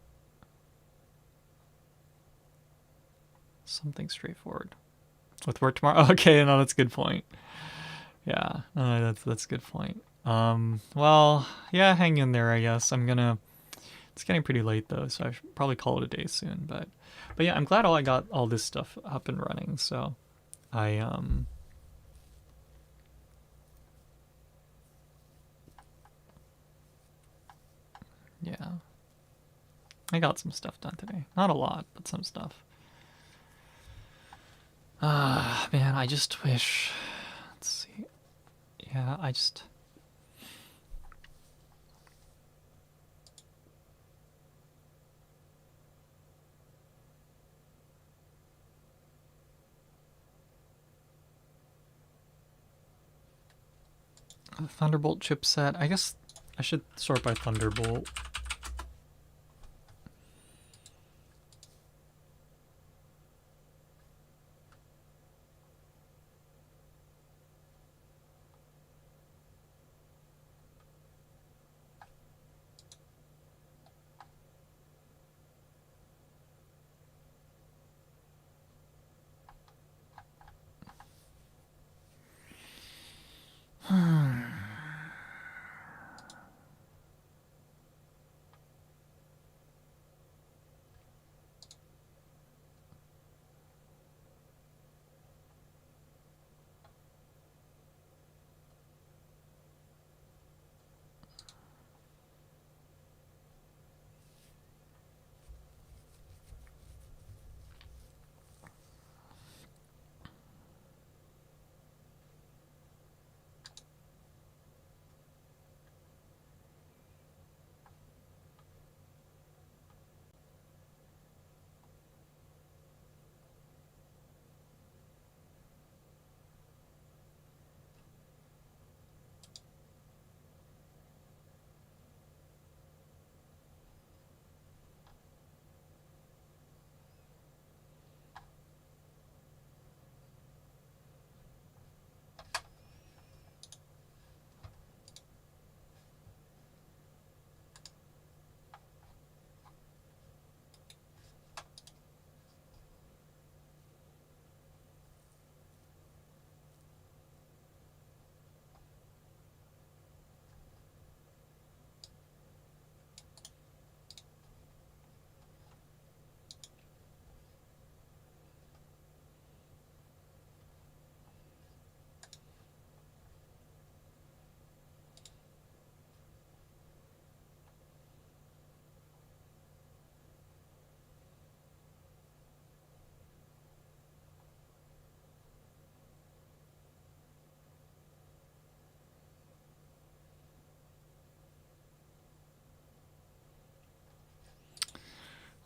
S1: something straightforward. With work tomorrow? Okay, no, that's a good point. Yeah, no, that's a good point. Well, yeah, hang in there, I guess. It's getting pretty late though, so I should probably call it a day soon. But yeah, I'm glad I got all this stuff up and running. So I yeah, I got some stuff done today. Not a lot, but some stuff. Ah, man, I just wish. Let's see. Yeah, I just. Thunderbolt chipset. I guess I should sort by Thunderbolt.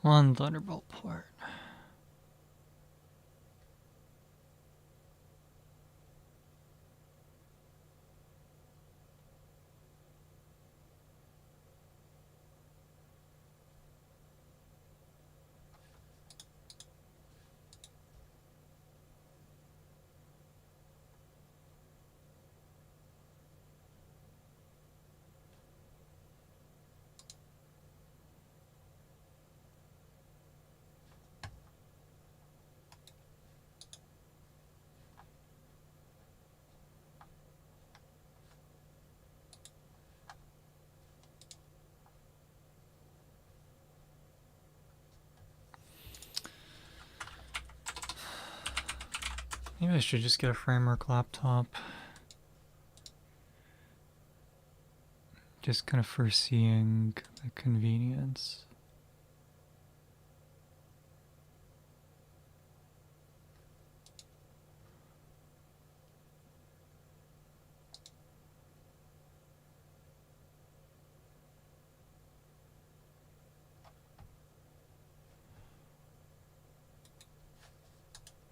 S1: One Thunderbolt port. Maybe I should just get a Framework laptop. Just kind of foreseeing the convenience.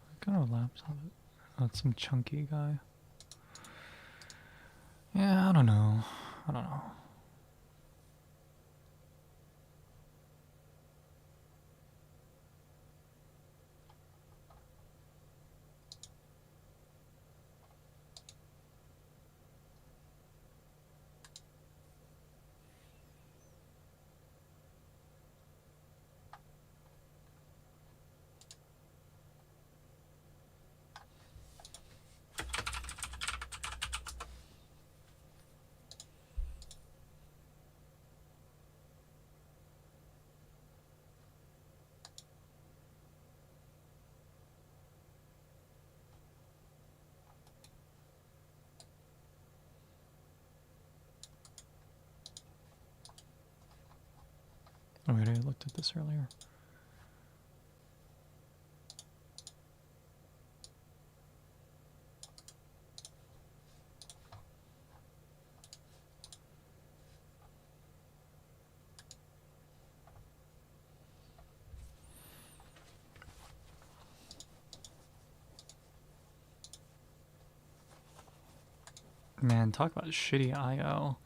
S1: What kind of laptop? Oh, it's some chunky guy. Yeah, I don't know. Oh wait, I looked at this earlier. Man, talk about shitty IO.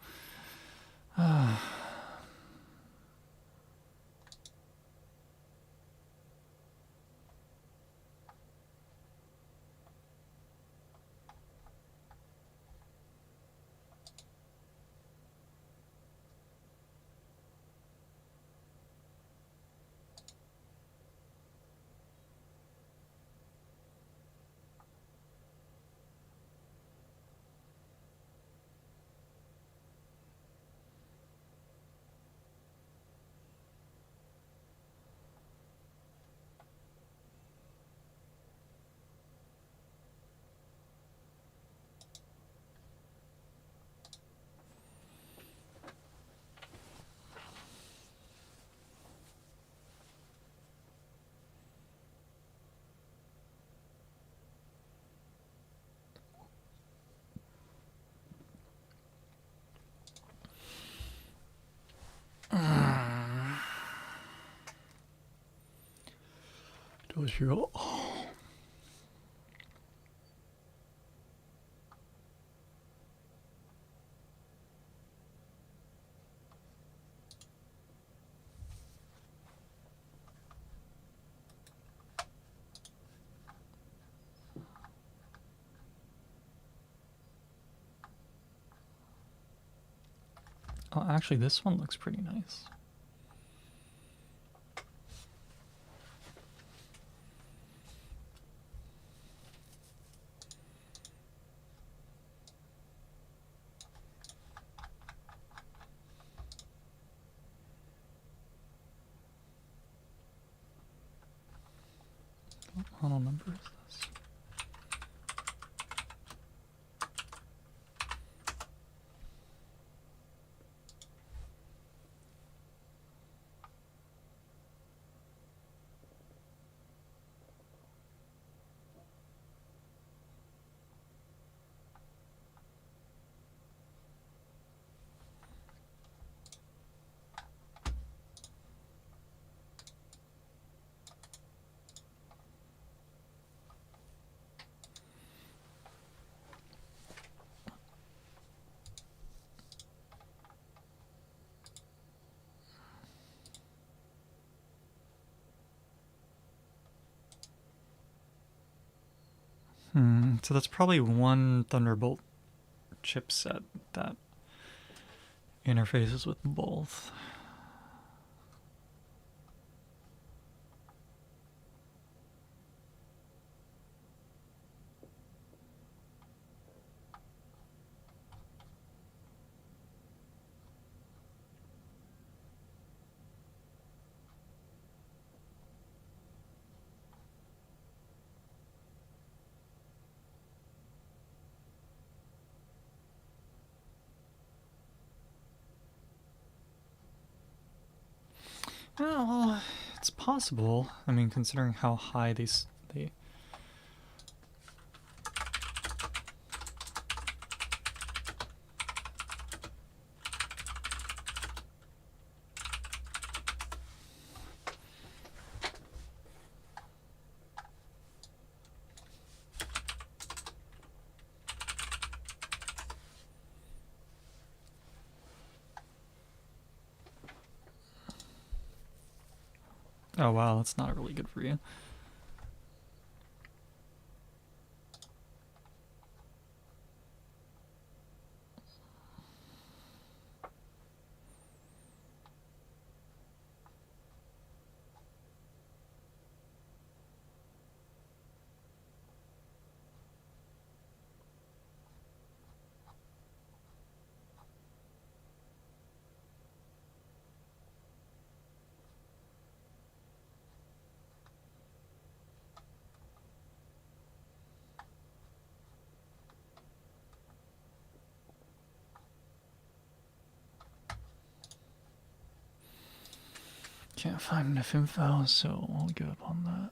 S1: Does your Oh, actually, this one looks pretty nice. What model number is this? So that's probably one Thunderbolt chipset that interfaces with both. Well, it's possible. I mean, considering how high they. Oh wow, that's not really good for you. Can't find enough info, so I'll give up on that.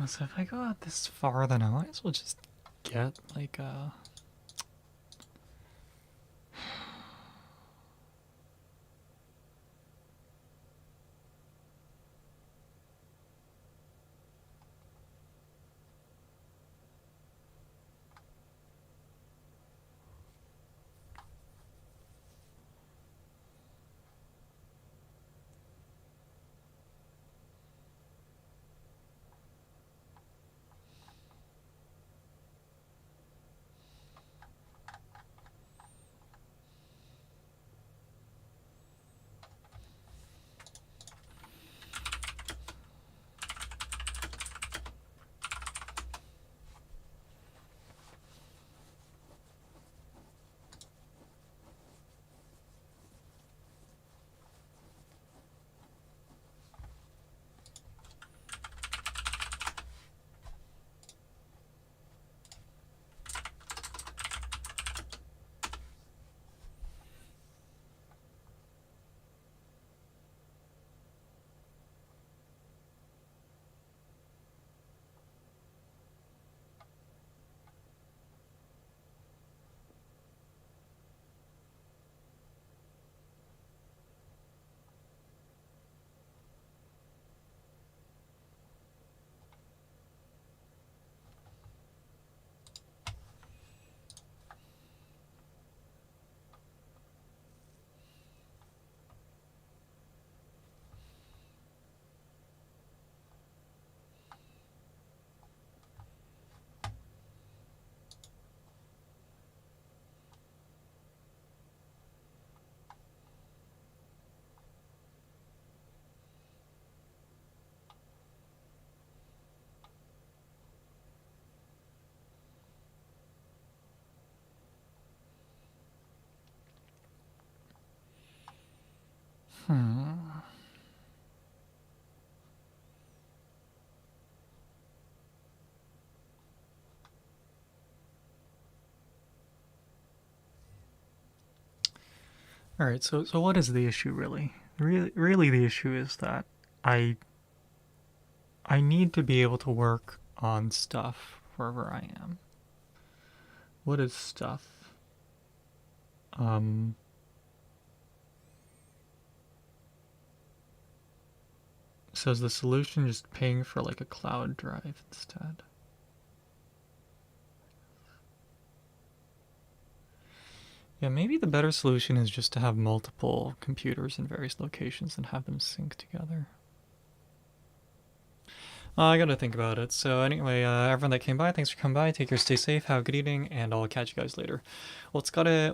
S1: So if I go out this far, then I might as well just get like a... Alright, so what is the issue really? Really the issue is that I need to be able to work on stuff wherever I am. What is stuff? So is the solution just paying for like a cloud drive instead? Yeah, maybe the better solution is just to have multiple computers in various locations and have them sync together. I gotta think about it. So anyway, everyone that came by, thanks for coming by. Take care, stay safe, have a good evening, and I'll catch you guys later. Well, it's gotta